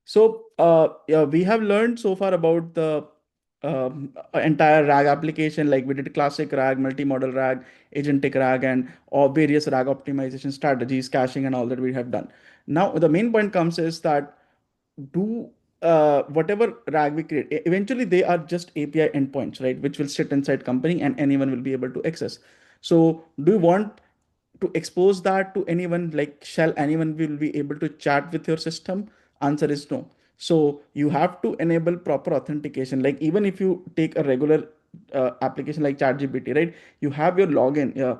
So yeah, we have learned so far about the entire RAG application. Like we did classic RAG, multi-model RAG, agentic RAG, and all various RAG optimization strategies, caching, and all that we have done. Now the main point comes is that do whatever RAG we create, eventually they are just API endpoints, right? Which will sit inside company and anyone will be able to access. So do you want to expose that to anyone? Like, shall anyone will be able to chat with your system? Answer is no. So you have to enable proper authentication. Like even if you take a regular application like ChatGPT, right? You have your login.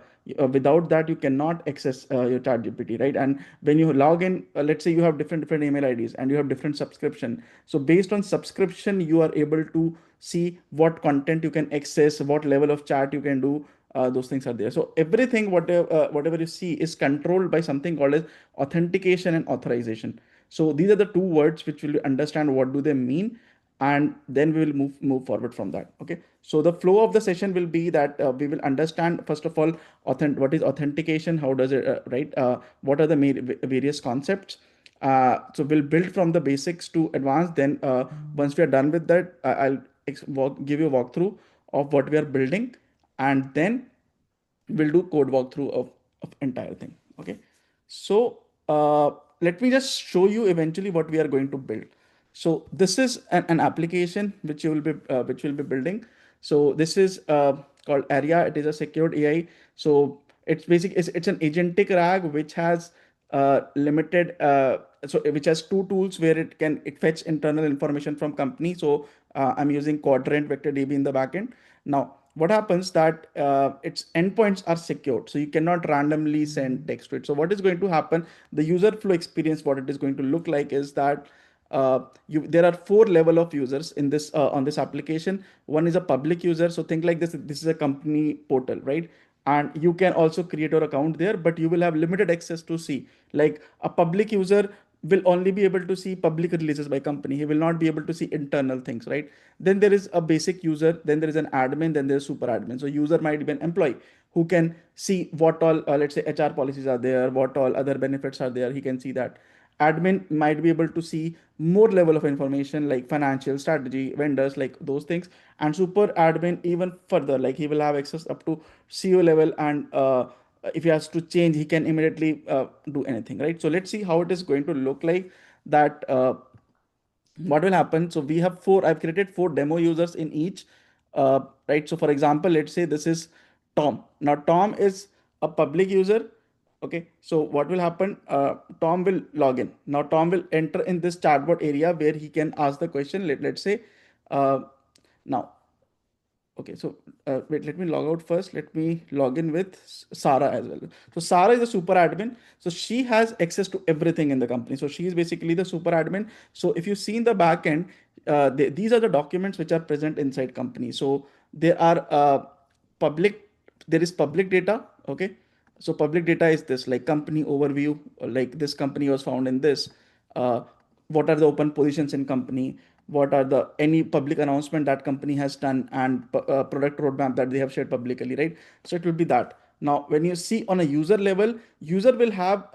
Without that, you cannot access your ChatGPT, right? And when you log in, let's say you have different email IDs and you have different subscription. So based on subscription, you are able to see what content you can access, what level of chat you can do. Those things are there. So everything, whatever you see, is controlled by something called as authentication and authorization. So these are the two words which will understand what do they mean, and then we will move forward from that. Okay. So the flow of the session will be that we will understand first of all what is authentication, how does it right, what are the various concepts. So we'll build from the basics to advanced. Then once we are done with that, I'll give you a walkthrough of what we are building, and then we'll do code walkthrough of entire thing. Okay. So let me just show you eventually what we are going to build. So this is an application which you will be building. So this is called area. It is a secured AI. So it's it's an agentic RAG which has limited so which has two tools where it fetch internal information from company. So I'm using quadrant vector DB in the backend. Now what happens that its endpoints are secured, so you cannot randomly send text to it. So what is going to happen, the user flow experience, what it is going to look like is that there are four level of users in this on this application. One is a public user. So think like this is a company portal, right? And you can also create your account there, but you will have limited access to see. Like a public user will only be able to see public releases by company. He will not be able to see internal things, right? Then there is a basic user, then there is an admin, then there's super admin. So user might be an employee who can see what all let's say HR policies are there, what all other benefits are there. He can see that. Admin might be able to see more level of information like financial strategy, vendors, like those things. And super admin even further, like he will have access up to CEO level, and if he has to change, he can immediately do anything, right? So let's see how it is going to look like that. What will happen, so we have I've created four demo users in each, right? So for example, let's say this is Tom. Now Tom is a public user. Okay, so what will happen, Tom will log in. Now Tom will enter in this chatbot area where he can ask the question. Let's say now okay, so wait, let me log out first. Let me log in with Sarah as well. So Sarah is a super admin. So she has access to everything in the company. So she is basically the super admin. So if you see in the back end, these are the documents which are present inside company. So there are public, there is public data. Okay. So public data is this, like company overview, like this company was found in this. Uh, what are the open positions in company? What are the any public announcement that company has done, and product roadmap that they have shared publicly, right? So it will be that. Now when you see on a user level, user will have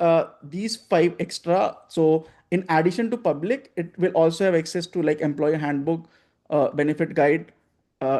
these five extra. So in addition to public, it will also have access to like employee handbook, benefit guide,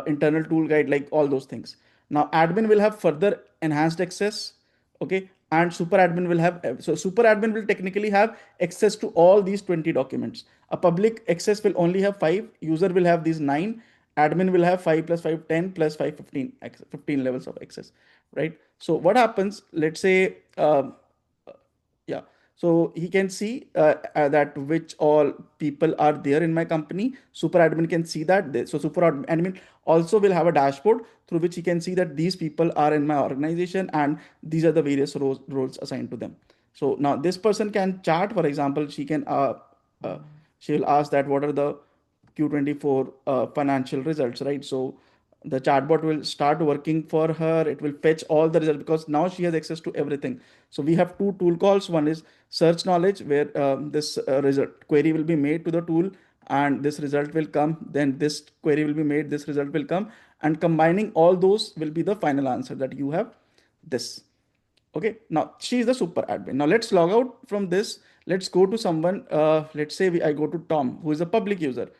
internal tool guide, like all those things. Now admin will have further enhanced access. Okay. And super admin will have, so super admin will technically have access to all these 20 documents. A public access will only have 5, user will have these 9, admin will have 5 plus 5 10 plus 5 15, 15 levels of access, right? So what happens, let's say yeah, so he can see that which all people are there in my company. Super admin can see that. So super admin also will have a dashboard through which he can see that these people are in my organization and these are the various roles assigned to them. So now this person can chart, for example, uh, she will ask that what are the Q24 financial results, right? So the chatbot will start working for her. It will fetch all the results because now she has access to everything. So we have two tool calls. One is search knowledge, where this result query will be made to the tool and this result will come. Then this query will be made, this result will come, and combining all those will be the final answer that you have this. Okay, now she is the super admin. Now let's log out from this. Let's go to someone. Let's say I go to Tom, who is a public user.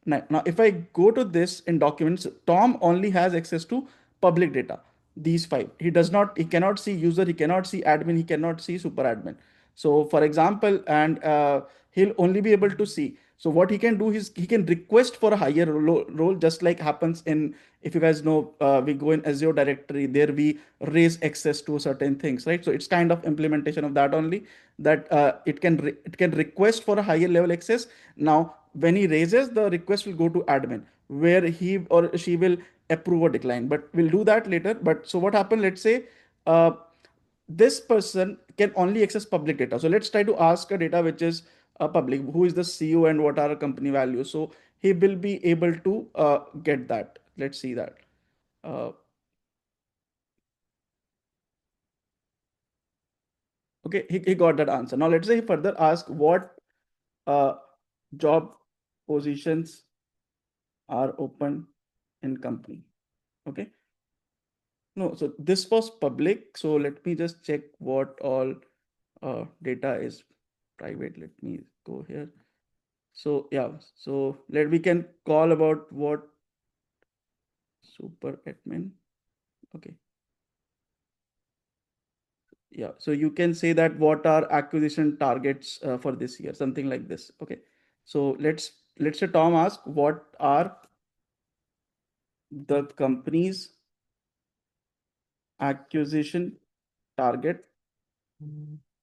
Now, if I go to this in documents, Tom only has access to public data. These five. He does not. He cannot see user. He cannot see admin. He cannot see super admin. So, for example, and he'll only be able to see. So, what he can do is he can request for a higher role, just like happens in, if you guys know, we go in Azure directory. There we raise access to certain things, right? So, it's kind of implementation of that only, that it can request for a higher level access. Now, when he raises, the request will go to admin, where he or she will approve or decline, but we'll do that later. But so what happened, let's say uh, this person can only access public data. So let's try to ask a data which is public, who is the CEO and what are company values. So he will be able to get that. Let's see that. uh, okay, he got that answer. Now let's say he further ask what uh, job positions are open in company. Okay. No, so this was public. So let me just check what all data is private. Let me go here. So yeah, so we can call about what super admin. Okay. Yeah. So you can say that what are acquisition targets for this year, something like this. Okay. So let's say Tom ask what are the company's acquisition target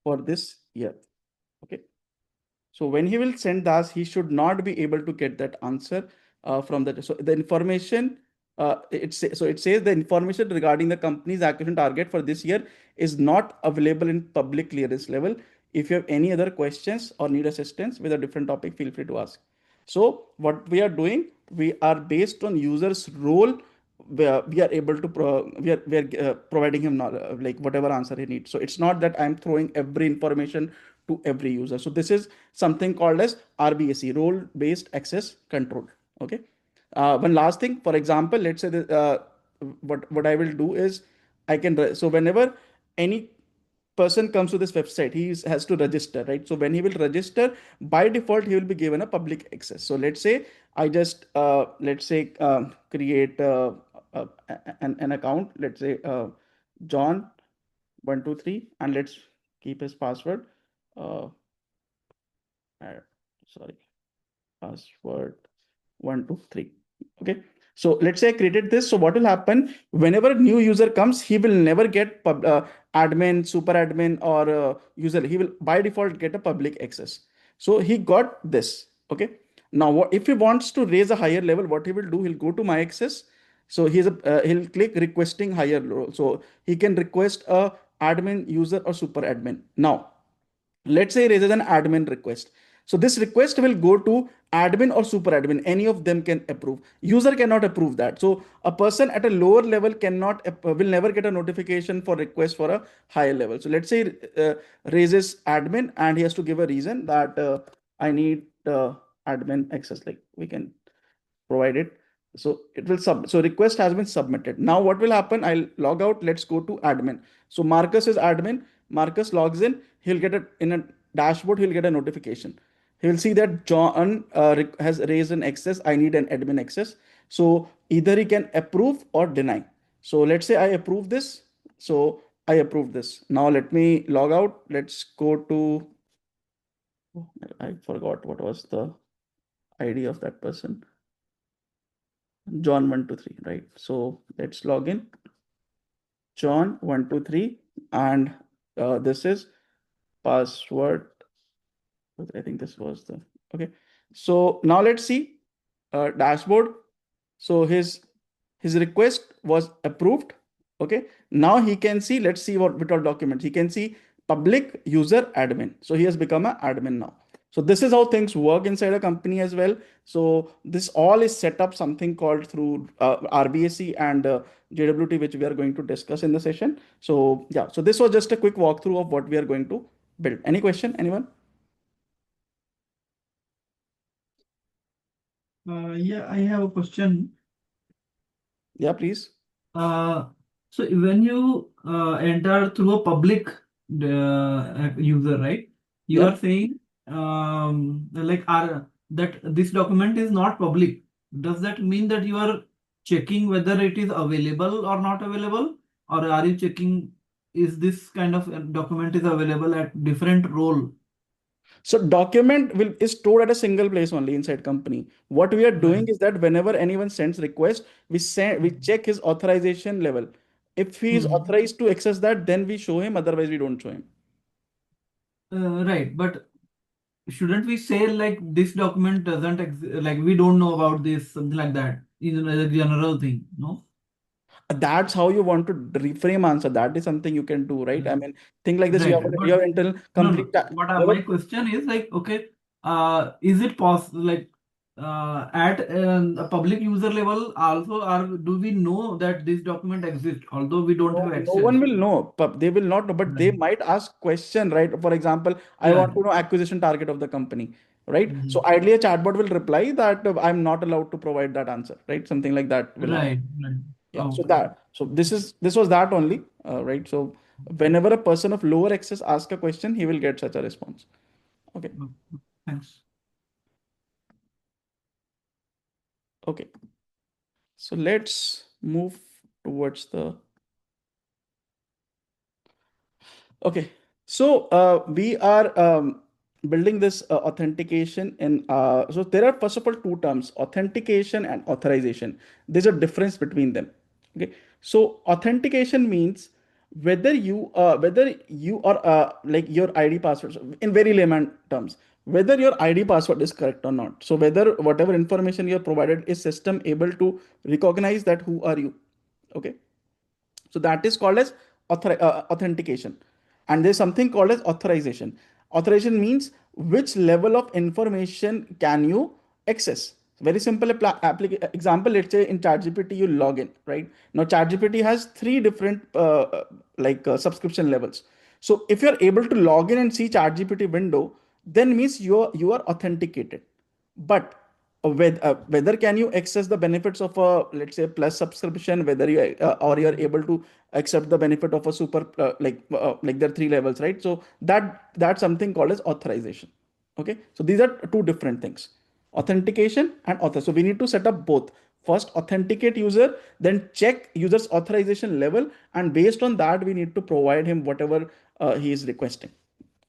for this year. Okay. So when he will send us, he should not be able to get that answer from that. So the information, so it says the information regarding the company's acquisition target for this year is not available in public clearance level. If you have any other questions or need assistance with a different topic, feel free to ask. So what we are doing, we are based on user's role, where we are able to we are providing him knowledge, like whatever answer he needs. So it's not that I'm throwing every information to every user. So this is something called as RBAC, role based access control. Okay. One last thing, for example, let's say that, what I will do is I can, so whenever any person comes to this website, has to register, right? So when he will register, by default he will be given a public access. So let's say I just let's say create uh, an account, let's say John 123, and let's keep his password. uh, sorry, password 123. Okay. So let's say I created this. So what will happen whenever a new user comes, he will never get admin, super admin, or user. He will by default get a public access. So he got this. Okay. Now, if he wants to raise a higher level, what he will do, he'll go to my access. So he'll click requesting higher role. So he can request a admin, user, or super admin. Now, let's say he raises an admin request. So this request will go to admin or super admin. Any of them can approve. User cannot approve that. So a person at a lower level cannot will never get a notification for request for a higher level. So let's say raises admin and he has to give a reason that I need admin access. Like we can provide it. So it will so request has been submitted. Now what will happen? I'll log out. Let's go to admin. So Marcus is admin. Marcus logs in. He'll get it in a dashboard. He'll get a notification. He will see that John has raised an access. I need an admin access. So either he can approve or deny. So let's say I approve this. So I approve this. Now let me log out. Let's go to, I forgot what was the ID of that person. John 123, right? So let's log in. John 123, and this is password. I think this was the okay. So now let's see dashboard. So his request was approved. Okay. Now he can see. Let's see what all documents he can see. Public user admin. So he has become an admin now. So this is how things work inside a company as well. So this all is set up something called through RBAC and JWT, which we are going to discuss in the session. So yeah, so this was just a quick walkthrough of what we are going to build. Any question, anyone? Yeah, I have a question. Yeah, please. Uh, So when you enter through a public user, right? You Yeah. are saying like are that this document is not public. Does that mean that you are checking whether it is available or not available, or are you checking is this kind of document is available at different role? So document will is stored at a single place only inside company. What we are Right. doing is that whenever anyone sends request, we check his authorization level. If he is Hmm. authorized to access that, then we show him. Otherwise, we don't show him. Right, but shouldn't we say like this document doesn't exist, like we don't know about this, something like that, is a general thing, no? That's how you want to reframe answer. That is something you can do, right? I mean, think like this. Right, right. You But have internal no, complete. no. But my question is like, okay, is it possible like at a public user level also, or do we know that this document exists, although we don't have No one access? will know. They will not know, but they Right. might ask question, right? For example, I Yeah. want to know acquisition target of the company, right? So Mhm. ideally, a chatbot will reply that I'm not allowed to provide that answer, right? Something like that will happen. Right, right. Yeah. So Okay. that. So this was that only, right? So whenever a person of lower access asks a question, he will get such a response. Okay. Okay. Thanks. Okay. So let's move towards the. Okay, so we are building this authentication in. So there are first of all two terms: authentication and authorization. There's a difference between them. Okay, so authentication means whether you are like your ID password, so in very layman terms, whether your ID password is correct or not. So whether whatever information you are provided is system able to recognize that who are you. Okay, so that is called as authentication. And there's something called as authorization. Authorization means which level of information can you access. Very simple example. Let's say in ChatGPT you log in, right? Now ChatGPT has three different subscription levels. So if you're able to log in and see ChatGPT window, then means you are authenticated. But whether can you access the benefits of a, let's say, plus subscription, whether you or you're able to accept the benefit of a super like there are three levels, right? So that's something called as authorization. Okay, so these are two different things: authentication and author. So we need to set up both. First authenticate user, then check user's authorization level, and based on that we need to provide him whatever he is requesting.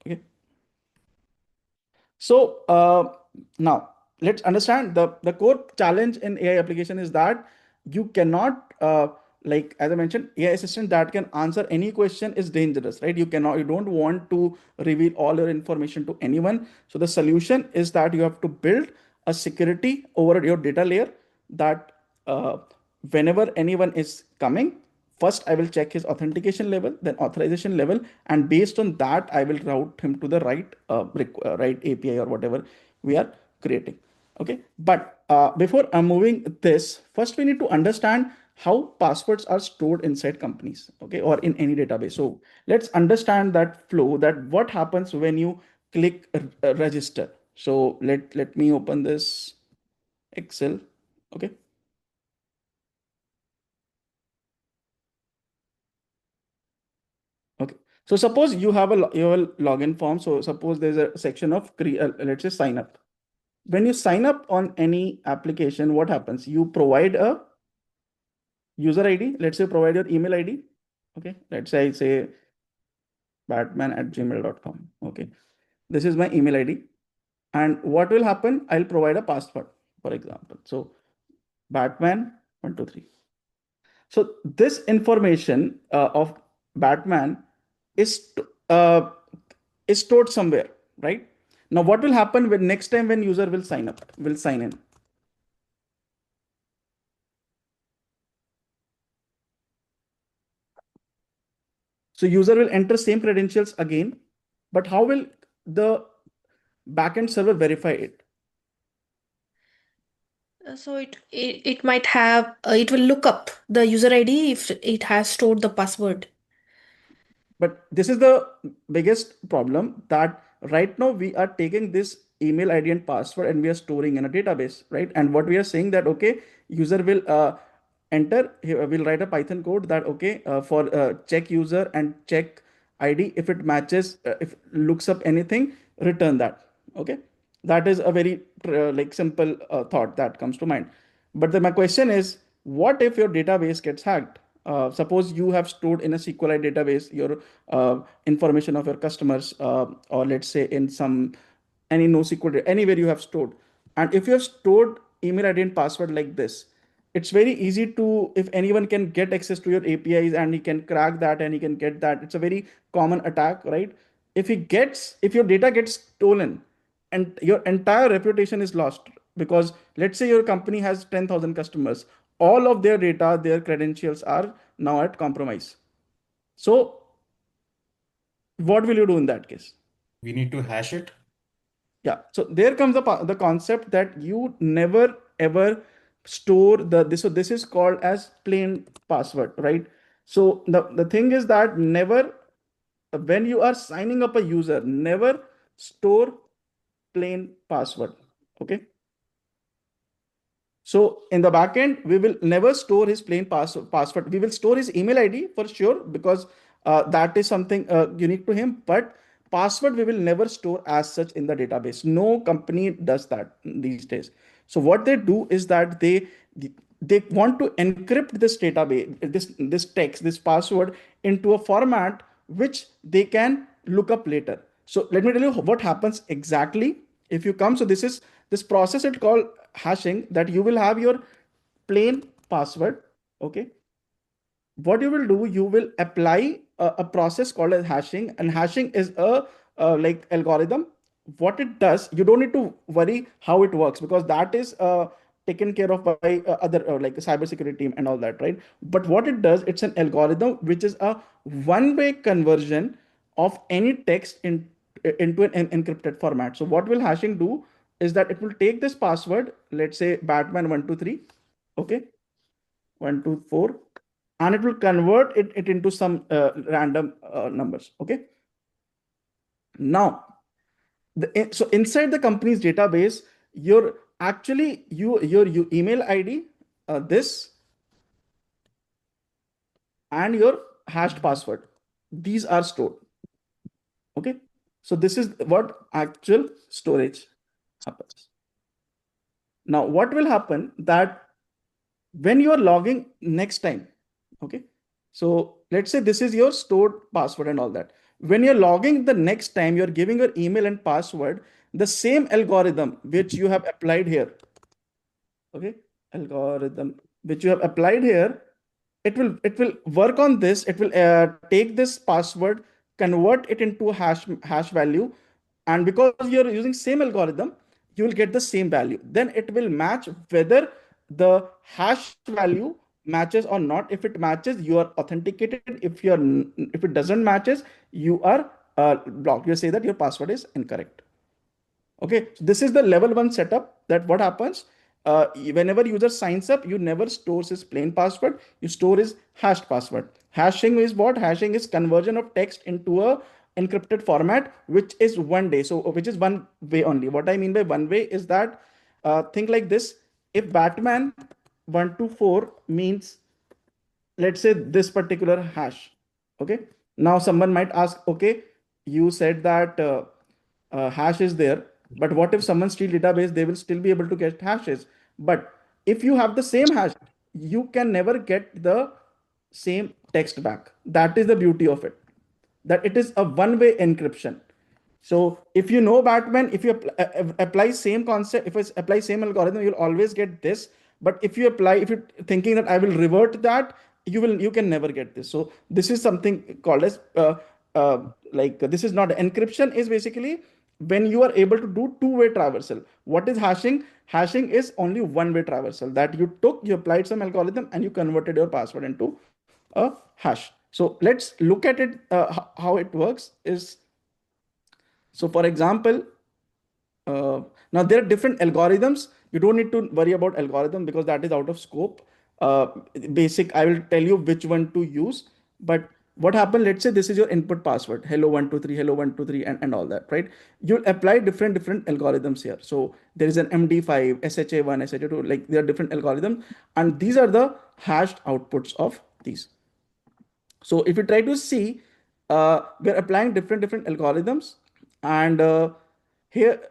Okay. So now let's understand the core challenge in AI application is that you cannot like as I mentioned, AI assistant that can answer any question is dangerous, right? You don't want to reveal all your information to anyone. So the solution is that you have to build a security over your data layer that uh, whenever anyone is coming, first I will check his authentication level, then authorization level, and based on that I will route him to the right API or whatever we are creating. Okay, but before I'm moving this, first we need to understand how passwords are stored inside companies, okay, or in any database. So let's understand that flow, that what happens when you click register. So let me open this Excel. Okay. Okay. So suppose you have a login form. So suppose there's a section of let's say sign up. When you sign up on any application, what happens? You provide a user ID. Let's say provide your email ID. Okay. Let's say I say batman@gmail.com. Okay. This is my email ID. And what will happen? I'll provide a password, for example. So Batman123. So this information of Batman is is stored somewhere, right? Now, what will happen when next time when user will sign up, will sign in? So user will enter same credentials again, but how will the backend server verify it? So it might have it will look up the user ID if it has stored the password. But this is the biggest problem, that right now we are taking this email ID and password and we are storing in a database, right? And what we are saying that, okay, user will enter, we'll write a Python code that, okay, for check user and check ID, if it matches, if it looks up anything, return that. Okay, that is a very like simple thought that comes to mind. But then my question is, what if your database gets hacked? Suppose you have stored in a SQLite database your information of your customers, or let's say in some any NoSQL, anywhere you have stored. And if you have stored email ID and password like this, it's very easy to, if anyone can get access to your APIs and he can crack that and he can get that, it's a very common attack, right? If your data gets stolen and your entire reputation is lost, because let's say your company has 10,000 customers, all of their data, their credentials are now at compromise. So what will you do in that case? We need to hash it. Yeah, so there comes the concept that you never ever store this. So this is called as plain password, right? So the thing is that never, when you are signing up a user, never store plain password. Okay. So in the backend, we will never store his plain password. We will store his email ID for sure, because that is something unique to him. But password we will never store as such in the database. No company does that these days. So what they do is that they want to encrypt this database, this text, this password into a format which they can look up later. So let me tell you what happens exactly if you come. So this process it's called hashing, that you will have your plain password. Okay. What you will do, you will apply a process called as hashing, and hashing is a like algorithm. What it does, you don't need to worry how it works, because that is taken care of by other like the cybersecurity team and all that, right? But what it does, it's an algorithm which is a one-way conversion of any text into an encrypted format. So what will hashing do is that it will take this password, let's say 𝗏𝗏123, okay, 124, and it will convert it into some random numbers. Okay. Now, so inside the company's database, your email ID, this, and your hashed password, these are stored. Okay. So this is what actual storage happens. Now, what will happen that when you are logging next time, okay, so let's say this is your stored password and all that. When you're logging the next time, you're giving your email and password, the same algorithm which you have applied here, okay, algorithm which you have applied here, it will work on this. It will take this password, convert it into a hash value, and because you're using same algorithm, you will get the same value. Then it will match whether the hash value matches or not. If it matches, you are authenticated. If it doesn't matches, you are blocked. You say that your password is incorrect. Okay, so this is the level 1 setup. That what happens whenever user signs up, you never stores his plain password, you store his hashed password. Hashing is what? Hashing is conversion of text into a encrypted format, which is one day. So which is one way only. What I mean by one way is that think like this. If 𝗏𝗏124 means, let's say, this particular hash. Okay. Now someone might ask, okay, you said that hash is there, but what if someone steal database? They will still be able to get hashes. But if you have the same hash, you can never get the same text back. That is the beauty of it, that it is a one-way encryption. So if you know 𝗏𝗏, if you apply same concept, if you apply same algorithm, you'll always get this. But if you're thinking that I will revert that, you can never get this. So this is something called as this is not encryption. Is basically when you are able to do two-way traversal. What is hashing? Hashing is only one-way traversal, that you applied some algorithm and you converted your password into a hash. So let's look at it, how it works is, so for example, now there are different algorithms. You don't need to worry about algorithm because that is out of scope. Basic, I will tell you which one to use. But what happened, let's say this is your input password, hello123, hello123, and all that, right? You'll apply different algorithms here. So there is an MD5, SHA1, SHA2, like there are different algorithms, and these are the hashed outputs of these. So if you try to see, we're applying different algorithms, and here,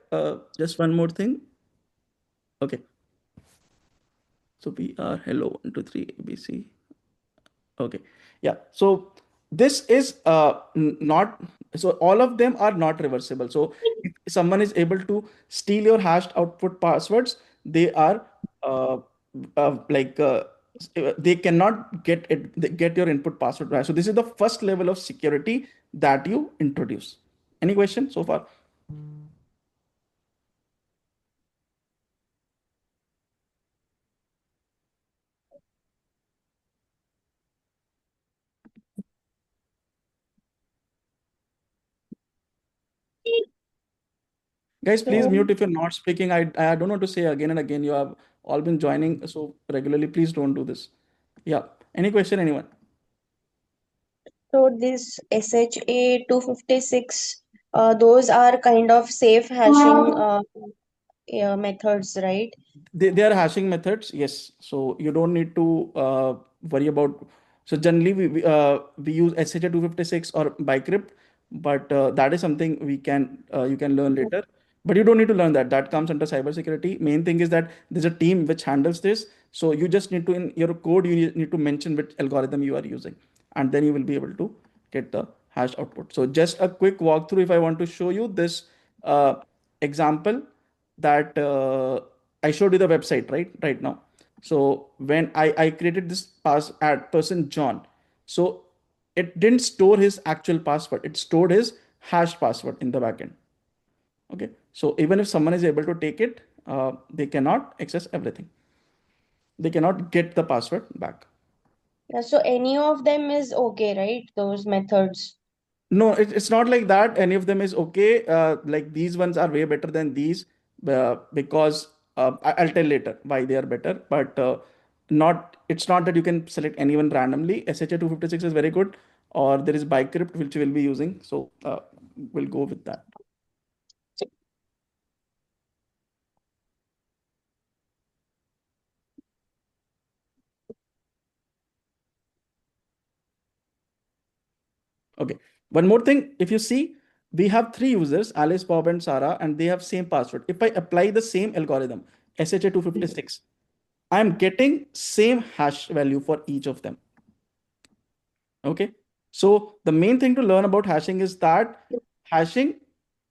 just one more thing. Okay. So we are hello123 ABC. Okay. Yeah. So this is not, so all of them are not reversible. So if someone is able to steal your hashed output passwords, they are like they cannot get it, get your input password right. So this is the first level of security that you introduce. Any question so far? Guys, please So, mute if you're not speaking. I don't know to say again and again. You have all been joining so regularly. Please don't do this. Yeah. Any question, anyone? so this SHA-256, those are kind of safe hashing yeah, methods, right? They are hashing methods, yes. So you don't need to worry about. So generally we use SHA-256 or bicrypt, but that is something we can you can learn later. But you don't need to learn that. That comes under cybersecurity. Main thing is that there's a team which handles this. So you just need to, in your code, you need to mention which algorithm you are using, and then you will be able to get the hash output. So just a quick walkthrough. If I want to show you this example that I showed you the website right now. So when I created this pass at person John, so it didn't store his actual password. It stored his hash password in the backend. Okay. So even if someone is able to take it, they cannot access everything. They cannot get the password back. Yeah, so any of them is okay, right? Those methods. No, it's not like that. Any of them is okay. Like these ones are way better than these because I'll tell later why they are better. But not, it's not that you can select anyone randomly. SHA-256 is very good, or there is bicrypt which we'll be using. So we'll go with that. Okay. One more thing, if you see, we have three users, Alice, Bob, and Sarah, and they have same password. If I apply the same algorithm, SHA-256, I'm getting same hash value for each of them. Okay. So the main thing to learn about hashing is that hashing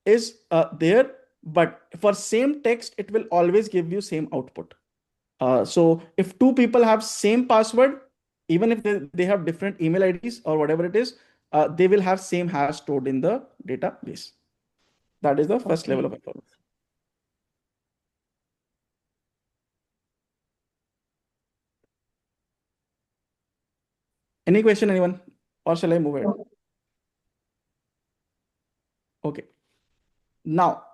is there, but for same text, it will always give you same output. So if two people have same password, even if they have different email IDs or whatever it is, they will have same hash stored in the database. That is the first level of information. Any question, anyone? Or shall I move ahead? Okay. Now,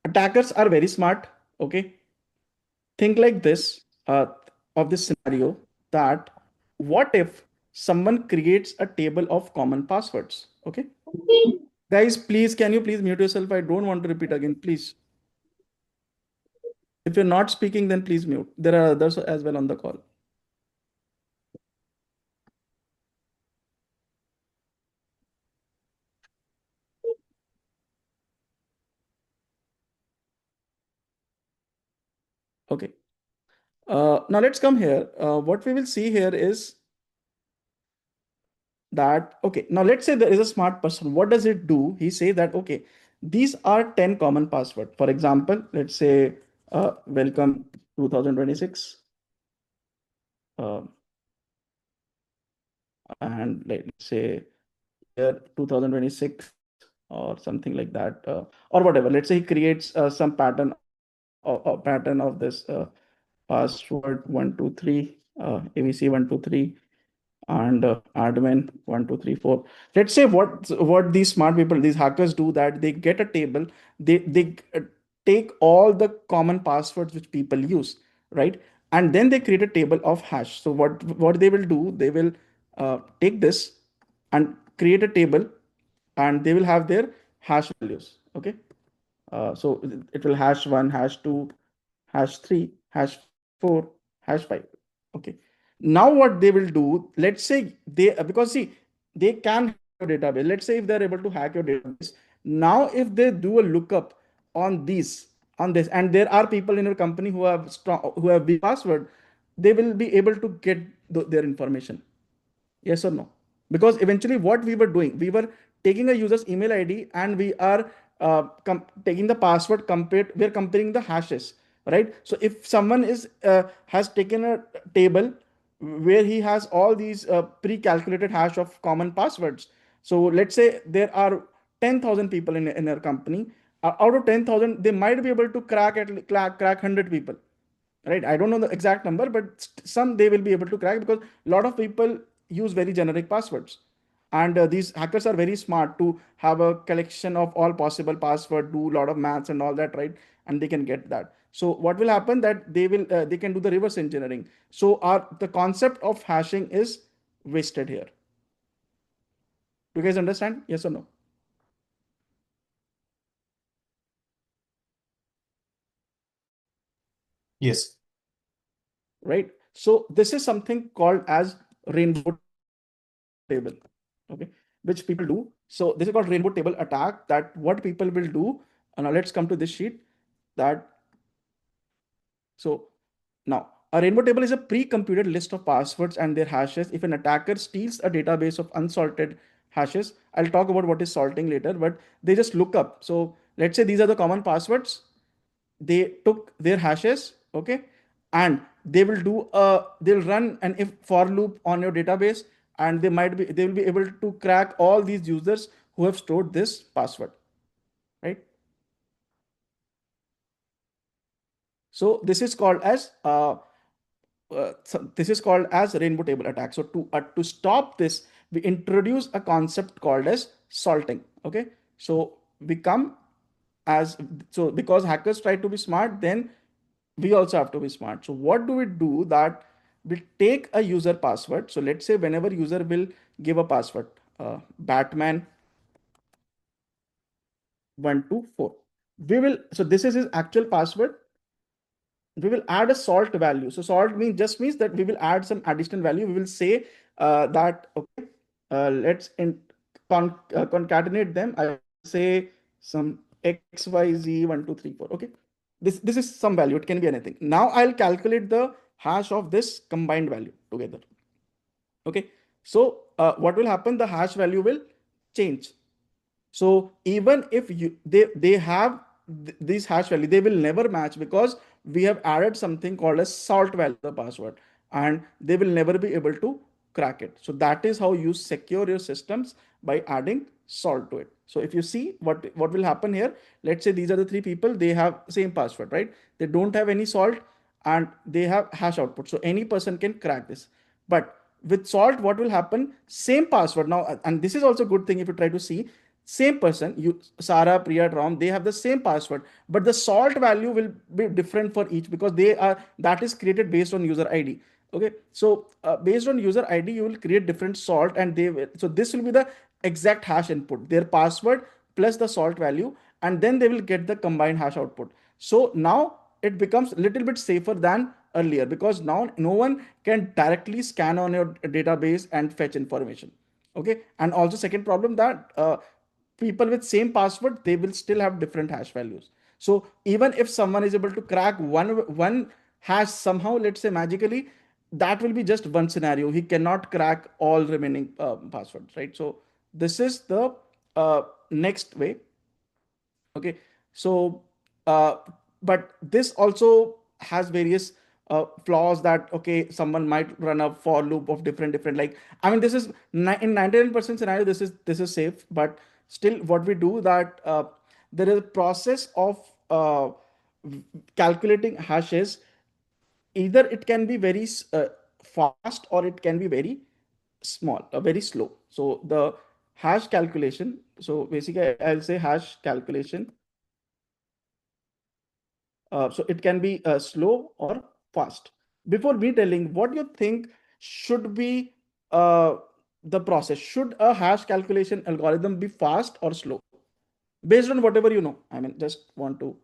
attackers are very smart. Okay. Think like this of this scenario, that what if someone creates a table of common passwords? Okay. Guys, please, can you please mute yourself? I don't want to repeat again, please. If you're not speaking, then please mute. There are others as well on the call. Okay. Now let's come here. What we will see here is that, okay, now let's say there is a smart person. What does it do? He say that, okay, these are 10 common password. For example, let's say welcome 2026. And let's say year 2026 or something like that, or whatever. Let's say he creates some pattern of this password 123, 𝗵𝐶 123, and admin 1234. Let's say what these smart people, these hackers do, that they get a table, they take all the common passwords which people use, right? And then they create a table of hash. So what they will do, they will take this and create a table, and they will have their hash values. Okay. So it will #1, #2, #3, #4, #5. Okay. Now what they will do, let's say because see, they can hack your database. Let's say if they're able to hack your database, now if they do a lookup on this, and there are people in your company who have weak password, they will be able to get their information. Yes or no? Because eventually what we were doing, we were taking a user's email ID and we are taking the password, we're comparing the hashes, right? So if someone has taken a table where he has all these pre-calculated hash of common passwords. So let's say there are 10,000 people in our company. Out of 10,000, they might be able to crack 100 people, right? I don't know the exact number, but some they will be able to crack, because a lot of people use very generic passwords, and these hackers are very smart to have a collection of all possible password, do a lot of maths and all that, right? And they can get that. So what will happen, that they can do the reverse engineering. So the concept of hashing is wasted here. Do you guys understand? Yes or no? Yes. Right. So this is something called as rainbow table, okay, which people do. So this is called rainbow table attack, that what people will do. Now let's come to this sheet. So now a rainbow table is a pre-computed list of passwords and their hashes. If an attacker steals a database of unsalted hashes, I'll talk about what is salting later, but they just look up. So let's say these are the common passwords. They took their hashes, okay, and they'll run an if for loop on your database, and they will be able to crack all these users who have stored this password, right? So this is called as rainbow table attack. So to stop this, we introduce a concept called as salting. Okay, so we come as so because hackers try to be smart, then we also have to be smart. So what do we do? That we take a user password. So let's say whenever user will give a password, Batman 124, so this is his actual password. We will add a salt value. So salt means that we will add some additional value. We will say that, okay, let's concatenate them. I will say some XYZ1234. Okay, this is some value. It can be anything. Now I'll calculate the hash of this combined value together. Okay, so what will happen? The hash value will change. So even if they have these hash value, they will never match, because we have added something called a salt value to the password, and they will never be able to crack it. So that is how you secure your systems, by adding salt to it. So if you see what will happen here, let's say these are the three people, they have same password, right? They don't have any salt and they have hash output. So any person can crack this. But with salt, what will happen? Same password now, and this is also a good thing if you try to see. Same person, Sarah, Priya, Ram, they have the same password, but the salt value will be different for each, because that is created based on user ID. Okay, so based on user ID, you will create different salt, and so this will be the exact hash input, their password plus the salt value, and then they will get the combined hash output. So now it becomes a little bit safer than earlier, because now no one can directly scan on your database and fetch information. Okay, and also second problem, that people with same password, they will still have different hash values. So even if someone is able to crack one hash somehow, let's say magically, that will be just one scenario. He cannot crack all remaining passwords, right? So this is the next way. Okay, so but this also has various flaws, that okay, someone might run a for loop of different, like, I mean, this is in 99% scenario, this is safe, but still what we do, that there is a process of calculating hashes. Either it can be very fast, or it can be very very slow. So the hash calculation, so basically I'll say hash calculation. So it can be slow or fast. Before me telling what you think should be the process. Should a hash calculation algorithm be fast or slow? Based on whatever you know. I mean, just want to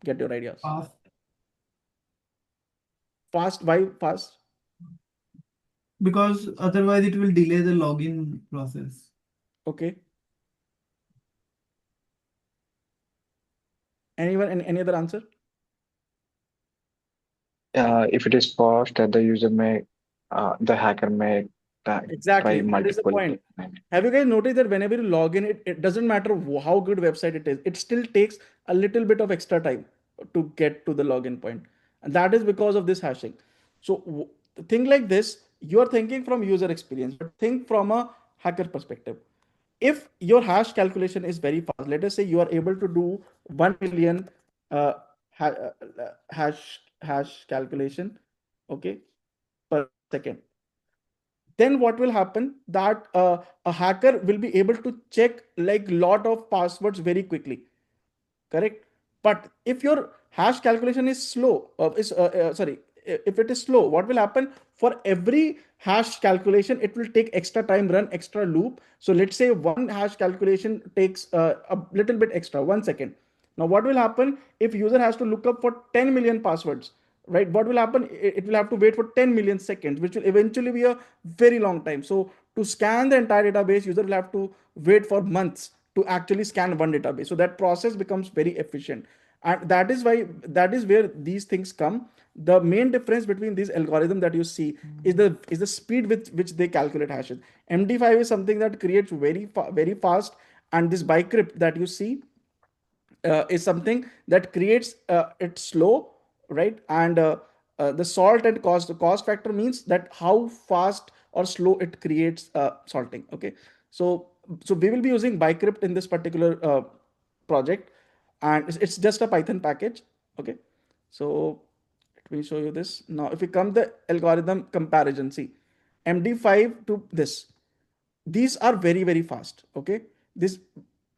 get your ideas. Fast. Fast, why fast? Because otherwise it will delay the login process. Okay. Anyone, any other answer? If it is fast, the hacker may Exactly. try That is the multiple. point. Have you guys noticed that whenever you log in, it doesn't matter how good website it is, it still takes a little bit of extra time to get to the login point. And that is because of this hashing. So think like this, you're thinking from user experience, but think from a hacker perspective. If your hash calculation is very fast, let us say you are able to do 1 million hash calculation, okay, per second, then what will happen that a hacker will be able to check like lot of passwords very quickly, correct? But if your hash calculation is slow, if it is slow, what will happen? For every hash calculation, it will take extra time, run extra loop. So let's say one hash calculation takes a little bit extra, 1 second. Now what will happen if user has to look up for 10 million passwords, right? What will happen? It will have to wait for 10 million seconds, which will eventually be a very long time. So to scan the entire database, user will have to wait for months to actually scan one database. So that process becomes very efficient. And that is where these things come. The main difference between these algorithms that you see is the speed with which they calculate hashes. MD5 is something that creates very fast, and this bicrypt that you see is something that creates it slow, right? And the salt and cost factor means that how fast or slow it creates salting. Okay, so we will be using bicrypt in this particular project, and it's just a Python package. Okay, so let me show you this now. If we come the algorithm comparison, see MD5 to this, these are very fast. Okay, this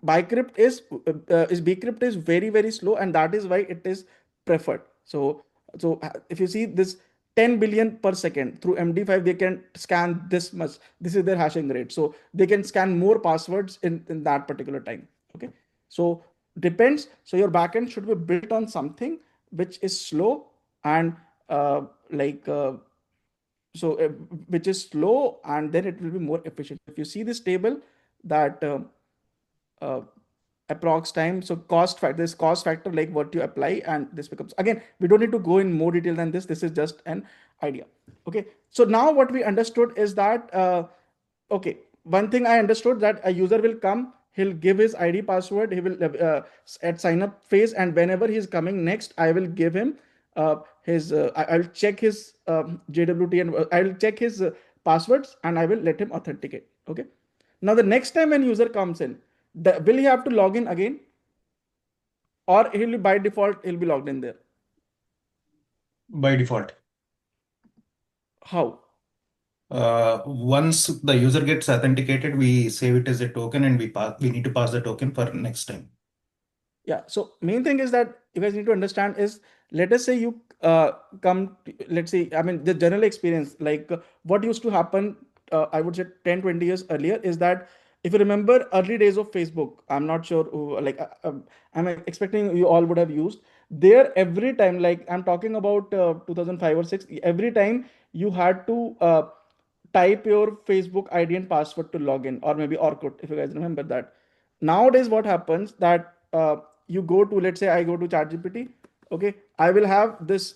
bicrypt is bcrypt is very slow, and that is why it is preferred. So if you see this 10 billion per second through MD5, they can scan this much. This is their hashing rate, so they can scan more passwords in that particular time. Okay, so depends. So your backend should be built on something which is slow and like which is slow, and then it will be more efficient. If you see this table that uh, approx time, so this cost factor, like what you apply, and this becomes, again, we don't need to go in more detail than this is just an idea. Okay, so now what we understood is that okay, one thing I understood, that a user will come, he'll give his ID password, he will at sign up phase, and whenever he's coming next, I will give him I'll check his JWT, and I'll check his passwords, and I will let him authenticate. Okay, now the next time when user comes in, will he have to log in again, or he'll be by default he'll be logged in there? By default. How? Once the user gets authenticated, we save it as a token, and we need to pass the token for next time. Yeah, so main thing is that you guys need to understand is, let us say you come, let's say, I mean, the general experience, like what used to happen, I would say 10-20 years earlier, is that if you remember early days of Facebook, I'm not sure, like I'm expecting you all would have used there. Every time, like I'm talking about 2005 or 6, every time you had to type your Facebook ID and password to log in, or maybe Orkut, if you guys remember that. Nowadays, what happens that you go to, let's say I go to ChatGPT, okay, I will have this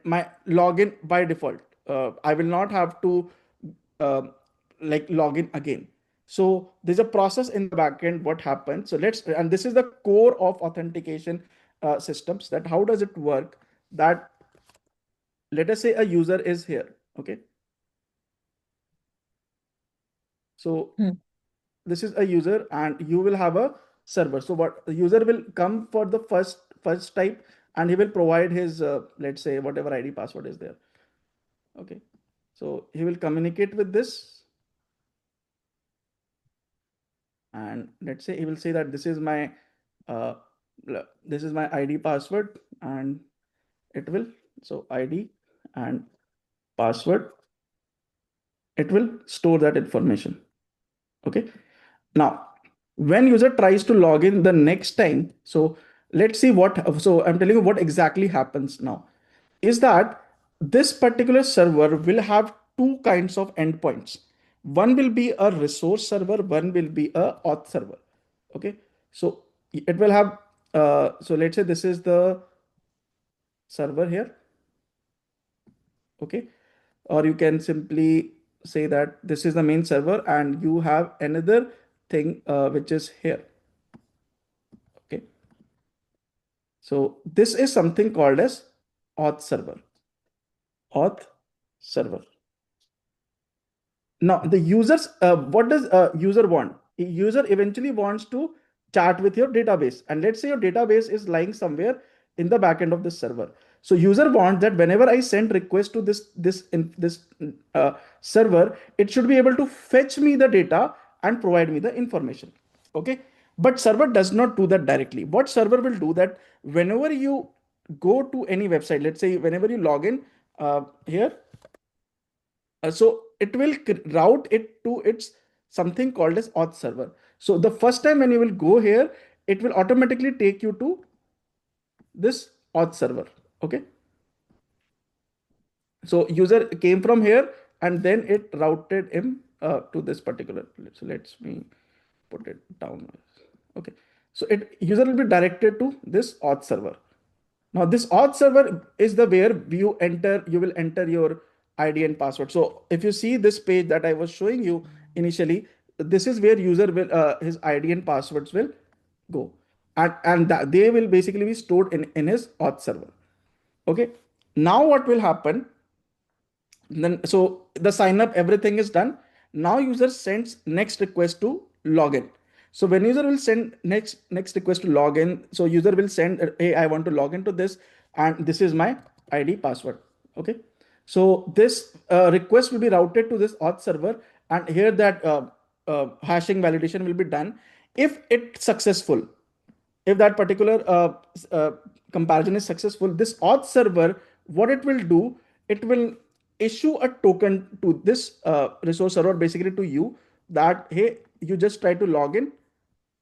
my login by default. I will not have to uh, like log in again. So there's a process in the backend. What happens? So and this is the core of authentication systems. That how does it work? That let us say a user is here. Okay. So this is a user, and you will have a server. So what the user will come for the first type, and he will provide his let's say whatever ID password is there. Okay, so he will communicate with this, and let's say he will say that this is my ID password, and it will, so ID and password, it will store that information. Okay. Now, when user tries to log in the next time, so let's see what, so I'm telling you what exactly happens now is that this particular server will have two kinds of endpoints. One will be a resource server, one will be a auth server. Okay. So it will have, so let's say this is the server here. Okay. Or you can simply say that this is the main server and you have another thing which is here. Okay. So this is something called as auth server. Auth server. Now the users, what does a user want? A user eventually wants to chat with your database, and let's say your database is lying somewhere in the backend of this server. So user wants that whenever I send request to this server, it should be able to fetch me the data and provide me the information. Okay, but server does not do that directly. What server will do that whenever you go to any website, let's say whenever you log in here, so it will route it to its something called as auth server. So the first time when you will go here, it will automatically take you to this auth server. Okay. So user came from here and then it routed him to this particular. So let's me put it down. Okay. So user will be directed to this auth server. Now this auth server is the where you will enter your ID and password. So if you see this page that I was showing you initially, this is where user will his ID and passwords will go, and they will basically be stored in his auth server. Okay. Now what will happen? Then so the sign up, everything is done. Now user sends next request to login. So when user will send next request to login, so user will send, hey, I want to log into this, and this is my ID password. Okay. So this request will be routed to this auth server, and here that hashing validation will be done. If it's successful, if that particular comparison is successful, this auth server, what it will do, it will issue a token to this resource server, basically to you, that hey, you just try to log in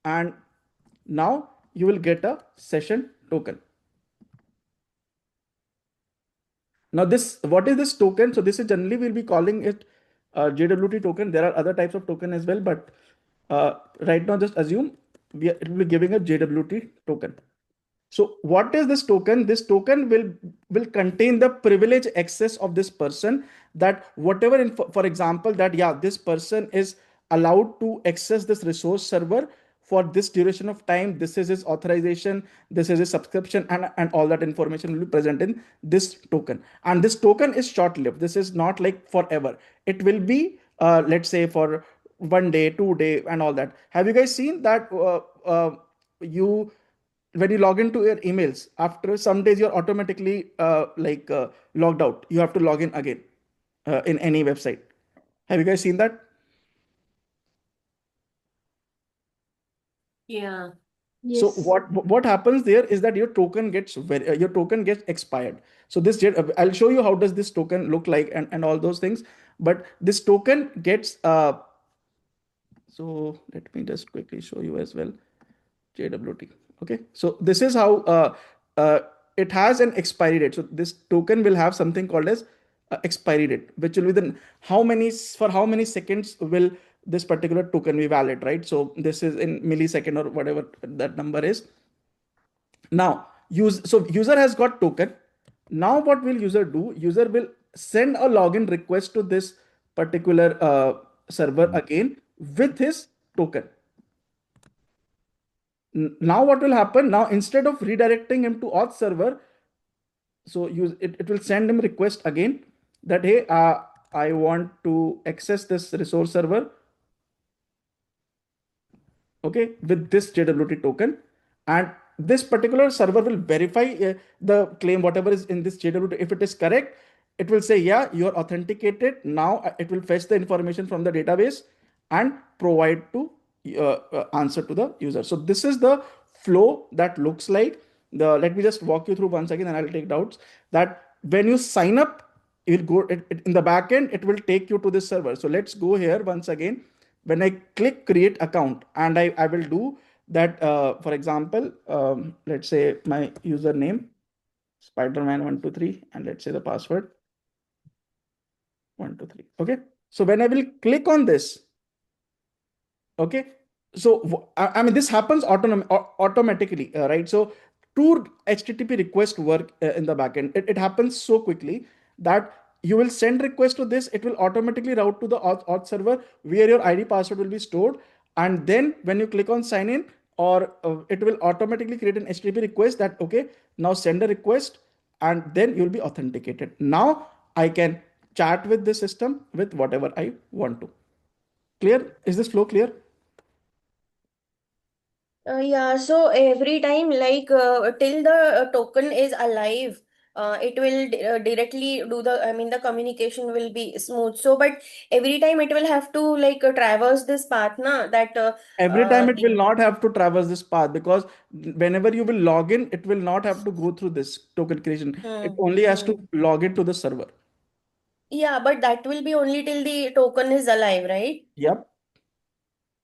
and now you will get a session token. Now this, what is this token? So this is generally we'll be calling it JWT token. There are other types of token as well, but right now just assume it will be giving a JWT token. So what is this token? This token will contain the privilege access of this person, that whatever, for example, that yeah, this person is allowed to access this resource server for this duration of time. This is his authorization, this is his subscription, and all that information will be present in this token. And this token is short-lived. This is not like forever. It will be, let's say, for 1 day, 2 days, and all that. Have you guys seen that when you log into your emails, after some days, you're automatically logged out. You have to log in again in any website. Have you guys seen that? Yeah. So Yes. what happens there is that your token gets expired. So this, I'll show you how does this token look like and all those things. But this token gets so let me just quickly show you as well. JWT. Okay, so this is how it has an expiry date. So this token will have something called as expiry date, which will be the for how many seconds will this particular token be valid, right? So this is in millisecond or whatever that number is. Now user has got token. Now what will user do? User will send a login request to this particular server again with his token. Now what will happen? Now instead of redirecting him to auth server, so it will send him request again that hey, I want to access this resource server, okay, with this JWT token, and this particular server will verify the claim, whatever is in this JWT. If it is correct, it will say yeah, you are authenticated. Now it will fetch the information from the database and provide to answer to the user. So this is the flow that looks like. Let me just walk you through once again and I'll take doubts. That when you sign up you will go in the backend, it will take you to this server. So let's go here once again. When I click create account, and I will do that, for example, let's say my username, Spiderman123, and let's say the password 123. Okay. So when I will click on this, okay. So I mean, this happens automatically, right? So two HTTP requests work in the backend. It happens so quickly that you will send request to this. It will automatically route to the auth server where your ID password will be stored. And then when you click on sign in, or it will automatically create an HTTP request that, okay, now send a request, and then you'll be authenticated. Now I can chat with the system with whatever I want to. Clear? Is this flow clear? Yeah, so every time, like till the token is alive, it will directly do the communication will be smooth. So, but every time it will have to like traverse this path, na, that Every time it will not have to traverse this path, because whenever you will log in, it will not have to go through this token creation. It only has to log in to the server. Yeah, but that will be only till the token is alive, right? Yep.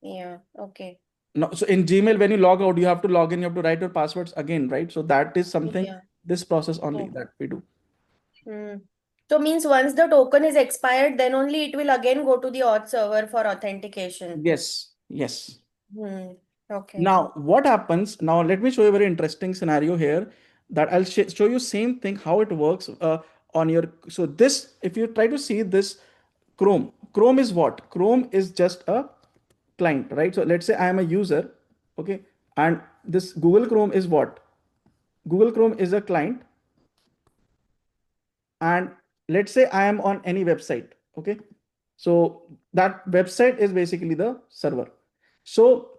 Yeah, okay. No, so in Gmail, when you log out, you have to log in, you have to write your passwords again, right? So that is something, Yeah. this process only Oh. that we do. So means once the token is expired, then only it will again go to the auth server for authentication. Yes, yes. Okay. Now, what happens? Now, let me show you a very interesting scenario here that I'll show you same thing, how it works on your. So this, if you try to see this Chrome is what? Chrome is just a client, right? So let's say I am a user, okay? And this Google Chrome is what? Google Chrome is a client. And let's say I am on any website, okay? So that website is basically the server. So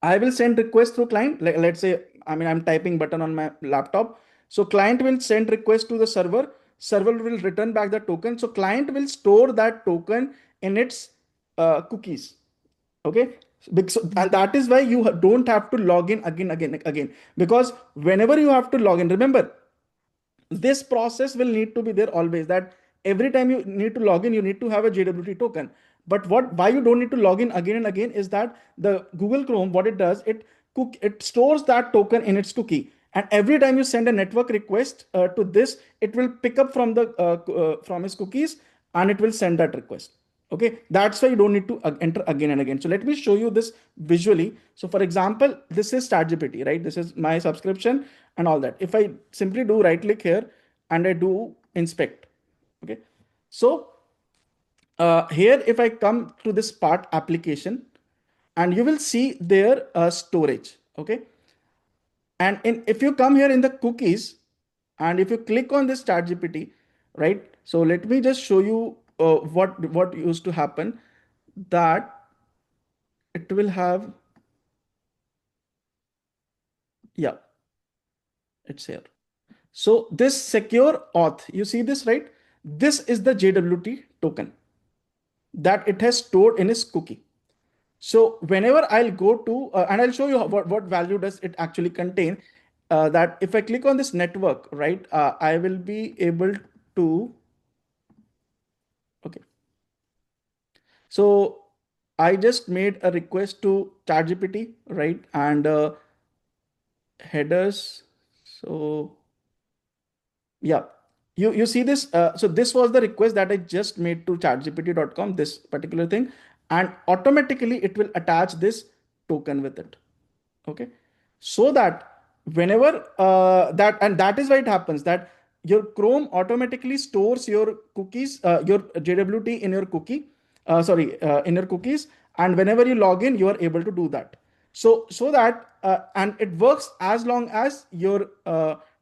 I will send request through client. Let's say, I mean, I'm typing button on my laptop. So client will send request to the server. Server will return back the token. So client will store that token in its cookies. Okay. And that is why you don't have to log in again. Because whenever you have to log in, remember, this process will need to be there always, that every time you need to log in, you need to have a JWT token. But why you don't need to log in again and again is that the Google Chrome, what it does, it stores that token in its cookie. And every time you send a network request to this, it will pick up from the from its cookies, and it will send that request. Okay, that's why you don't need to enter again and again. So let me show you this visually. So for example, this is ChatGPT, right? This is my subscription and all that. If I simply do right click here and I do inspect, okay. So here, if I come to this part application, and you will see there storage, okay. And if you come here in the cookies, and if you click on this ChatGPT, right? So let me just show you what used to happen, that it will have, yeah, it's here. So this secure auth, you see this, right? This is the JWT token that it has stored in its cookie. So whenever I'll go to, and I'll show you what value does it actually contain, that if I click on this network, right, I will be able to, okay. So I just made a request to ChatGPT, right? And headers. So yeah, you see this. So this was the request that I just made to chatgpt.com, this particular thing, and automatically it will attach this token with it. Okay, so that whenever that is why it happens that your Chrome automatically stores your cookies, your JWT in your cookie, in your cookies, and whenever you log in, you are able to do that. So that and it works as long as your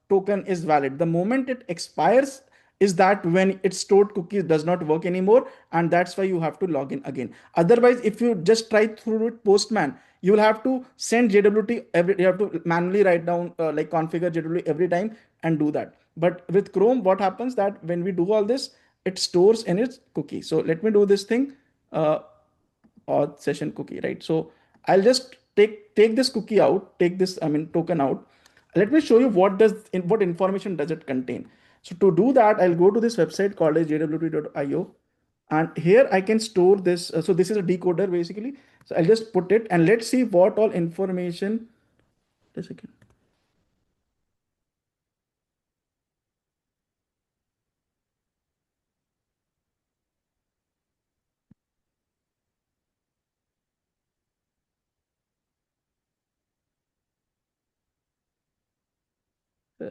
token is valid. The moment it expires is that when its stored cookies does not work anymore, and that's why you have to log in again. Otherwise, if you just try through it postman, you will have to send JWT you have to manually write down like configure JWT every time and do that. But with Chrome, what happens that when we do all this, it stores in its cookie. So let me do this thing, auth session cookie, right? So I'll just take this token out. Let me show you what information does it contain. So to do that, I'll go to this website called as jwt.io, and here I can store this. So this is a decoder basically. So I'll just put it, and let's see what all information. Just a second.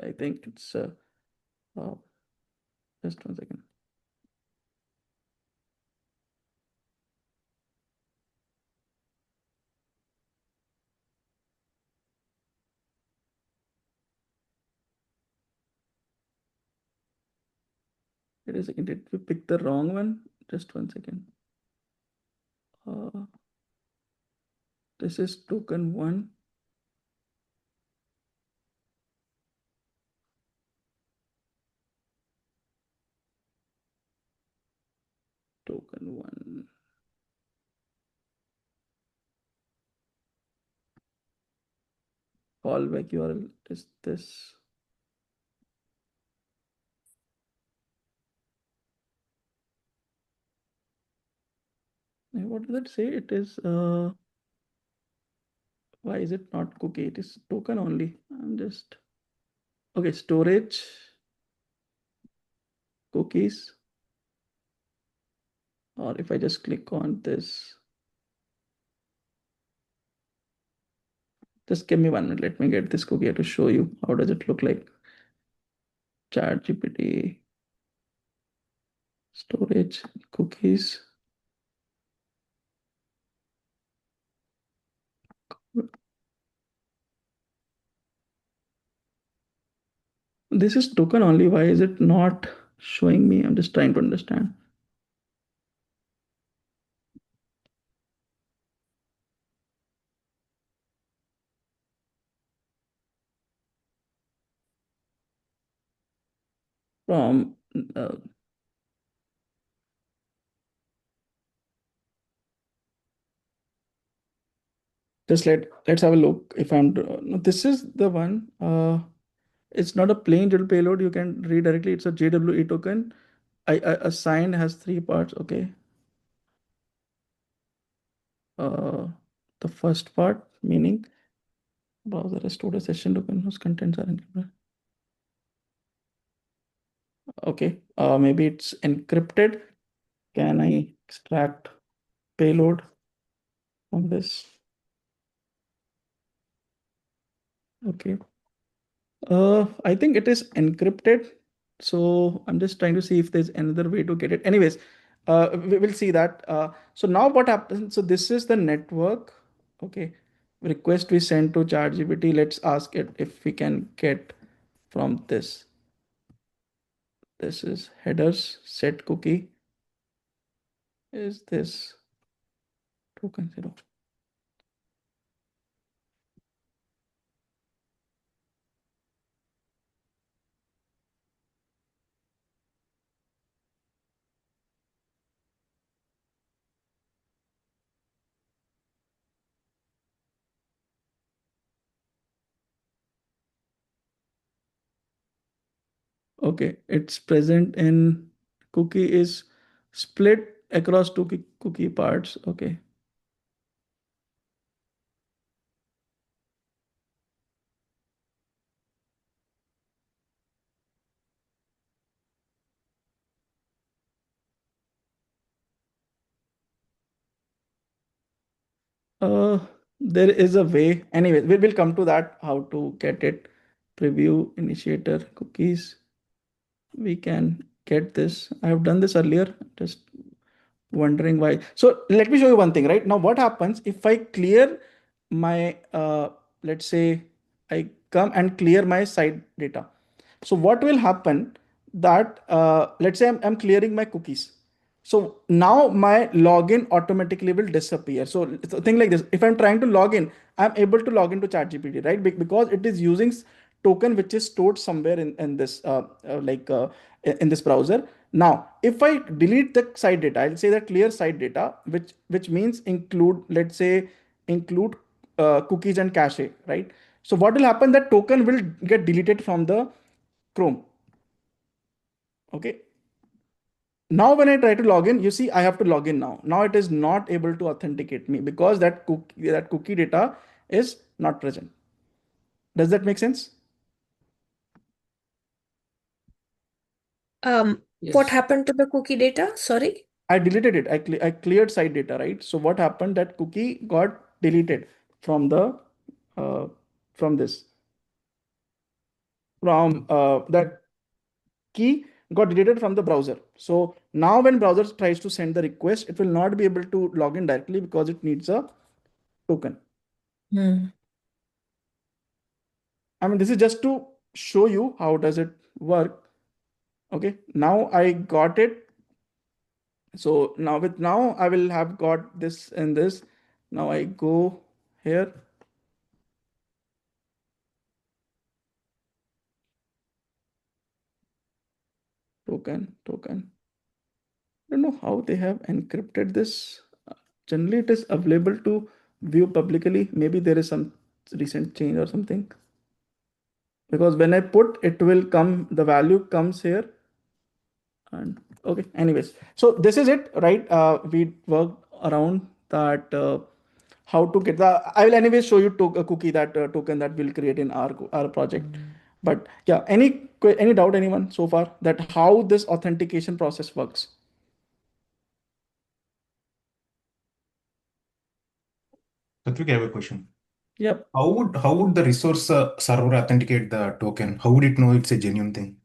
I think it's uh, just 1 second. Wait a second. Did we pick the wrong one? Just 1 second. This is token 1. Token 1. Callback URL is this. What does it say? It is why is it not cookie? It is token only. I'm just okay. Storage cookies, or if I just click on this, just give me 1 minute. Let me get this cookie to show you how does it look like. ChatGPT storage cookies. This is token only. Why is it not showing me? I'm just trying to understand. From just let's have a look. If I'm no, this is the one. It's not a plain JWT payload. You can read directly. It's a JWE token. I assigned has 3 parts. Okay. The first part meaning browser has stored a session token whose contents are encrypted. Okay. Maybe it's encrypted. Can I extract payload from this? Okay. I think it is encrypted. So I'm just trying to see if there's another way to get it. Anyways, we will see that. So now what happens? So this is the network. Okay. Request we send to ChatGPT. Let's ask it if we can get from this. This is headers set cookie. Is this token 0? Okay, it's present in cookie is split across two cookie parts. Okay. Uh, there is a way. Anyway, we will come to that, how to get it. Preview initiator cookies. We can get this. I have done this earlier, just wondering why. So let me show you one thing, right? Now, what happens if I clear my, let's say I come and clear my site data. So what will happen that, let's say I'm clearing my cookies. So now my login automatically will disappear. So think like this, if I'm trying to log in, I'm able to log into ChatGPT, right? Because it is using token which is stored somewhere in this in this browser. Now, if I delete the site data, I'll say that clear site data, which means include, let's say, include cookies and cache, right? So what will happen? That token will get deleted from the Chrome. Okay. Now when I try to log in, you see I have to log in now. Now it is not able to authenticate me because that cookie data is not present. Does that make sense? What happened to the cookie data? Sorry. I deleted it. I cleared site data, right? So what happened? That cookie got deleted from the from this from that key got deleted from the browser. So now when browser tries to send the request, it will not be able to log in directly because it needs a token. I mean, this is just to show you how does it work. Okay, now I got it. So now I will have got this and this. Now I go here. Token. I don't know how they have encrypted this. Generally, it is available to view publicly. Maybe there is some recent change or something. Because when I put, it will come, the value comes here. And okay, anyways. So this is it, right? We worked around that how to get the, I will anyways show you a cookie, that token that we'll create in our project. But yeah, any doubt anyone so far that how this authentication process works? Satvik, I have a question. Yep. How would the resource server authenticate the token? How would it know it's a genuine thing?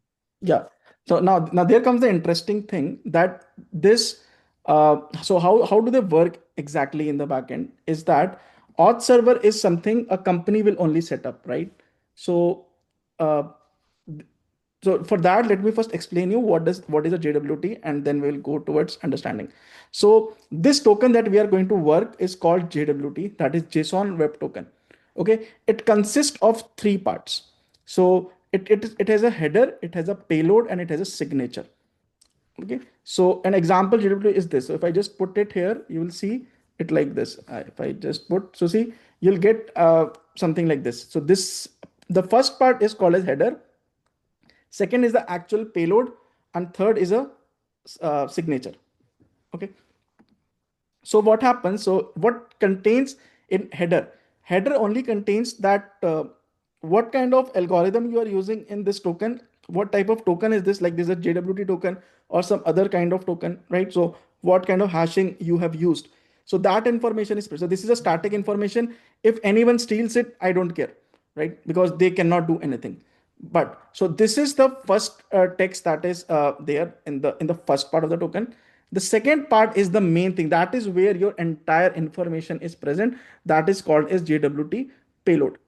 Yeah. So now there comes the interesting thing that this. So how do they work exactly in the backend? Is that auth server is something a company will only set up, right? So uh, so for that, let me first explain you what is a JWT, and then we'll go towards understanding. So this token that we are going to work is called JWT, that is JSON Web Token. Okay, it consists of three parts. So it has a header, it has a payload, and it has a signature. Okay, so an example JWT is this. So if I just put it here, you will see it like this. If I just put, so see, you'll get something like this. So the first part is called as header. Second is the actual payload, and third is a signature. Okay. So what happens? So what contains in header? Header only contains that what kind of algorithm you are using in this token. What type of token is this? Like this is a JWT token or some other kind of token, right? So what kind of hashing you have used. So that information is present. So this is a static information. If anyone steals it, I don't care, right? Because they cannot do anything. But so this is the first text that is there in the first part of the token. The second part is the main thing. That is where your entire information is present. That is called as JWT payload.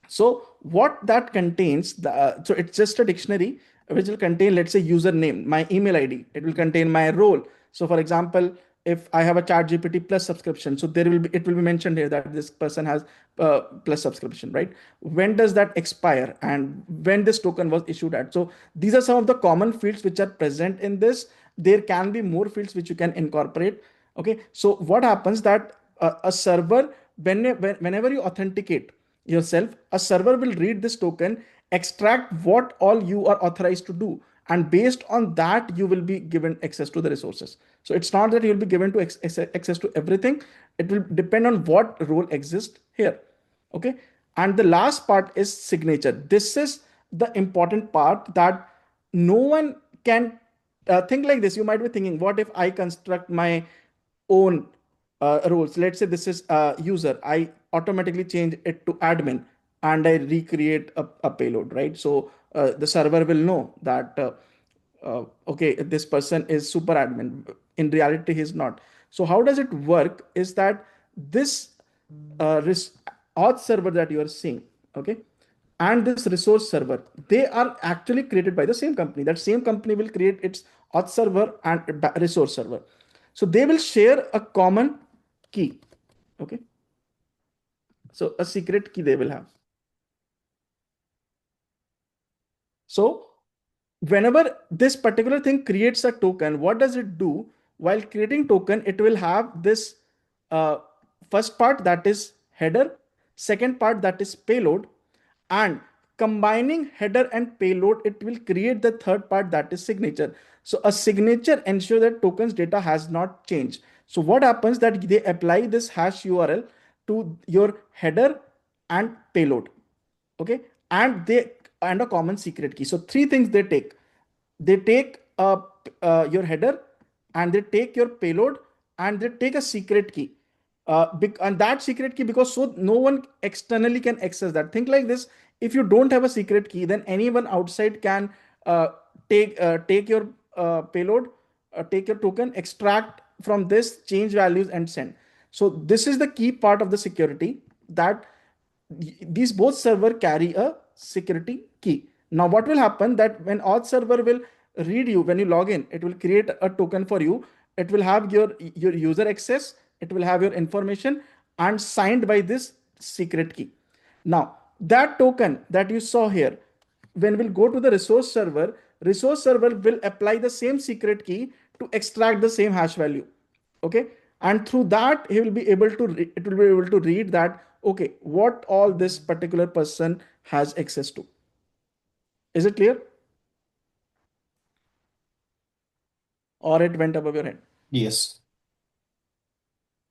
So what that contains, so it's just a dictionary which will contain, let's say, username, my email ID. It will contain my role. So for example, if I have a ChatGPT Plus subscription, so it will be mentioned here that this person has Plus subscription, right? When does that expire and when this token was issued at? So these are some of the common fields which are present in this. There can be more fields which you can incorporate. Okay, so what happens that a server, whenever you authenticate yourself, a server will read this token, extract what all you are authorized to do, and based on that you will be given access to the resources. So it's not that you'll be given to access to everything. It will depend on what role exists here. Okay, and the last part is signature. This is the important part that no one can think like this. You might be thinking, what if I construct my own roles? Let's say this is a user. I automatically change it to admin and I recreate a payload, right? So the server will know that, okay, this person is super admin. In reality, he's not. So how does it work is that this auth server that you are seeing, okay, and this resource server, they are actually created by the same company. That same company will create its auth server and resource server. So they will share a common key. Okay. So a secret key they will have. So whenever this particular thing creates a token, what does it do? While creating token, it will have this first part that is header, second part that is payload, and combining header and payload, it will create the third part, that is signature. So a signature ensures that tokens data has not changed. So what happens that they apply this hash URL to your header and payload, okay, and a common secret key. So three things they take. They take your header, and they take your payload, and they take a secret key. And that secret key, because so no one externally can access that. Think like this: if you don't have a secret key, then anyone outside can take your payload, take your token, extract from this, change values, and send. So this is the key part of the security, that these both server carry a security key. Now what will happen, that when auth server will read you, when you log in, it will create a token for you. It will have your user access, it will have your information, and signed by this secret key. Now that token that you saw here, when we'll go to the resource server will apply the same secret key to extract the same hash value, okay, and through that he will be able to it will be able to read that, okay, what all this particular person has access to. Is it clear, or it went above your head? Yes.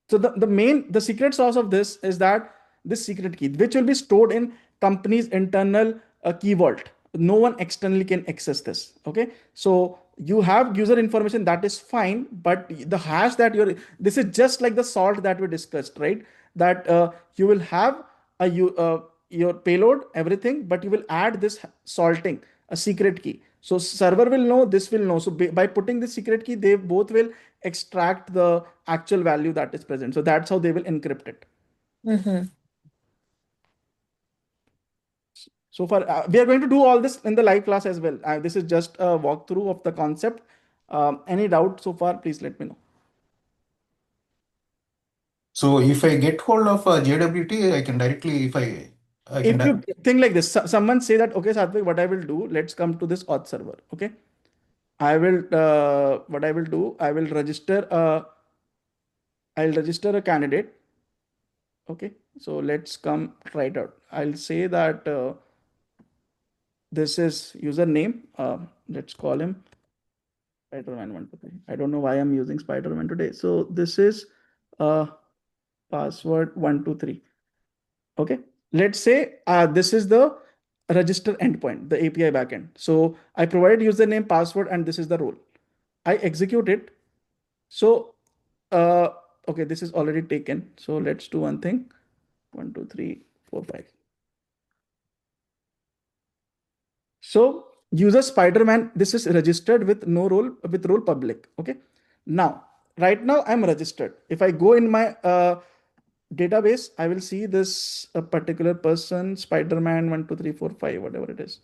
So the secret sauce of this is that this secret key, which will be stored in company's internal key vault. No one externally can access this. Okay, so you have user information, that is fine, but the hash that this is just like the salt that we discussed, right? That you will have your payload, everything, but you will add this salting, a secret key. So server will know, this will know. So by putting the secret key, they both will extract the actual value that is present. So that's how they will encrypt it. Mm-hmm. So far, we are going to do all this in the live class as well. This is just a walkthrough of the concept. Any doubt so far, please let me know. So if I get hold of JWT, I can directly, If you think like this, someone say that, okay, Satvik, what I will do, let's come to this auth server. Okay. What I will do, I'll register a candidate. Okay. So let's come try it out. I'll say that this is username. Let's call him Spider-Man123. I don't know why I'm using Spider-Man today. So this is password 123. Okay. Let's say this is the register endpoint, the API backend. So I provide username, password, and this is the role. I execute it. So, okay, this is already taken. So let's do one thing. 1, 2, 3, 4, 5. So user Spider-Man, this is registered with no role, with role public. Okay. Now, right now I'm registered. If I go in my database, I will see this particular person, Spider-Man 1, 2, 3, 4, 5, whatever it is.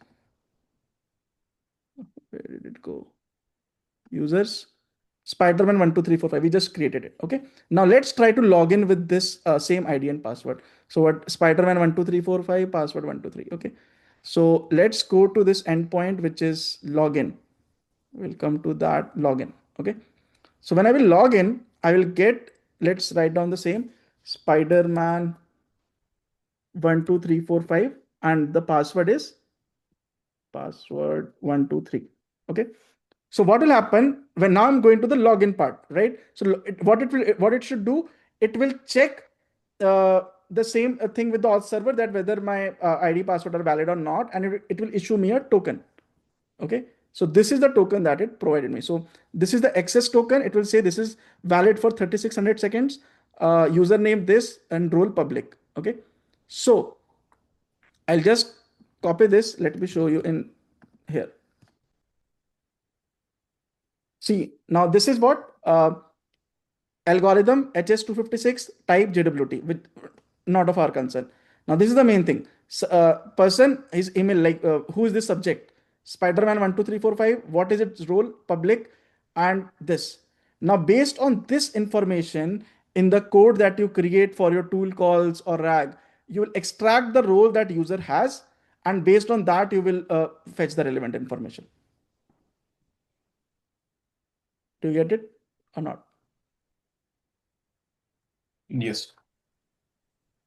Where did it go? Users, Spider-Man 1, 2, 3, 4, 5. We just created it. Okay. Now let's try to log in with this same ID and password. So what, Spider-Man 1, 2, 3, 4, 5, password 1, 2, 3. Okay. So let's go to this endpoint, which is login. We'll come to that login. Okay. So when I will log in, I will get, let's write down the same, Spider-Man 1, 2, 3, 4, 5, and the password is password 1, 2, 3. Okay. So what will happen when now I'm going to the login part, right? So what it should do, it will check the same thing with the auth server, that whether my ID password are valid or not, and it will issue me a token. Okay. So this is the token that it provided me. So this is the access token. It will say this is valid for 3600 seconds, username this, and role public. Okay. So I'll just copy this. Let me show you in here. See, now this is what algorithm HS256 type JWT, with not of our concern. Now this is the main thing. Person, his email, like who is this subject? Spider-Man 1, 2, 3, 4, 5. What is its role? Public, and this. Now based on this information in the code that you create for your tool calls or RAG, you will extract the role that user has, and based on that you will fetch the relevant information. Do you get it or not? Yes.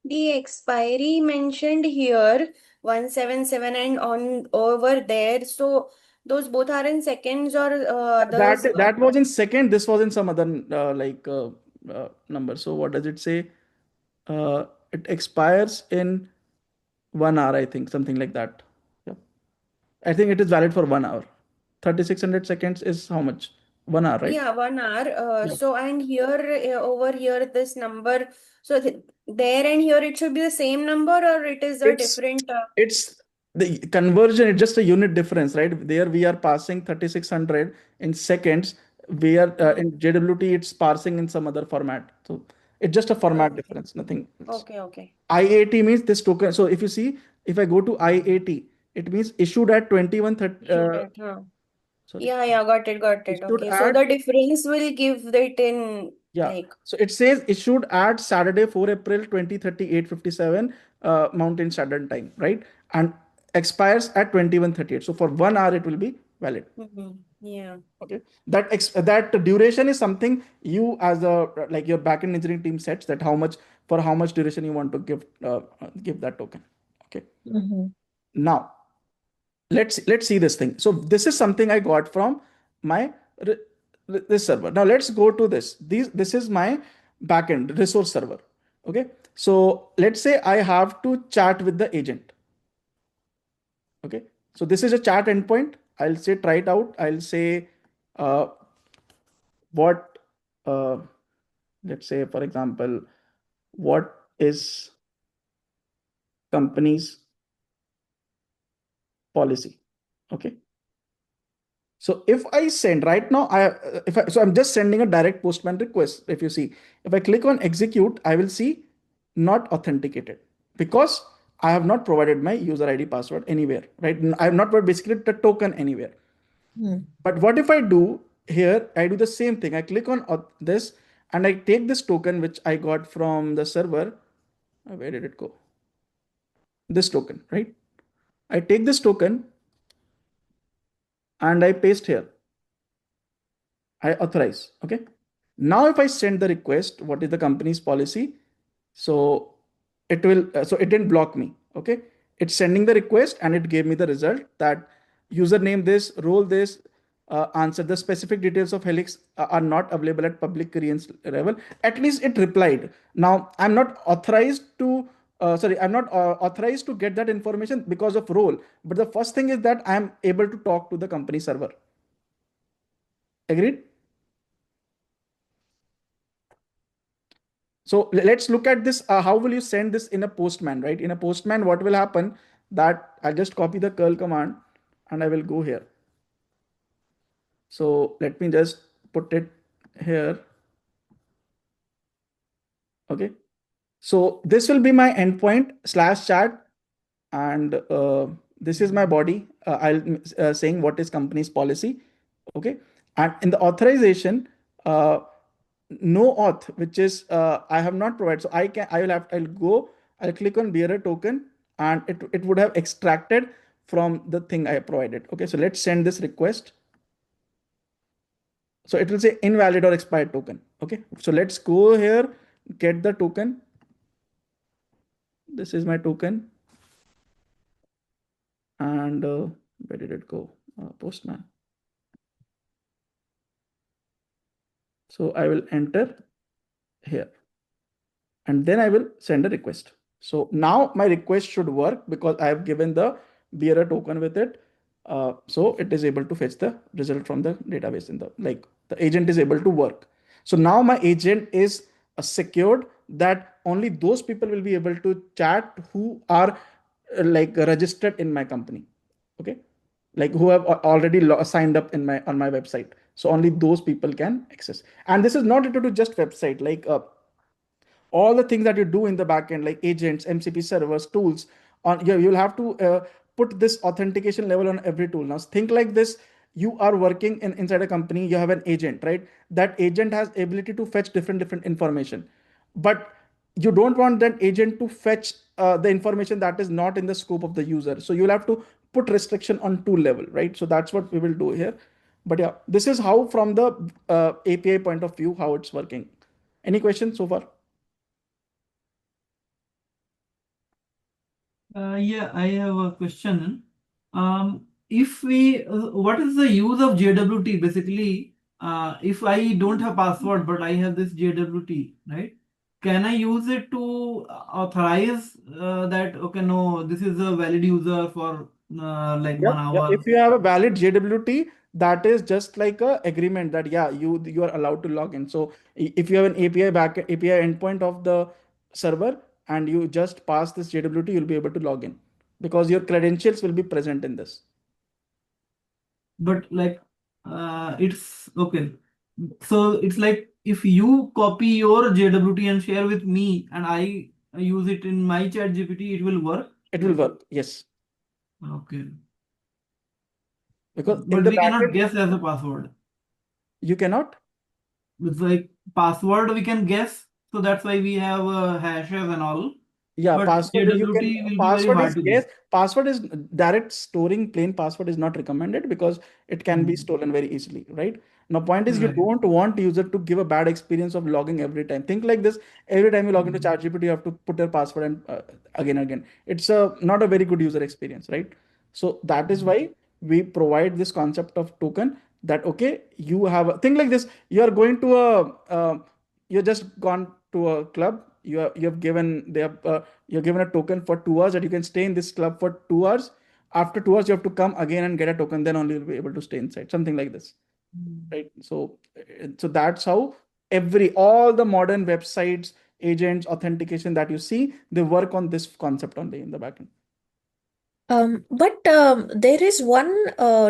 The expiry mentioned here 177 and on over there. So those both are in seconds or others. That was in second. This was in some other number. So what does it say? It expires in 1 hour, I think, something like that. Yeah, I think it is valid for 1 hour. 3600 seconds is how much? 1 hour, right? Yeah, 1 hour. Yeah. So and here over here this number. So there and here it should be the same number or it is a It's different. it's the conversion. It's just a unit difference, right? There we are passing 3600 in seconds. We are in JWT. It's parsing in some other format. So it's just a format difference. Nothing else. Okay. IAT means this token. So if you see, if I go to IAT, it means issued at 2130. Sorry. Yeah, got it. Issued Okay, so at, the difference will give it in yeah. like. So it says issued at Saturday, 4 April 2030, 8:57 Mountain Standard Time, right? And expires at 2138. So for 1 hour it will be valid. Yeah. Okay. That duration is something you as a like your backend engineering team sets, that how much duration you want to give that token. Okay. Now let's see this thing. So this is something I got from my this server. Now let's go to this. This is my backend resource server. Okay. So let's say I have to chat with the agent. Okay. So this is a chat endpoint. I'll say try it out. I'll say what let's say, for example, what is company's policy? Okay. So if I send right now, I'm just sending a direct postman request. If you see, if I click on execute, I will see not authenticated because I have not provided my user ID password anywhere, right? I have not provided basically the token anywhere. But what if I do here? I do the same thing. I click on this and I take this token, which I got from the server. Where did it go? This token, right? I take this token and I paste here. I authorize. Okay. Now, if I send the request, what is the company's policy? So it will, so it didn't block me. Okay. It's sending the request and it gave me the result that username this, role this, answer the specific details of Helix are not available at public clearance level. At least it replied. Now I'm not authorized to, I'm not authorized to get that information because of role. But the first thing is that I'm able to talk to the company server. Agreed? So let's look at this. How will you send this in a postman, right? In a postman, what will happen that I'll just copy the curl command and I will go here. So let me just put it here. Okay. So this will be my endpoint /chat and this is my body. I'll saying what is company's policy. Okay. And in the authorization, no auth, which is I have not provided. So I'll click on bearer token and it would have extracted from the thing I provided. Okay, so let's send this request. So it will say invalid or expired token. Okay, so let's go here, get the token. This is my token. And where did it go? Postman. So I will enter here and then I will send a request. So now my request should work because I have given the bearer token with it. So it is able to fetch the result from the database the agent is able to work. So now my agent is secured that only those people will be able to chat who are registered in my company. Okay. Like who have already signed up on my website. So only those people can access. And this is not related to just website, all the things that you do in the backend, like agents, MCP servers, tools. You'll have to put this authentication level on every tool. Now think like this: you are working inside a company, you have an agent, right? That agent has ability to fetch different information, but you don't want that agent to fetch the information that is not in the scope of the user. So you'll have to put restriction on tool level, right? So that's what we will do here. But yeah, this is how from the API point of view, how it's working. Any questions so far? Yeah, I have a question. If we, what is the use of JWT basically? If I don't have password, but I have this JWT, right? Can I use it to authorize that, okay, no, this is a valid user for like 1 Yeah. hour? If you have a valid JWT, that is just like a agreement that yeah, you are allowed to log in. So if you have an API endpoint of the server and you just pass this JWT, you'll be able to log in because your credentials will be present in this. But like, it's okay. So it's like if you copy your JWT and share with me and I use it in my chat GPT, it will work. It will work, yes. Okay. Because in But the we cannot backend, guess as a password. you cannot. It's like password we can guess. So that's why we have hashes and all. Yeah, But password you can. JWT will be very Password hard is to yes. guess. Password is direct storing plain password is not recommended because it can be stolen very easily, right? Now, point is you Right. don't want user to give a bad experience of logging every time. Think like this: every time you log into ChatGPT, you have to put your password and again. It's not a very good user experience, right? So that is why we provide this concept of token that okay, you have a thing like this. You are going to you're just gone to a club. You have given they have you're given a token for 2 hours that you can stay in this club for 2 hours. After 2 hours, you have to come again and get a token. Then only you'll be able to stay inside. Something like this, right? So that's how all the modern websites, agents, authentication that you see, they work on this concept only in the backend. But there is one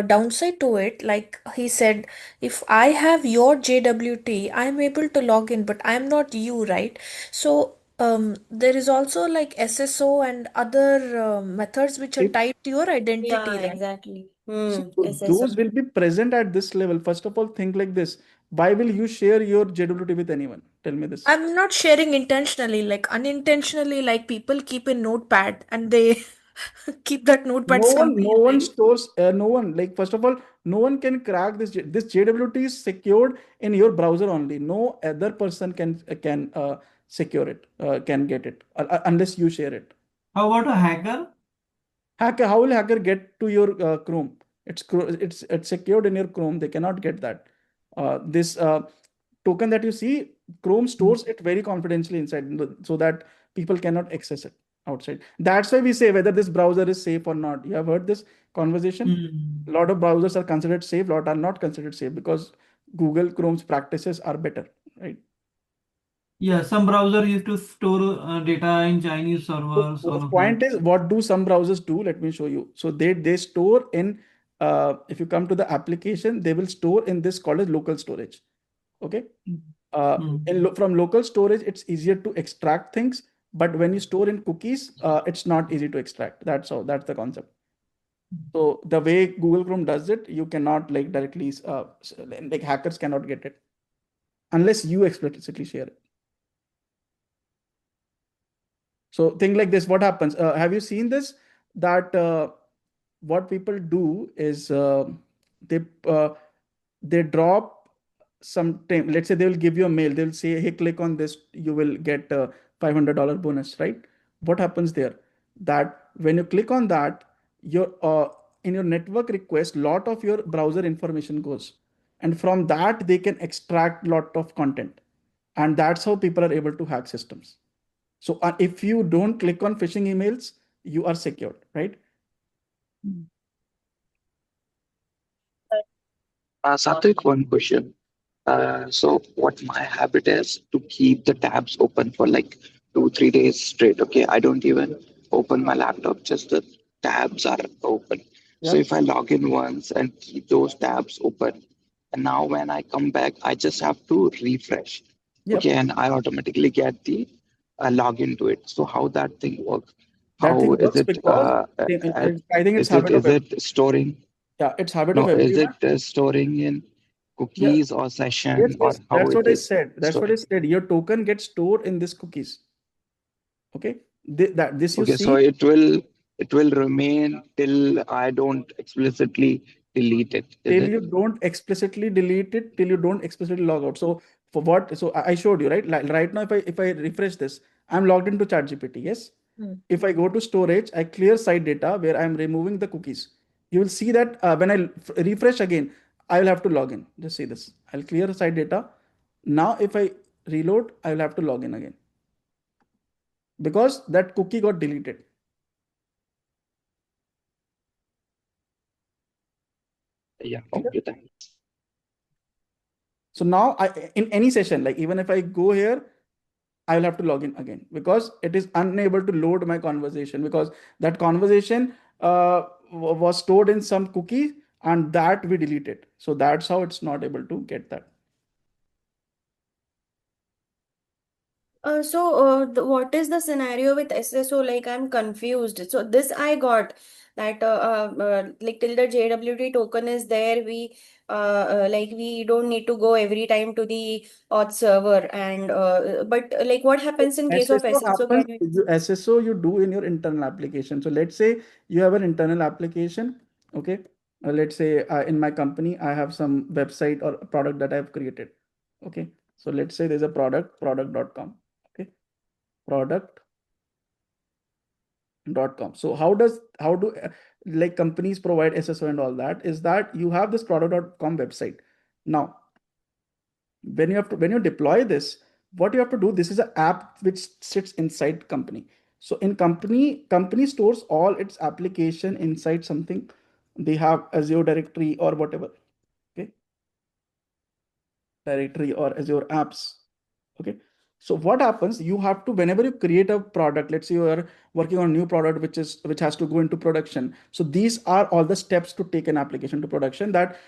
downside to it. Like he said, if I have your JWT, I'm able to log in, but I'm not you, right? So there is also like SSO and other methods which are If tied to your identity, Yeah, right? exactly. so SSO. those will be present at this level. First of all, think like this. Why will you share your JWT with anyone? Tell me this. I'm not sharing intentionally, like unintentionally, like people keep a notepad and they keep that notepad No somewhere, one right? stores, no one, like, first of all, no one can crack this. This JWT is secured in your browser only. No other person can secure it, can get it unless you share it. How about a hacker? Hacker, how will hacker get to your Chrome? It's secured in your Chrome. They cannot get that. This token that you see, Chrome stores it very confidentially inside, so that people cannot access it outside. That's why we say whether this browser is safe or not. You have heard this conversation. A lot of browsers are considered safe, a lot are not considered safe because Google Chrome's practices are better, right? Yeah, some browser used to store data in Chinese servers, all The of that. point is, what do some browsers do? Let me show you. So they store in if you come to the application, they will store in this called as local storage. Okay. From local storage, it's easier to extract things, but when you store in cookies, it's not easy to extract. That's the concept. So the way Google Chrome does it, you cannot like directly like hackers cannot get it unless you explicitly share it. So think like this, what happens? Have you seen this? That what people do is they uh, they drop some time. Let's say they will give you a mail. They'll say, "Hey, click on this. You will get a $500 bonus." Right? What happens there? That when you click on that, your in your network request, lot of your browser information goes, and from that they can extract lot of content, and that's how people are able to hack systems. So if you don't click on phishing emails, you are secured, right? Satvik, one question. So what my habit is to keep the tabs open for like 2, 3 days straight. Okay, I don't even open my laptop; just the tabs are open. So Yep. if I log in once and keep those tabs open, and now when I come back, I just have to refresh. Yep. Okay, and I automatically get the login to it. So how that thing works? That How thing is works it? because I think it's habit of Is everyone. it storing? Yeah, it's habit No, of is everyone. it storing in Yeah. cookies or session Yes, or yes. how That's it what I is said. That's what I storing? said. Your token gets stored in this cookies. Okay. This you Okay, so see it will remain till I don't explicitly delete it, is till it? you don't explicitly delete it, till you don't explicitly log out. So for what? So I showed you, right? Like right now, if I refresh this, I'm logged into ChatGPT. Yes. If I go to storage, I clear site data where I'm removing the cookies. You will see that when I refresh again, I will have to log in. Just see this. I'll clear site data. Now, if I reload, I will have to log in again because that cookie got deleted. Yeah, okay, thanks. So now in any session, like even if I go here, I will have to log in again because it is unable to load my conversation because that conversation was stored in some cookie and that we deleted. So that's how it's not able to get that. What is the scenario with SSO? Like, I'm confused. So this I got that like till the JWT token is there, like we don't need to go every time to the auth server. And but like, what happens in case of SSO SSO? happens, Can you? SSO you do in your internal application. So let's say you have an internal application. Okay. Let's say in my company, I have some website or product that I've created. Okay. So let's say there's a product.com. Okay. Product.com. So how do like companies provide SSO and all that is that you have this product.com website. Now, when you deploy this, what you have to do, this is an app which sits inside company. So in company stores all its application inside something. They have Azure directory or whatever. Okay. Directory or Azure apps. Okay. So what happens, you have to, whenever you create a product, let's say you are working on a new product which has to go into production. So these are all the steps to take an application to production that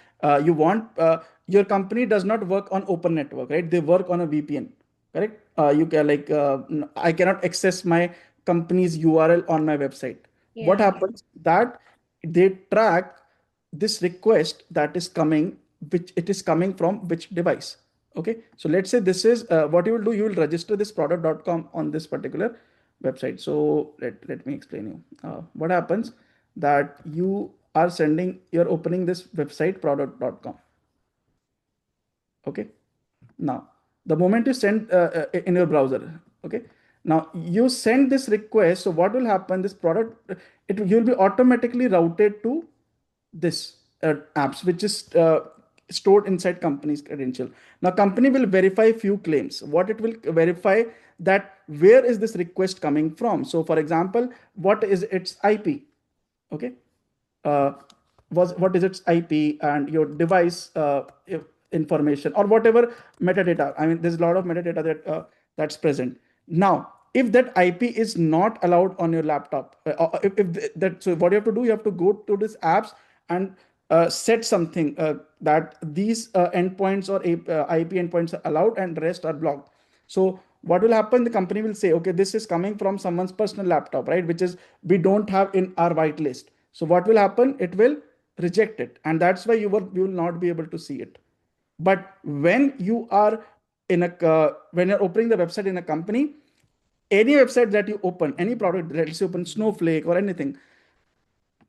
you want. Your company does not work on open network, right? They work on a VPN, correct? You can I cannot access my company's URL on my website. What Yeah. happens that they track this request that is coming, which it is coming from which device. Okay, so let's say this is what you will do. You will register this product.com on this particular website. So let me explain you what happens, that you are you're opening this website product.com. Okay, now the moment you send in your browser, okay, now you send this request. So what will happen, this product, you'll be automatically routed to this apps which is stored inside company's credential. Now company will verify few claims. What it will verify, that where is this request coming from. So for example, what is its IP. Okay, uh, what is its IP and your device information or whatever metadata. I mean, there's a lot of metadata that's present. Now, if that IP is not allowed on your laptop, if that, so what you have to do, you have to go to this apps and set something that these endpoints or IP endpoints are allowed and the rest are blocked. So what will happen, the company will say, okay, this is coming from someone's personal laptop, right, which is we don't have in our whitelist. So what will happen, it will reject it, and that's why you will not be able to see it. But when you are when you're opening the website in a company, any website that you open, any product, let's say open Snowflake or anything,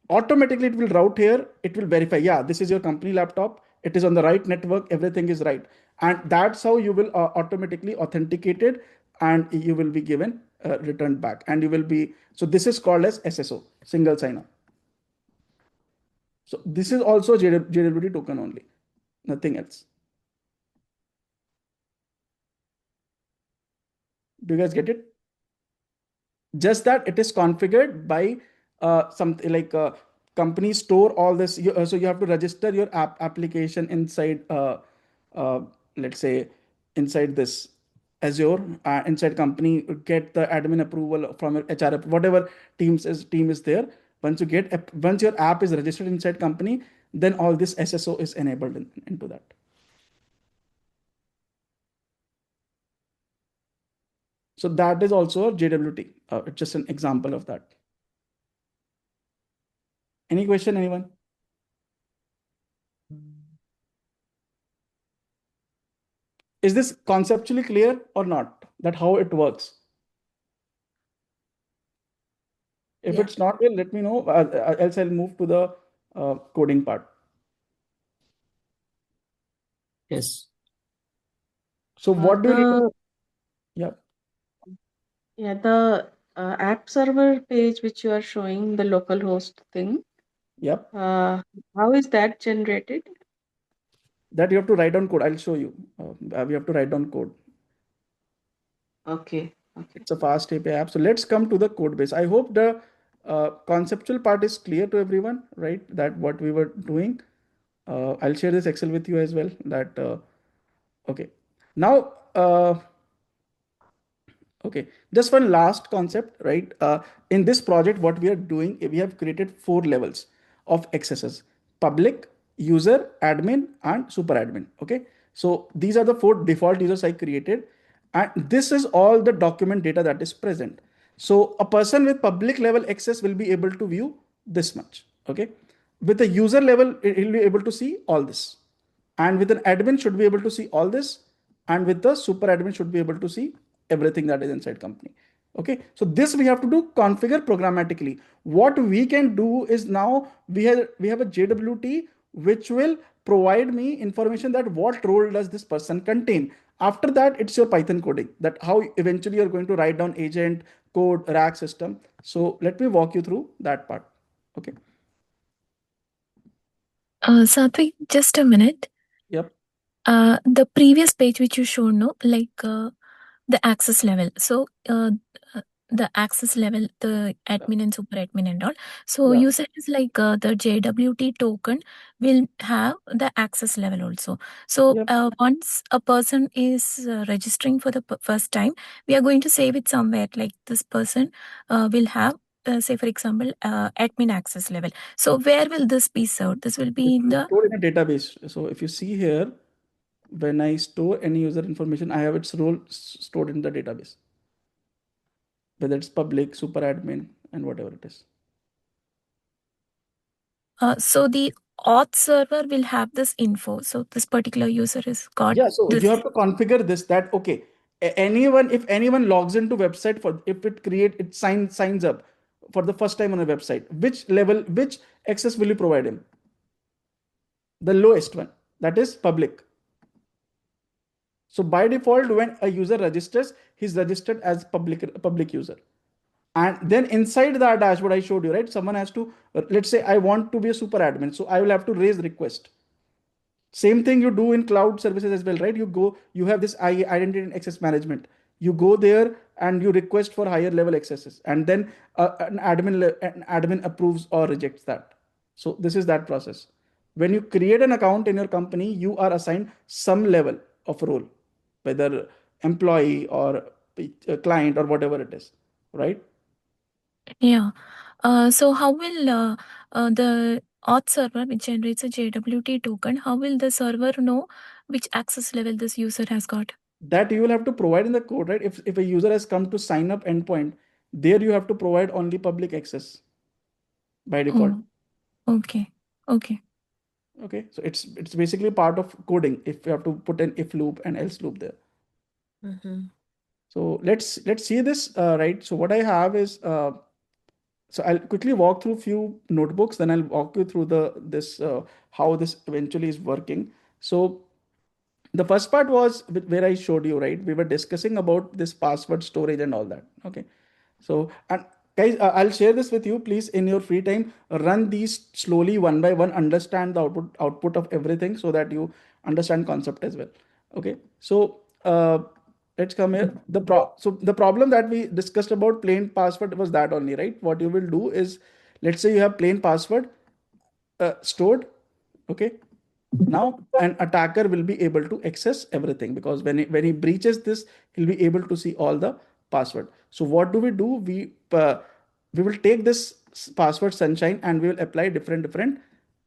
automatically it will route here. It will verify, yeah, this is your company laptop, it is on the right network, everything is right. And that's how you will automatically authenticated, and you will be given returned back, and you will be, so this is called as SSO, single sign-on. So this is also JWT token only, nothing else. Do you guys get it? Just that it is configured by something like companies store all this. So you have to register your application inside, let's say, inside this Azure, inside company, get the admin approval from your HR, whatever team is there. Once your app is registered inside company, then all this SSO is enabled into that. So that is also a JWT. It's just an example of that. Any question, anyone? Is this conceptually clear or not, that how it works? If Yeah. it's not clear, let me know, else I'll move to the coding part. Yes. So what do you need to, The yeah. yeah the app server page which you are showing, the localhost thing, Yep. how is that generated? That you have to write down code. I'll show you. We have to write down code. Okay. It's a fast API app. So let's come to the code base. I hope the conceptual part is clear to everyone, right? That what we were doing. I'll share this Excel with you as well. That okay. Now, okay, just one last concept, right? In this project, what we are doing, we have created 4 levels of accesses: public, user, admin, and super admin. Okay, so these are the 4 default users I created, and this is all the document data that is present. So a person with public level access will be able to view this much. Okay, with the user level, he'll be able to see all this, and with an admin should be able to see all this, and with the super admin should be able to see everything that is inside company. Okay, so this we have to do configure programmatically. What we can do is now we have a JWT which will provide me information that what role does this person contain. After that, it's your Python coding, that how eventually you're going to write down agent code RAG system. So let me walk you through that part. Okay. Satvik, just a minute. Yep. The previous page which you showed, no, like the access level. So the access level, the admin and super admin and all. So Yeah. you said it's like the JWT token will have the access level also. So Yep. once a person is registering for the first time, we are going to save it somewhere. Like this person will have, say for example, admin access level. So where will this be served? This will be in the stored in a database. So if you see here, when I store any user information, I have its role stored in the database, whether it's public, super admin, and whatever it is. So the auth server will have this info. So this particular user has got Yeah, so this. you have to configure this, that okay, if anyone logs into website, for if it signs up for the first time on a website, which access will you provide him? The lowest one, that is public. So by default, when a user registers, he's registered as public user. And then inside the dashboard I showed you, right? Someone has to, let's say I want to be a super admin. So I will have to raise request. Same thing you do in cloud services as well, right? You have this identity and access management. You go there and you request for higher level accesses. And then an admin approves or rejects that. So this is that process. When you create an account in your company, you are assigned some level of role, whether employee or a client or whatever it is, right? Yeah. So how will the auth server, which generates a JWT token, how will the server know which access level this user has got? That you will have to provide in the code, right? If a user has come to sign up endpoint, there you have to provide only public access by default. Oh, okay. Okay. Okay, so it's basically part of coding if you have to put an if loop and else loop there. So let's see this, right? So what I have is so I'll quickly walk through few notebooks, then I'll walk you through this how this eventually is working. So the first part was where I showed you, right? We were discussing about this password storage and all that. Okay, so and guys, I'll share this with you. Please, in your free time, run these slowly one by one, understand the output of everything so that you understand concept as well. Okay, so let's come here. So the problem that we discussed about plain password was that only, right? What you will do is, let's say you have plain password stored. Okay, now an attacker will be able to access everything, because when he breaches this, he'll be able to see all the password. So what do? We will take this password sunshine and we will apply different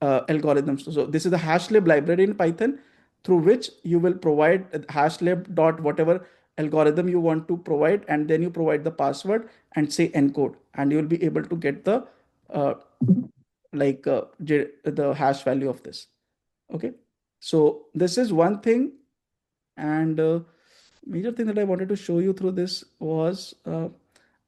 algorithms. So this is the hashlib library in Python, through which you will provide hashlib dot whatever algorithm you want to provide, and then you provide the password and say encode, and you will be able to get the the hash value of this. Okay, so this is one thing, and major thing that I wanted to show you through this was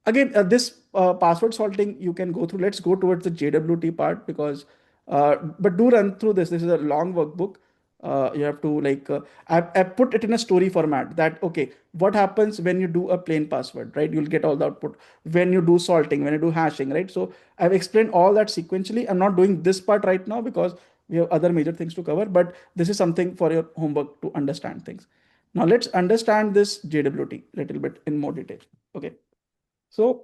again this password salting you can go through. Let's go towards the JWT part, because but do run through this. This is a long workbook. You have to like, I put it in a story format that, okay, what happens when you do a plain password, right? You'll get all the output. When you do salting, when you do hashing, right? So I've explained all that sequentially. I'm not doing this part right now because we have other major things to cover, but this is something for your homework to understand things. Now let's understand this JWT a little bit in more detail. Okay. So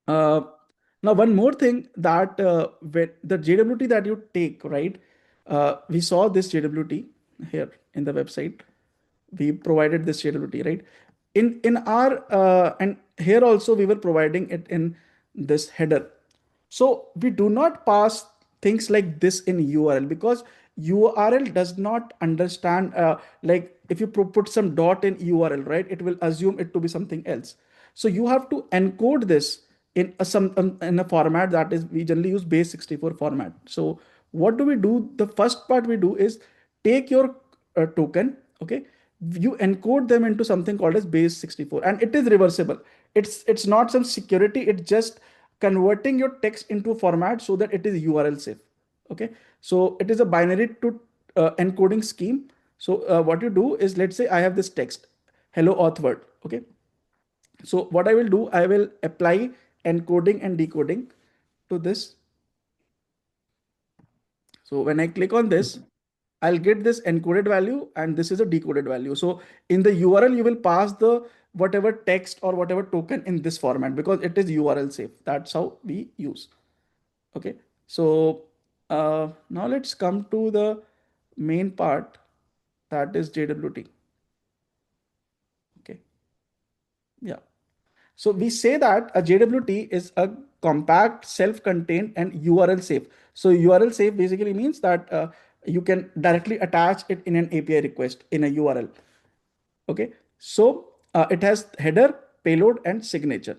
now one more thing that when the JWT that you take, right? We saw this JWT here in the website. We provided this JWT, right? In our and here also we were providing it in this header. So we do not pass things like this in URL because URL does not understand, like if you put some dot in URL, right, it will assume it to be something else. So you have to encode this in in a format that is, we generally use base64 format. So what do we do? The first part we do is take your token, okay, you encode them into something called as base64, and it is reversible. It's not some security, it's just converting your text into a format so that it is URL safe. Okay, so it is a binary to encoding scheme. So what you do is, let's say I have this text, hello auth word. Okay, so what I will do, I will apply encoding and decoding to this. So when I click on this, I'll get this encoded value and this is a decoded value. So in the URL, you will pass the whatever text or whatever token in this format because it is URL safe. That's how we use. Okay, so now let's come to the main part, that is JWT. Okay, yeah. So we say that a JWT is a compact, self-contained, and URL safe. So URL safe basically means that you can directly attach it in an API request in a URL. Okay, so it has header, payload, and signature.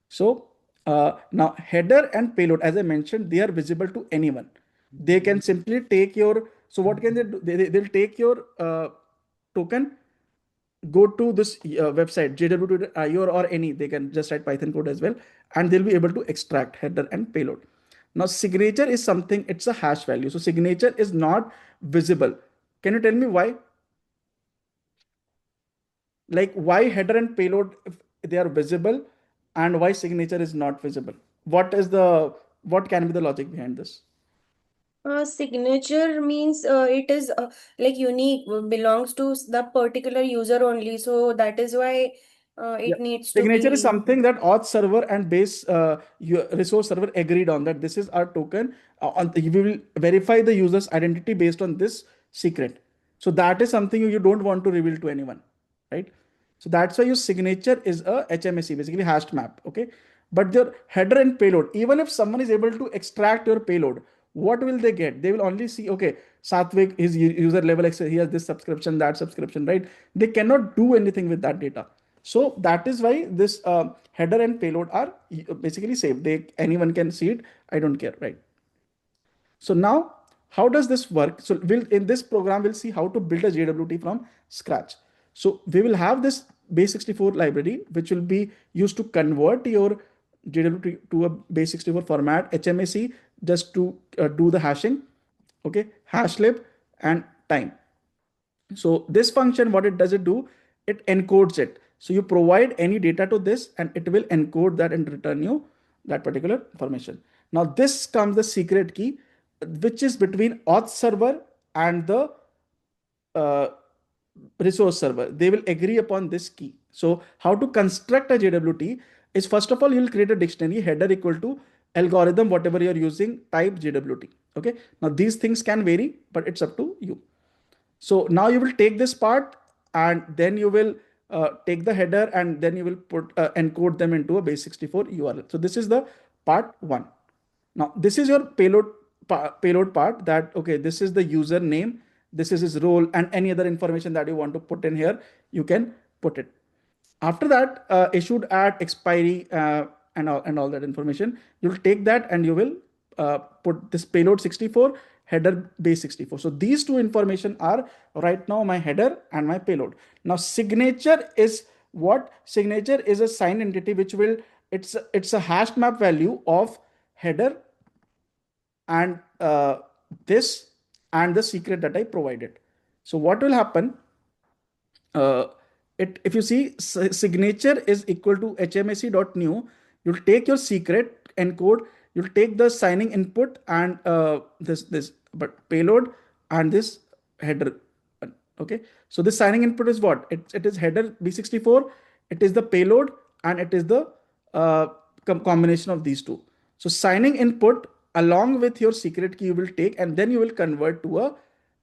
So now header and payload, as I mentioned, they are visible to anyone. They can simply take your, so what can they do? They'll take your token, go to this website, jw.io or any, they can just write Python code as well, and they'll be able to extract header and payload. Now signature is something, it's a hash value. So signature is not visible. Can you tell me why? Like why header and payload, if they are visible, and why signature is not visible? What can be the logic behind this? Signature means it is like unique, belongs to the particular user only. So that is why Yeah. it needs to Signature is be. something that auth server and base resource server agreed on, that this is our token. We will verify the user's identity based on this secret. So that is something you don't want to reveal to anyone, right? So that's why your signature is a HMSC, basically hashed map. Okay, but your header and payload, even if someone is able to extract your payload, what will they get? They will only see, okay, Satvik, his user level, he has this subscription, that subscription, right? They cannot do anything with that data. So that is why this header and payload are basically safe. Anyone can see it. I don't care, right? So now, how does this work? So in this program, we'll see how to build a JWT from scratch. So we will have this base64 library, which will be used to convert your JWT to a base64 format, HMAC, just to do the hashing, okay, hashlib and time. So this function, what it does it do? It encodes it. So you provide any data to this and it will encode that and return you that particular information. Now this comes the secret key, which is between auth server and the resource server. They will agree upon this key. So how to construct a JWT is, first of all, you'll create a dictionary, header equal to algorithm, whatever you're using, type JWT. Okay. Now these things can vary, but it's up to you. So now you will take this part and then you will take the header and then you will put encode them into a base64 URL. So this is the part one. Now this is your payload part, that, okay, this is the user name, this is his role, and any other information that you want to put in here, you can put it. After that, issued at expiry and all that information, you'll take that and you will put this payload 64, header base 64. So these two information are right now my header and my payload. Now signature is what? Signature is a signed entity which will, it's a hash map value of header and this and the secret that I provided. So what will happen? If you see signature is equal to 𝗓𝗏𝗁.new, you'll take your secret encode, you'll take the signing input and this but payload and this header. Okay, so this signing input is what? It is header B64, it is the payload, and it is the combination of these two. So signing input along with your secret key you will take, and then you will convert to a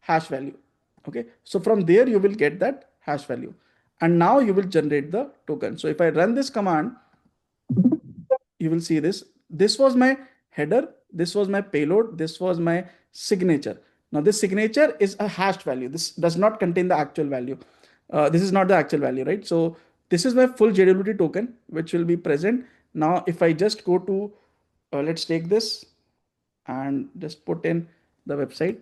hash value. Okay, so from there you will get that hash value, and now you will generate the token. So if I run this command, you will see this. This was my header, this was my payload, this was my signature. Now this signature is a hashed value. This does not contain the actual value. This is not the actual value, right? So this is my full JWT token, which will be present. Now if I just go to, let's take this and just put in the website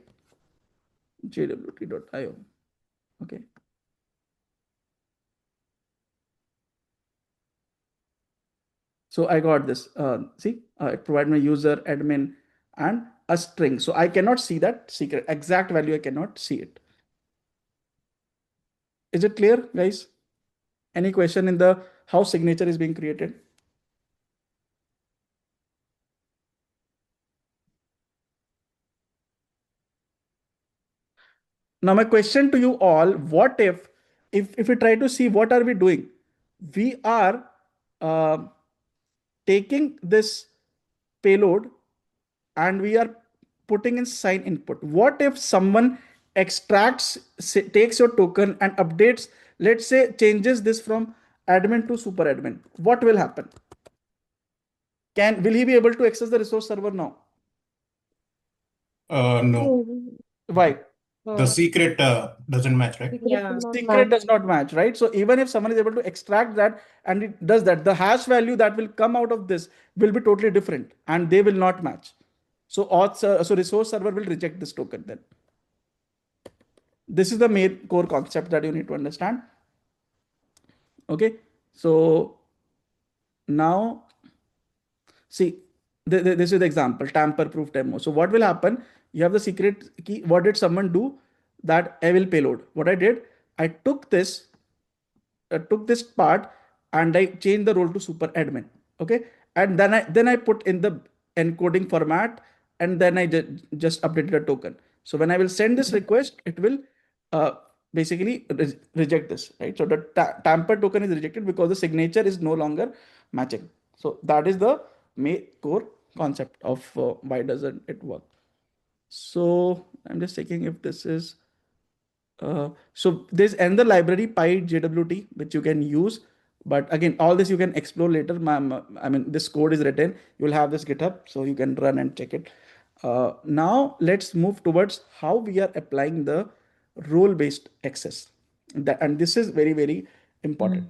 jwt.io. Okay. So I got this. See, it provide my user, admin, and a string. So I cannot see that secret exact value. I cannot see it. Is it clear, guys? Any question in the how signature is being created? Now my question to you all: what if we try to see what are we doing? We are taking this payload and we are putting in sign input. What if someone extracts, takes your token and updates, let's say changes this from admin to super admin? What will happen? Will he be able to access the resource server now? No. Why? The secret doesn't match, right? Yeah. Secret does not match, right? So even if someone is able to extract that and it does that, the hash value that will come out of this will be totally different and they will not match. So resource server will reject this token then. This is the main core concept that you need to understand. Okay, so now see, this is the example, tamper-proof demo. So what will happen? You have the secret key. What did someone do? That I will payload. What I did, I took this part and I changed the role to super admin. Okay, and then I put in the encoding format, and then I just updated a token. So when I will send this request, it will basically reject this, right? So the tamper token is rejected because the signature is no longer matching. So that is the main core concept of why doesn't it work. So I'm just checking if this is so there's another library 𝗫JWT which you can use, but again all this you can explore later. I mean this code is written, you'll have this GitHub, so you can run and check it. Now let's move towards how we are applying the role-based access. And this is very, very important.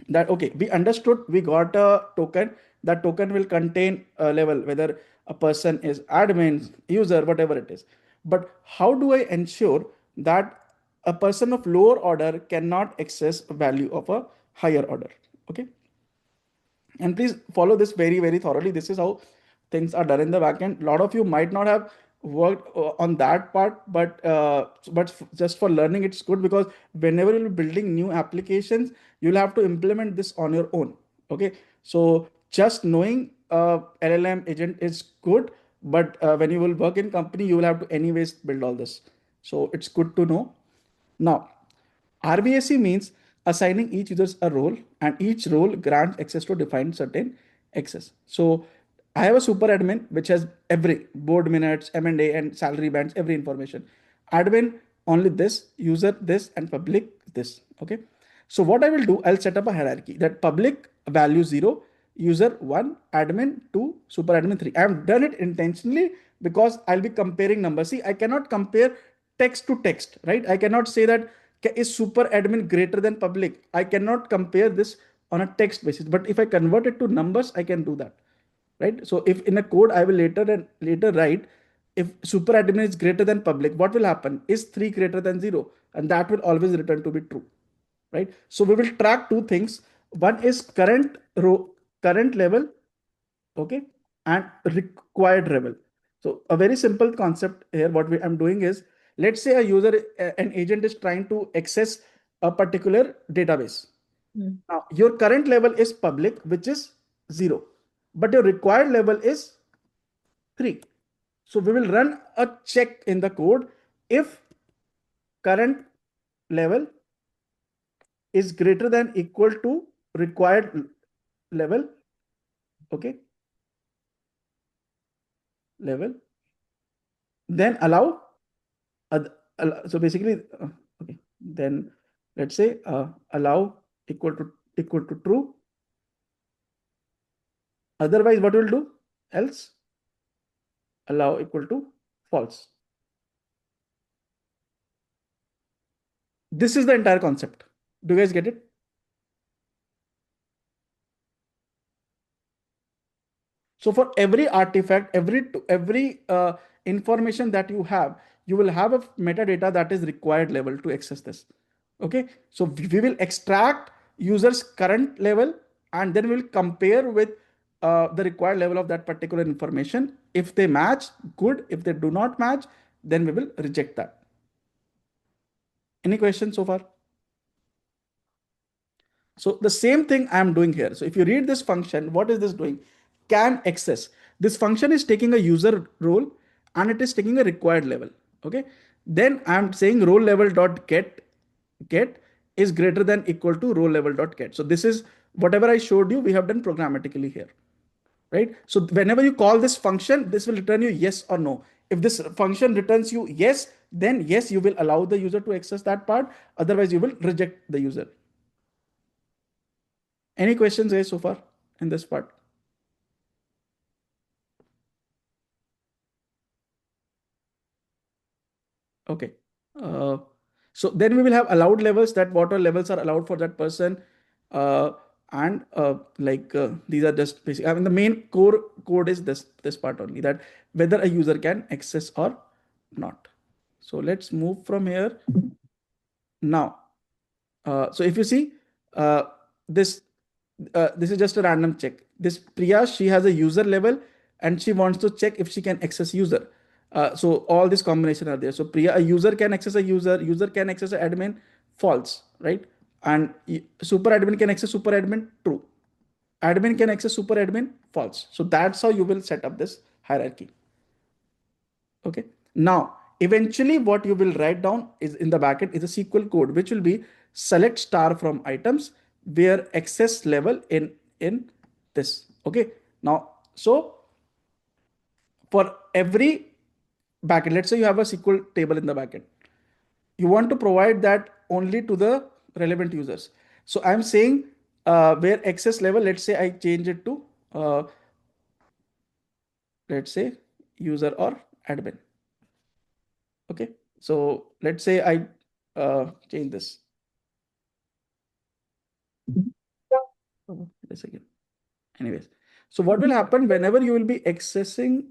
That okay, we understood, we got a token. That token will contain a level, whether a person is admin, user, whatever it is. But how do I ensure that a person of lower order cannot access a value of a higher order? Okay, and please follow this very, very thoroughly. This is how things are done in the backend. A lot of you might not have worked on that part, but just for learning, it's good, because whenever you're building new applications, you'll have to implement this on your own. Okay, so just knowing LLM agent is good, but when you will work in company, you will have to anyways build all this. So it's good to know. Now, 𝗪𝗔𝗍 means assigning each user a role, and each role grants access to defined certain access. So I have a super admin which has every board minutes, M&A, and salary bands, every information. Admin only this, user this, and public this. Okay. So what I will do, I'll set up a hierarchy that public value 0, user 1, admin 2, super admin 3. I have done it intentionally because I'll be comparing numbers. See, I cannot compare text to text, right? I cannot say that is super admin greater than public. I cannot compare this on a text basis, but if I convert it to numbers, I can do that, right? So if in a code I will later write, if super admin is greater than public, what will happen? Is 3 greater than 0? And that will always return to be true, right? So we will track two things. One is current level, okay, and required level. So a very simple concept here, what I'm doing is, let's say an agent is trying to access a particular database. Now, your current level is public, which is 0, but your required level is 3. So we will run a check in the code if current level is greater than equal to required level. Okay. Level. Then allow. So basically, okay. Then let's say allow equal to true. Otherwise, what we'll do? Else allow equal to false. This is the entire concept. Do you guys get it? So for every artifact, every information that you have, you will have a metadata that is required level to access this. Okay, so we will extract user's current level and then we'll compare with the required level of that particular information. If they match, good. If they do not match, then we will reject that. Any questions so far? So the same thing I'm doing here. So if you read this function, what is this doing? Can access. This function is taking a user role and it is taking a required level. Okay. Then I'm saying role level dot get is greater than equal to role level dot get. So this is whatever I showed you, we have done programmatically here. Right. So whenever you call this function, this will return you yes or no. If this function returns you yes, then yes, you will allow the user to access that part. Otherwise, you will reject the user. Any questions guys so far in this part? Okay. So then we will have allowed levels, that what all levels are allowed for that person. These are just basic. I mean, the main core code is this part only, that whether a user can access or not. So let's move from here. Now, so if you see this is just a random check. This Priya, she has a user level and she wants to check if she can access user. So all these combinations are there. So Priya, a user can access a user can access an admin, false, right? And super admin can access super admin, true. Admin can access super admin, false. So that's how you will set up this hierarchy. Okay. Now, eventually what you will write down is in the backend is a SQL code, which will be select star from items where access level in this. Okay. Now, so for every backend, let's say you have a SQL table in the backend. You want to provide that only to the relevant users. So I'm saying where access level, let's say I change it to, let's say user or admin. Okay. So let's say I change this. This again. Anyways, so what will happen whenever you will be accessing?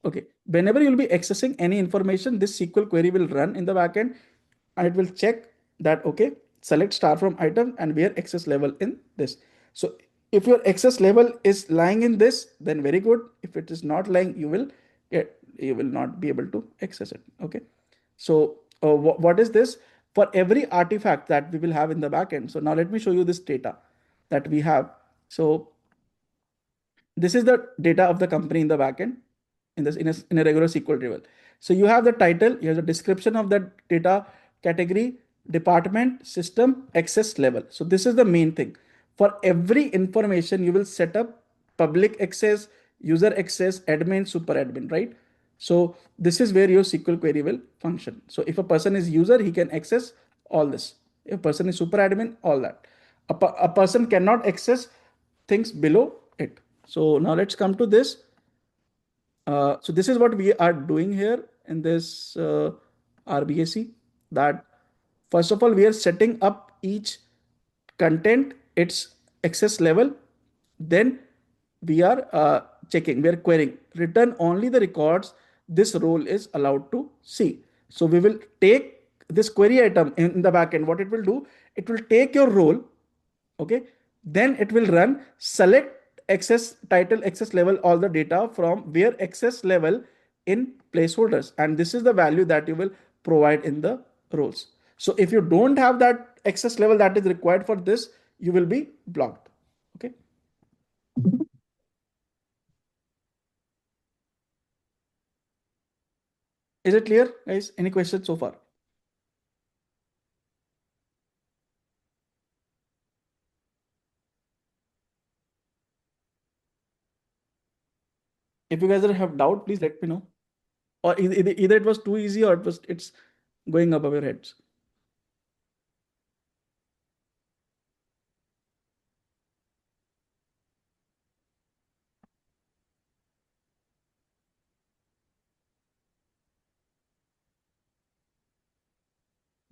Okay, whenever you'll be accessing any information, this SQL query will run in the backend and it will check that, okay, select star from item and where access level in this. So if your access level is lying in this, then very good. If it is not lying, you will not be able to access it. Okay. So what is this? For every artifact that we will have in the backend. So now let me show you this data that we have. So this is the data of the company in the backend in a regular SQL table. So you have the title, you have the description of that data, category, department, system, access level. So this is the main thing. For every information, you will set up public access, user access, admin, super admin, right? So this is where your SQL query will function. So if a person is user, he can access all this. If a person is super admin, all that. A person cannot access things below it. So now let's come to this. So this is what we are doing here in this 𝗪𝗫, that first of all, we are setting up each content, its access level. Then we are checking, we are querying, return only the records this role is allowed to see. So we will take this query item in the backend. What it will do, it will take your role. Okay. Then it will run select access title, access level, all the data from where access level in placeholders. And this is the value that you will provide in the roles. So if you don't have that access level that is required for this, you will be blocked. Okay. Is it clear, guys? Any questions so far? If you guys have doubt, please let me know. Or either it was too easy or it's going above your heads.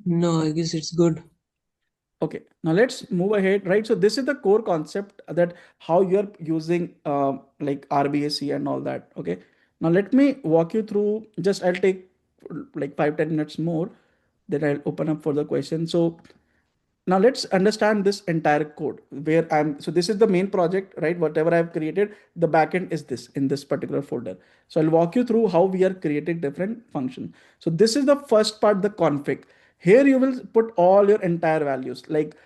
No, I guess it's good. Okay, now let's move ahead, right? So this is the core concept, that how you're using like 𝗪𝗏𝗍 and all that. Okay, now let me walk you through. Just I'll take like 5-10 minutes more, then I'll open up for the question. So now let's understand this entire code where so this is the main project, right? Whatever I've created, the backend is this in this particular folder. So I'll walk you through how we are creating different functions. So this is the first part, the config. Here you will put all your entire values. Like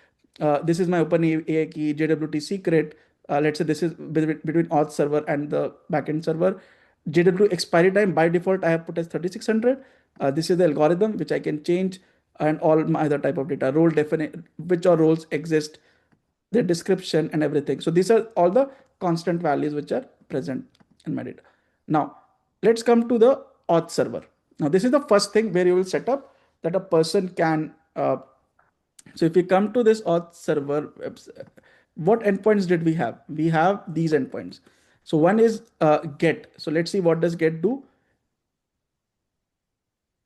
this is my OpenAI key, JWT secret. Let's say this is between auth server and the backend server. JW expiry time by default I have put as 3600. This is the algorithm which I can change, and all my other type of data, role definite, which all roles exist, their description and everything. So these are all the constant values which are present in my data. Now let's come to the auth server. Now this is the first thing where you will set up that a person can. So if we come to this auth server, what endpoints did we have? We have these endpoints. So one is get. So let's see what does get do.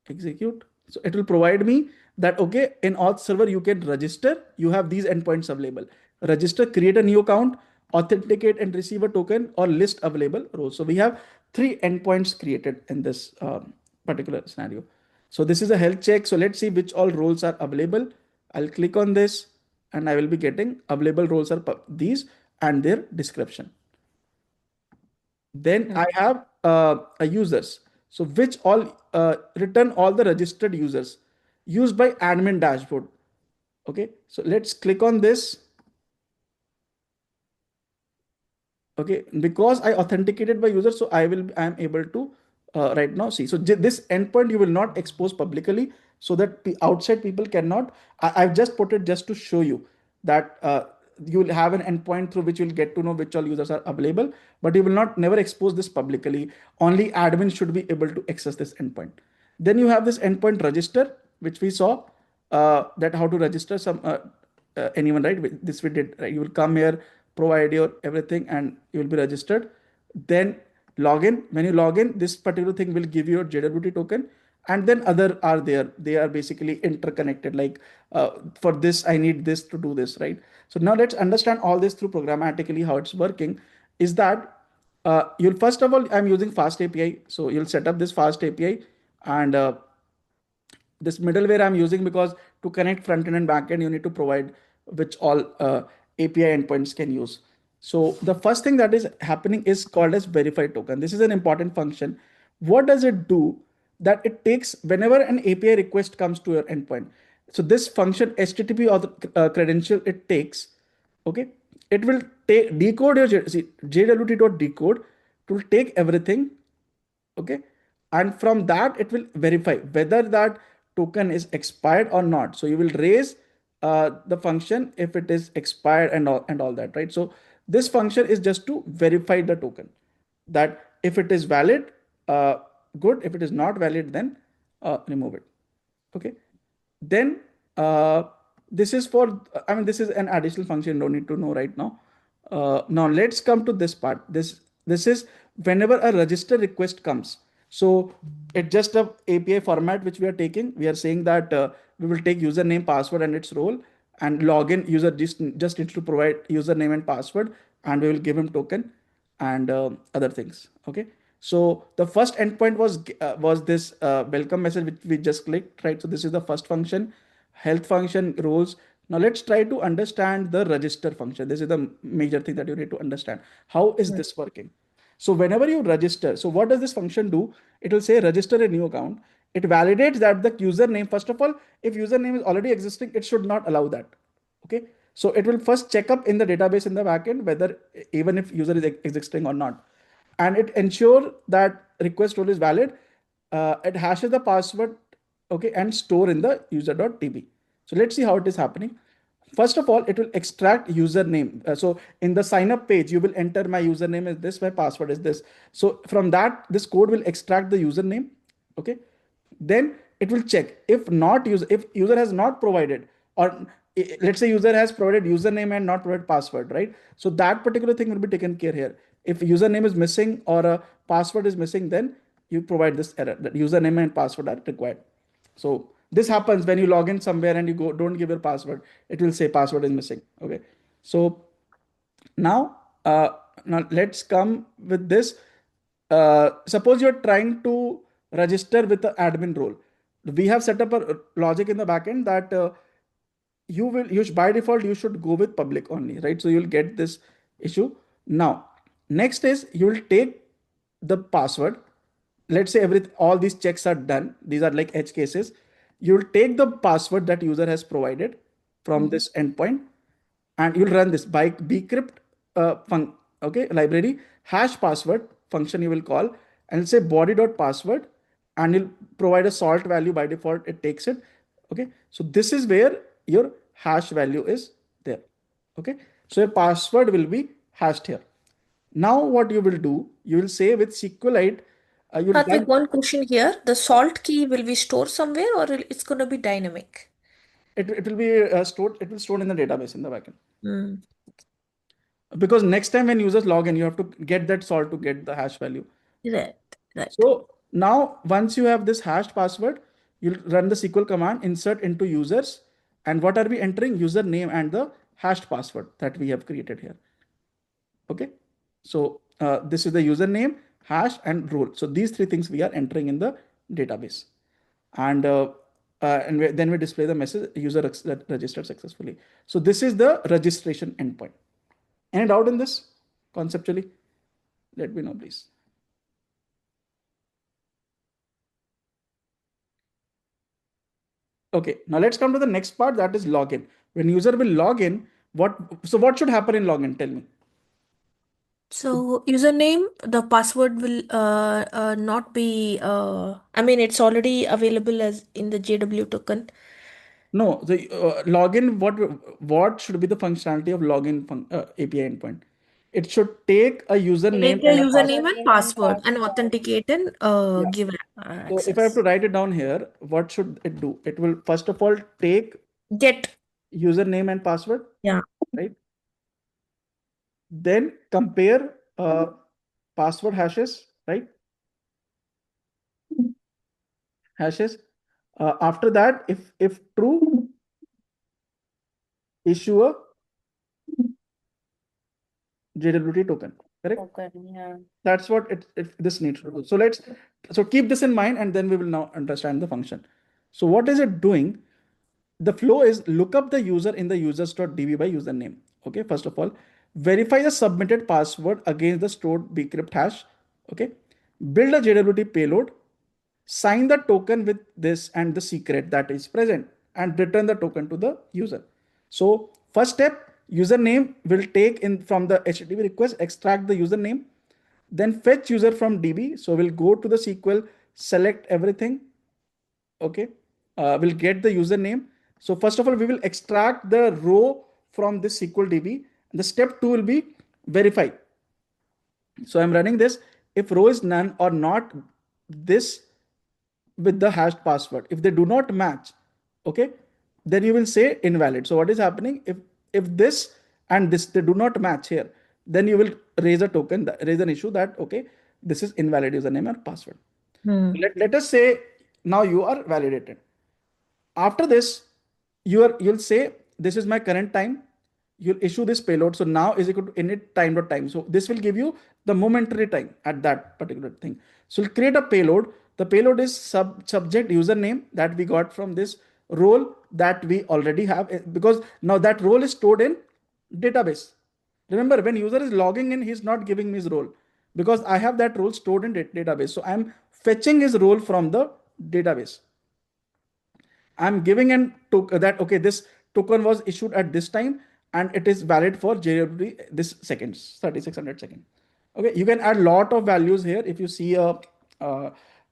Execute. So it will provide me that, okay, in auth server you can register, you have these endpoints available. Register, create a new account, authenticate and receive a token, or list available roles. So we have 3 endpoints created in this particular scenario. So this is a health check. So let's see which all roles are available. I'll click on this and I will be getting available roles are these and their description. Then I have a users. So which all return all the registered users used by admin dashboard. Okay, so let's click on this. Okay, because I authenticated by user, so I am able to right now see. So this endpoint you will not expose publicly, so that outside people cannot. I've just put it just to show you that you will have an endpoint through which you'll get to know which all users are available, but you will not never expose this publicly. Only admin should be able to access this endpoint. Then you have this endpoint register, which we saw that how to register some anyone, right? This we did, right? You will come here, provide your everything, and you will be registered. Then login. When you log in, this particular thing will give you your JWT token. And then other are there. They are basically interconnected. Like for this, I need this to do this, right? So now let's understand all this through programmatically how it's working. Is that you'll first of all, I'm using fast API. So you'll set up this fast API, and this middleware I'm using because to connect front end and back end, you need to provide which all API endpoints can use. So the first thing that is happening is called as verified token. This is an important function. What does it do? That it takes whenever an API request comes to your endpoint. So this function HTTP or credential it takes, okay, it will take decode your JWT.decode. It will take everything, okay, and from that it will verify whether that token is expired or not. So you will raise the function if it is expired and all that, right? So this function is just to verify the token, that if it is valid, good. If it is not valid, then remove it. Okay. Then this is for, I mean, this is an additional function. Don't need to know right now. Now let's come to this part. This is whenever a register request comes. So it's just a API format which we are taking. We are saying that we will take username, password, and its role, and login user just needs to provide username and password, and we will give him token and other things. Okay. So the first endpoint was this welcome message which we just clicked, right? So this is the first function, health function, roles, Now let's try to understand the register function. This is the major thing that you need to understand. How is this working? So whenever you register, so what does this function do? It will say register a new account. It validates that the username, first of all, if username is already existing, it should not allow that. Okay. So it will first check up in the database in the backend whether even if user is existing or not. And it ensure that request role is valid. It hashes the password, okay, and store in the user.db. So let's see how it is happening. First of all, it will extract username. So in the sign up page, you will enter my username is this, my password is this. So from that, this code will extract the username. Okay. Then it will check if user has not provided, or let's say user has provided username and not provided password, right? So that particular thing will be taken care here. If username is missing or a password is missing, then you provide this error that username and password are required. So this happens when you log in somewhere and you don't give your password, it will say password is missing. Okay. So now let's come with this. Suppose you're trying to register with the admin role. We have set up a logic in the backend that by default, you should go with public only, right? So you'll get this issue. Now, next is you will take the password. Let's say all these checks are done. These are like edge cases. You'll take the password that user has provided from this endpoint, and you'll run this by bcrypt library hash password function you will call, and say body.password, and you'll provide a salt value. By default, it takes it. Okay. So this is where your hash value is there. Okay. So your password will be hashed here. Now what you will do, you will say with SQLite, Karthik, one question here. The salt key will be stored somewhere, or it's going to be dynamic? It will be stored. It will store in the database in the backend. Because next time when users log in, you have to get that salt to get the hash value. Right. So now once you have this hashed password, you'll run the SQL command, insert into users. And what are we entering? Username and the hashed password that we have created here. Okay. So this is the username, hash, and role. So these three things we are entering in the database. And then we display the message user registered successfully. So this is the registration endpoint. Any doubt in this conceptually? Let me know, please. Okay, now let's come to the next part, that is login. When user will log in, what should happen in login? Tell me. So username, the password will not be, it's already available as in the JW token. No, the login, what should be the functionality of login API endpoint? It should take a username and password and authenticate and give access. So if I have to write it down here, what should it do? It will first of all get username and password. Yeah. Right. Then compare password hashes, right? Hashes. After that, if true, issue a JWT token. Correct? Yeah. That's what this needs to do. So keep this in mind, and then we will now understand the function. So what is it doing? The flow is look up the user in the users.db by username. Okay, first of all, verify the submitted password against the stored bcrypt hash. Okay, build a JWT payload, sign the token with this and the secret that is present, and return the token to the user. So first step, username will take in from the HTTP request, extract the username, then fetch user from DB. So we'll go to the SQL, select everything. Okay, we'll get the username. So first of all, we will extract the row from this SQL DB. The step 2 will be verify. So I'm running this. If row is none or not this with the hashed password, if they do not match, okay, then you will say invalid. So what is happening? If this and this, they do not match here, then you will raise an issue that, okay, this is invalid username or password. Let us say now you are validated. After this, you'll say this is my current time. You'll issue this payload. So now is equal to init time.time. So this will give you the momentary time at that particular thing. So we'll create a payload. The payload is subject username that we got from this role that we already have, because now that role is stored in database. Remember, when user is logging in, he's not giving me his role because I have that role stored in database. So I'm fetching his role from the database. I'm giving an token that, okay, this token was issued at this time and it is valid for JWT this seconds, 3600 seconds. Okay, you can add lot of values here. If you see a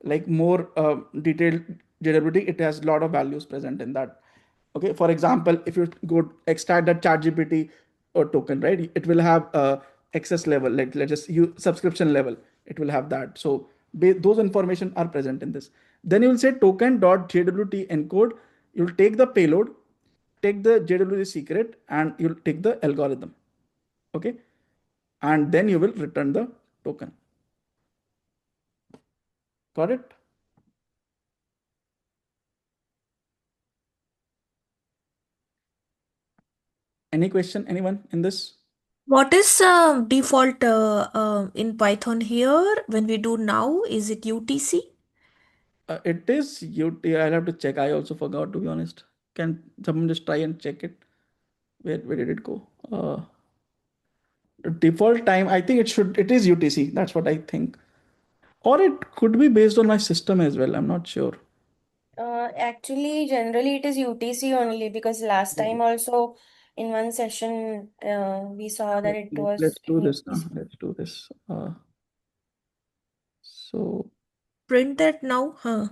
like more detailed JWT, it has a lot of values present in that. Okay, for example, if you go extract that ChatGPT or token, right, it will have access level, like let's just use subscription level, it will have that. So those information are present in this. Then you will say token.jwt encode. You'll take the payload, take the JWT secret, and you'll take the algorithm. Okay, and then you will return the token. Got it? Any question, anyone in this? What is default in Python here when we do now? Is it UTC? It is I'll have to check. I also forgot, to be honest. Can someone just try and check it? Where did it go? Default time, I think it is UTC. That's what I think. Or it could be based on my system as well. I'm not sure. Actually, generally it is UTC only, because last time also in one session we saw that it was Let's do this now. UTC. Let's do this. So Print that now, huh?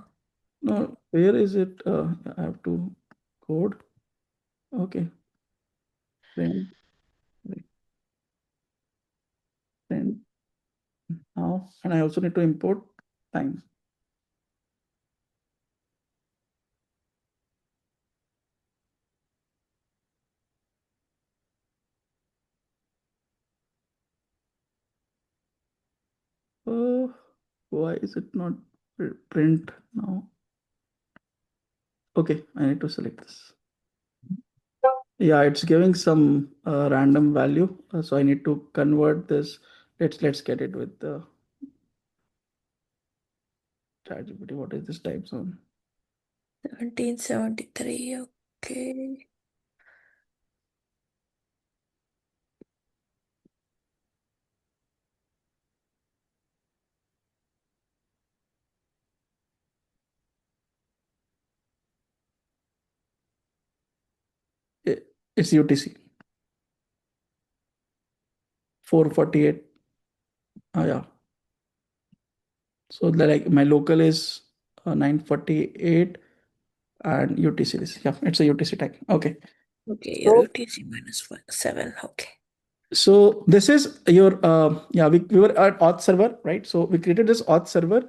no, where is it? I have to code. Okay. Print now, and I also need to import time. Why is it not print now? Okay, I need to select this. Yeah, it's giving some random value, so I need to convert this. Let's get it with the ChatGPT. What is this time zone? 1773. Okay. It's UTC 448. Yeah. So like my local is 948 and UTC is, yeah, it's a UTC tag. Okay. Okay, your UTC -7. Okay. So this is your yeah, we were at auth server, right? So we created this auth server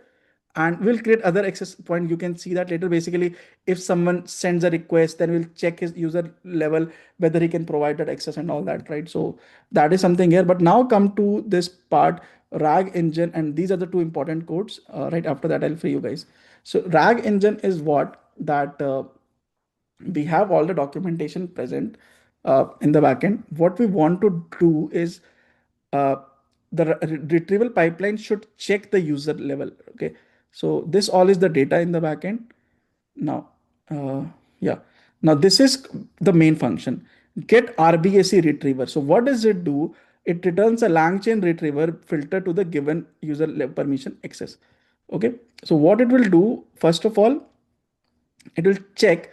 and we'll create other access point. You can see that later. Basically, if someone sends a request, then we'll check his user level, whether he can provide that access and all that, right? So that is something here. But now come to this part, RAG engine, and these are the two important codes. Right after that, I'll free you guys. So RAG engine is what that we have all the documentation present in the backend. What we want to do is the retrieval pipeline should check the user level. Okay, so this all is the data in the backend. Now, yeah, now this is the main function. Get 𝗪𝗫𝗁 retriever. So what does it do? It returns a LangChain retriever filter to the given user permission access. Okay, so what it will do, first of all, it will check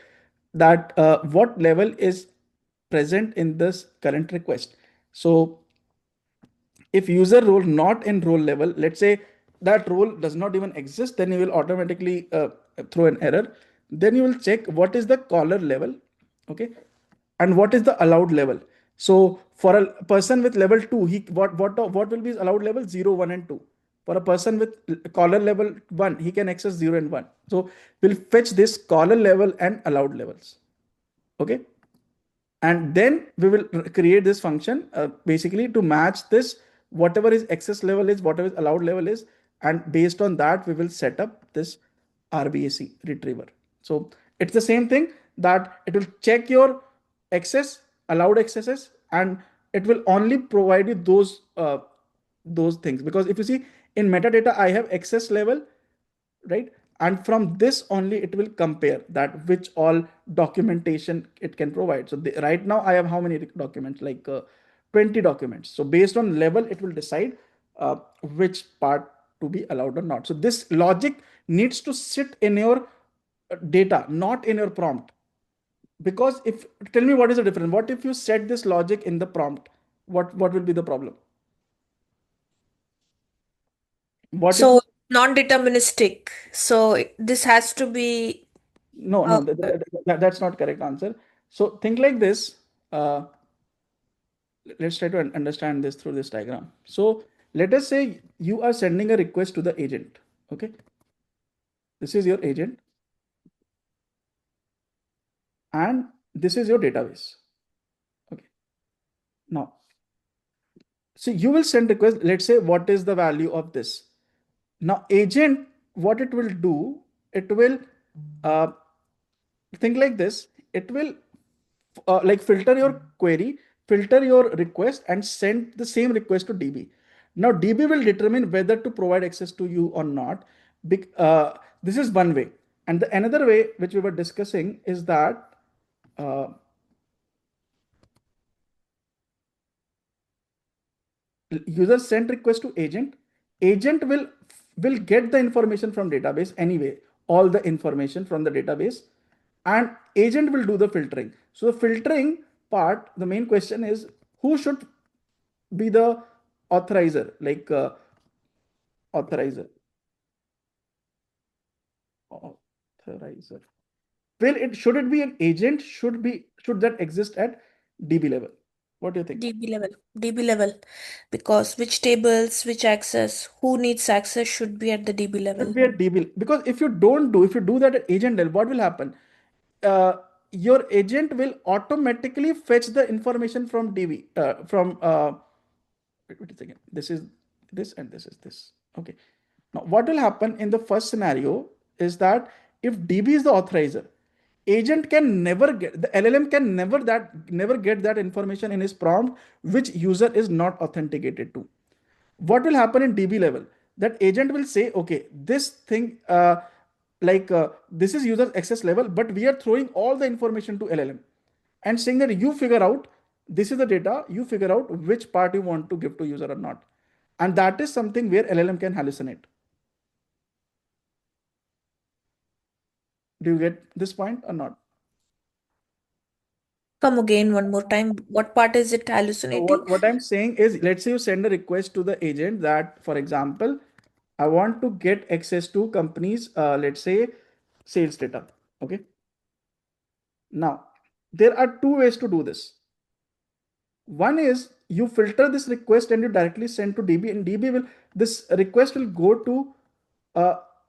that what level is present in this current request. So if user role not in role level, let's say that role does not even exist, then you will automatically throw an error. Then you will check what is the caller level, okay, and what is the allowed level. So for a person with level 2, what will be his allowed level? 0, 1, and 2. For a person with caller level 1, he can access 0 and 1. So we'll fetch this caller level and allowed levels. Okay. And then we will create this function basically to match this, whatever his access level is, whatever his allowed level is. And based on that, we will set up this 𝗪𝗫𝗁 retriever. So it's the same thing that it will check your access, allowed accesses, and it will only provide you those things. Because if you see in metadata, I have access level, right? And from this only it will compare that which all documentation it can provide. So right now I have how many documents? Like 20 documents. So based on level, it will decide which part to be allowed or not. So this logic needs to sit in your data, not in your prompt. Because if, tell me what is the difference? What if you set this logic in the prompt? What will be the problem? What if So non-deterministic. So this has to be no, that's not correct answer. So think like this. Let's try to understand this through this diagram. So let us say you are sending a request to the agent. Okay. This is your agent. And this is your database. Okay. Now, so you will send request. Let's say what is the value of this? Now agent, what it will do, it will think like this. It will like filter your query, filter your request, and send the same request to DB. Now DB will determine whether to provide access to you or not. This is one way. And the another way which we were discussing is that user sent request to agent. Agent will get the information from database anyway, all the information from the database, and agent will do the filtering. So the filtering part, the main question is who should be the authorizer, like authorizer. Should it be an agent? Should that exist at DB level? What do you think? DB level, because which tables, which access, who needs access should be at the DB level. Should be at DB, because if you do that at agent level, what will happen? Your agent will automatically fetch the information from DB wait a second. This is this and this is this. Okay. Now what will happen in the first scenario is that if DB is the authorizer, agent can never get, the LLM can never get that information in his prompt which user is not authenticated to. What will happen in DB level? That agent will say, okay, this thing this is user access level, but we are throwing all the information to LLM and saying that you figure out, this is the data, you figure out which part you want to give to user or not. And that is something where LLM can hallucinate. Do you get this point or not? Come again one more time. What part is it hallucinating? So what I'm saying is, let's say you send a request to the agent that, for example, I want to get access to companies, let's say sales data. Okay. Now, there are two ways to do this. One is you filter this request and you directly send to DB, and this request will go to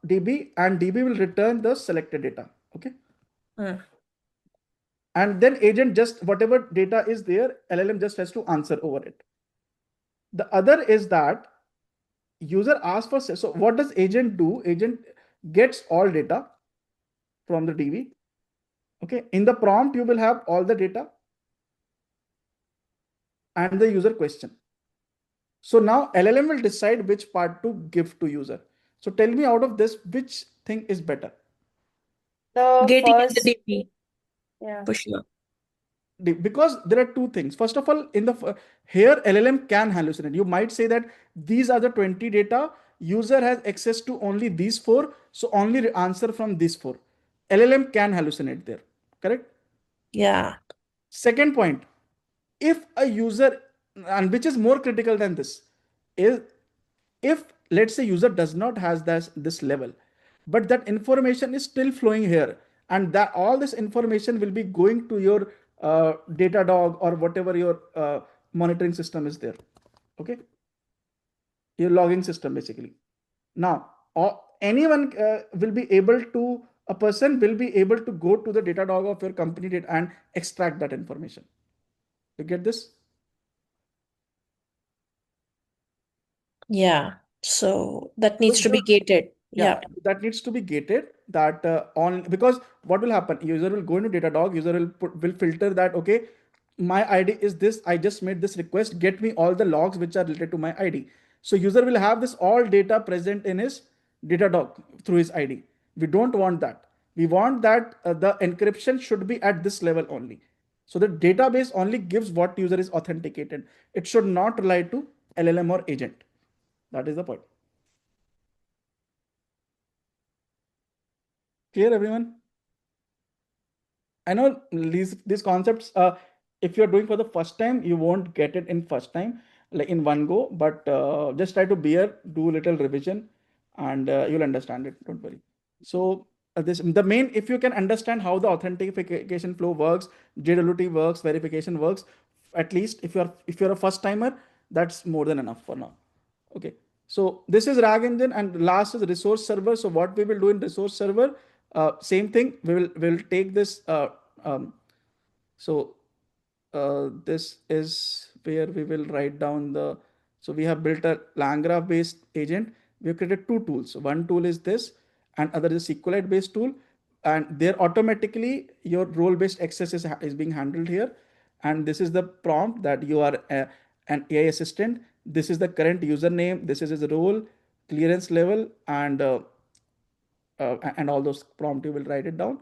DB, and DB will return the selected data. Okay. And then agent just, whatever data is there, LLM just has to answer over it. The other is that user asks for, so what does agent do? Agent gets all data from the DB. Okay. In the prompt, you will have all the data and the user question. So now LLM will decide which part to give to user. So tell me out of this, which thing is better? Getting First, the DB. yeah. For sure. Because there are two things. First of all, here LLM can hallucinate. You might say that these are the 20 data, user has access to only these 4, so only answer from these 4. LLM can hallucinate there, correct? Yeah. Second point, if a user, and which is more critical than this, is if let's say user does not has this level, but that information is still flowing here, and that all this information will be going to your Datadog or whatever your monitoring system is there. Okay. Your logging system basically. Now, anyone will be able to, a person will be able to go to the Datadog of your company data and extract that information. You get this? Yeah. So that needs to be gated. Yeah. That needs to be gated. That because what will happen? User will go into Datadog. User will filter that. Okay, my ID is this. I just made this request. Get me all the logs which are related to my ID. So user will have this all data present in his Datadog through his ID. We don't want that. We want that the encryption should be at this level only. So the database only gives what user is authenticated. It should not rely to LLM or agent. That is the point. Clear, everyone? I know these concepts, if you're doing for the first time, you won't get it in first time, like in one go, but just try to do a little revision and you'll understand it, don't worry. So the main, if you can understand how the authentication flow works, JWT works, verification works, at least if you're a first timer, that's more than enough for now. Okay. So this is RAG engine, and last is resource server. So what we will do in resource server, same thing. We'll take this. This is where we will write down the. So we have built a LangGraph based agent. We have created two tools. One tool is this, and other is SQLite based tool. And there automatically your role based access is being handled here. And this is the prompt that you are an AI assistant. This is the current username. This is his role, clearance level, and all those prompt. You will write it down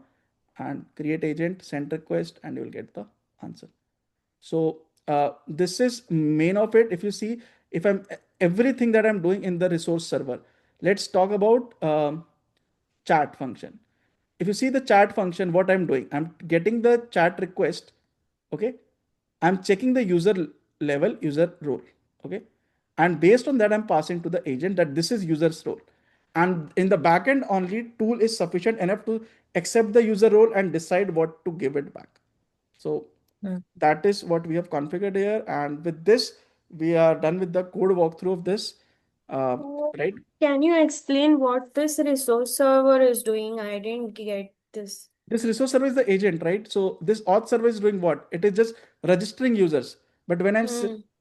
and create agent, send request, and you will get the answer. So this is main of it. If you see, if I'm everything that I'm doing in the resource server, let's talk about chat function. If you see the chat function, what I'm doing, I'm getting the chat request. Okay. I'm checking the user level, user role. Okay. And based on that, I'm passing to the agent that this is user's role. And in the backend, only tool is sufficient enough to accept the user role and decide what to give it back. So that is what we have configured here. And with this, we are done with the code walkthrough of this. Right? Can you explain what this resource server is doing? I didn't get this. This resource server is the agent, right? So this auth server is doing what? It is just registering users. But when I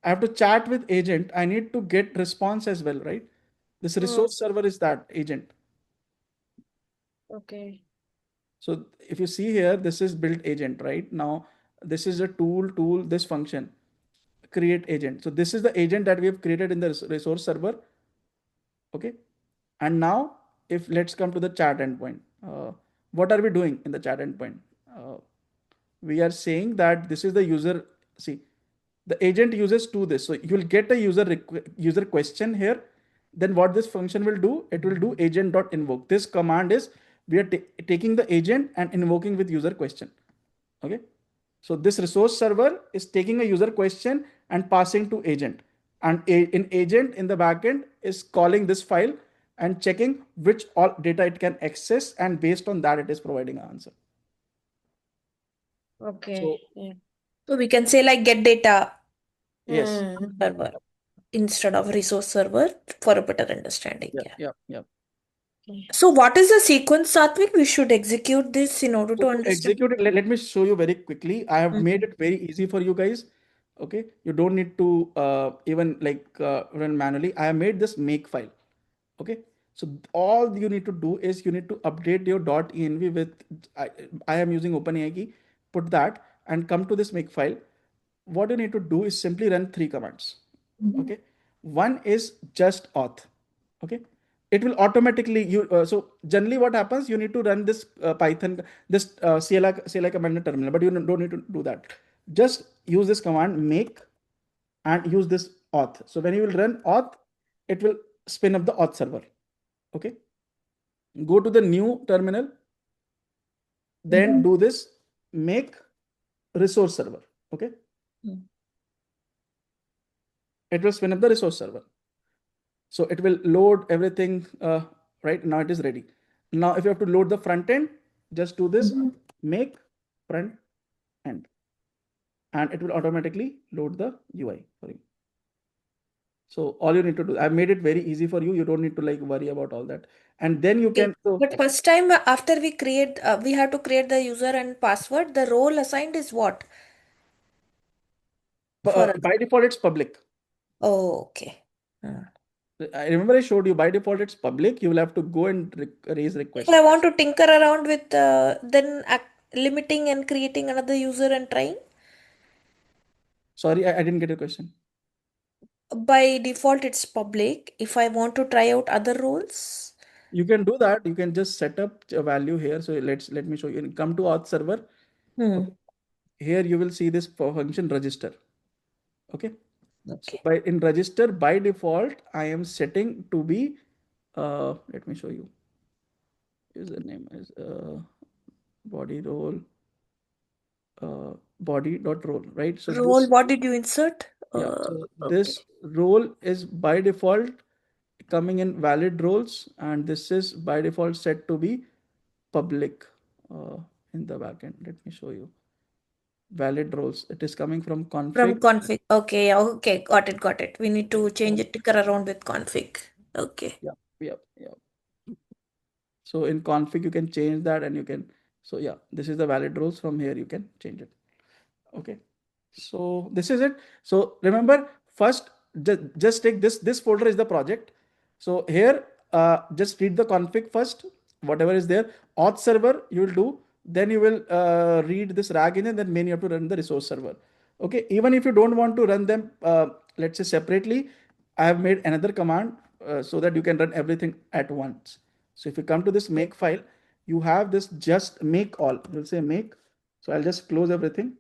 have to chat with agent, I need to get response as well, right? This resource server is that agent. Okay. So if you see here, this is built agent, right? Now, this is a tool, this function, create agent. So this is the agent that we have created in the resource server. Okay. And now if let's come to the chat endpoint, what are we doing in the chat endpoint? We are saying that this is the user. See, the agent uses to this. So you'll get a user question here. Then what this function will do, it will do agent.invoke. This command is we are taking the agent and invoking with user question. Okay. So this resource server is taking a user question and passing to agent. And in agent in the backend is calling this file and checking which all data it can access. And based on that, it is providing an answer. Okay. So we can say like get data Yes. server instead of resource server for a better understanding. Yeah. So what is the sequence, Satvik? We should execute this in order to understand. Execute it. Let me show you very quickly. I have made it very easy for you guys. Okay. You don't need to even run manually. I have made this make file. Okay. So all you need to do is you need to update your .env with, I am using OpenAI key, put that and come to this make file. What you need to do is simply run 3 commands. Okay. One is just auth. Okay. It will automatically, so generally what happens, you need to run this Python, this 𝗪𝗪𝗪 command terminal, but you don't need to do that. Just use this command make and use this auth. So when you will run auth, it will spin up the auth server. Okay. Go to the new terminal, then do this make resource server. Okay. It will spin up the resource server. So it will load everything. Right now it is ready. Now if you have to load the front end, just do this make front end and it will automatically load the UI for you. So all you need to do, I've made it very easy for you. You don't need to worry about all that. And then you can. But first time after we create, we have to create the user and password. The role assigned is what? By default, it's public. Oh, okay. I remember I showed you by default it's public. You will have to go and raise request. If I want to tinker around with then limiting and creating another user and trying. Sorry, I didn't get your question. By default, it's public. If I want to try out other roles, You can do that. You can just set up a value here. So let me show you. Come to auth server. Hmm. Here you will see this function register. Okay. So Okay. in register by default, I am setting to be. Let me show you. Username is body role. Body.role, right? So Role, this, what did you insert? yeah. So Okay. this role is by default coming in valid roles, and this is by default set to be public in the backend. Let me show you. Valid roles. It is coming from From config. config. Okay. Okay. Got it. We need to change it, ticker around with config. Okay. Yeah. So in config, you can change that, and you can. So yeah, this is the valid roles. From here, you can change it. Okay. So this is it. So remember, first just take this folder is the project. So here just read the config first, whatever is there. Auth server you will do, then you will read this rag engine, then main you have to run the resource server. Okay, even if you don't want to run them let's say separately, I have made another command so that you can run everything at once. So if you come to this make file, you have this just make all. You'll say make. So I'll just close everything.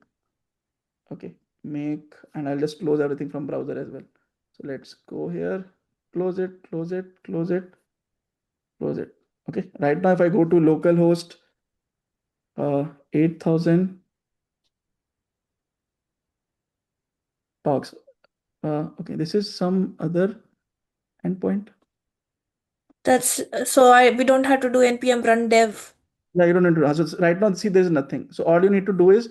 Okay, make, and I'll just close everything from browser as well. So let's go here, close it, close it, close it, close it. Okay, right now if I go to localhost 8000 talks, okay, this is some other endpoint. That's so we don't have to do npm run dev. Yeah, you don't need to. So right now, see, there's nothing. So all you need to do is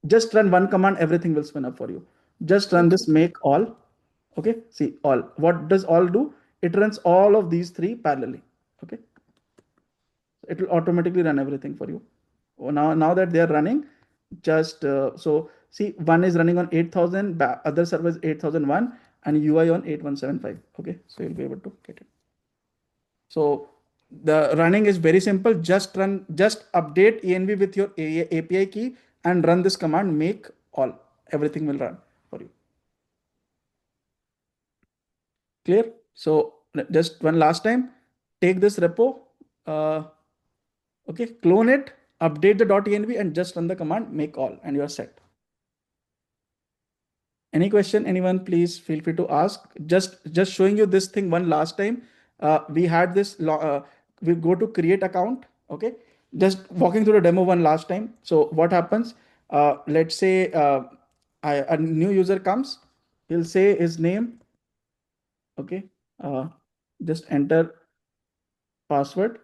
just run one command, everything will spin up for you. Just run this make all. Okay, see all. What does all do? It runs all of these three parallelly. Okay, it will automatically run everything for you. Now that they are running, just so see, one is running on 8000, other server is 8001, and UI on 8175. Okay, so you'll be able to get it. So the running is very simple. Just update env with your API key and run this command make all. Everything will run for you. Clear? So just one last time, take this repo, okay, clone it, update the .env and just run the command make all, and you are set. Any question, anyone, please feel free to ask. Just showing you this thing one last time. We had this, we go to create account. Okay, just walking through the demo one last time. So what happens? Let's say a new user comes. He'll say his name. Okay, just enter password.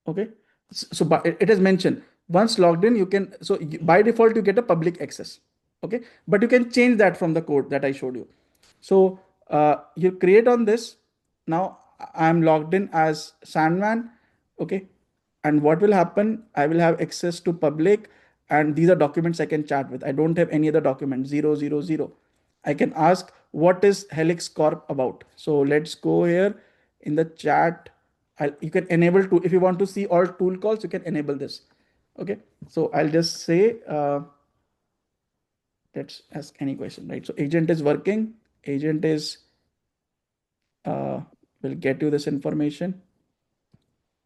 Okay, so it is mentioned once logged in, you can, so by default you get a public access. Okay, but you can change that from the code that I showed you. So you create on this. Now I'm logged in as Sandman. Okay, and what will happen? I will have access to public, and these are documents I can chat with. I don't have any other document. 000. I can ask what is Helix Corp about. So let's go here in the chat. You can enable to, if you want to see all tool calls, you can enable this. Okay, so I'll just say let's ask any question, right? So agent is working. Agent is will get you this information.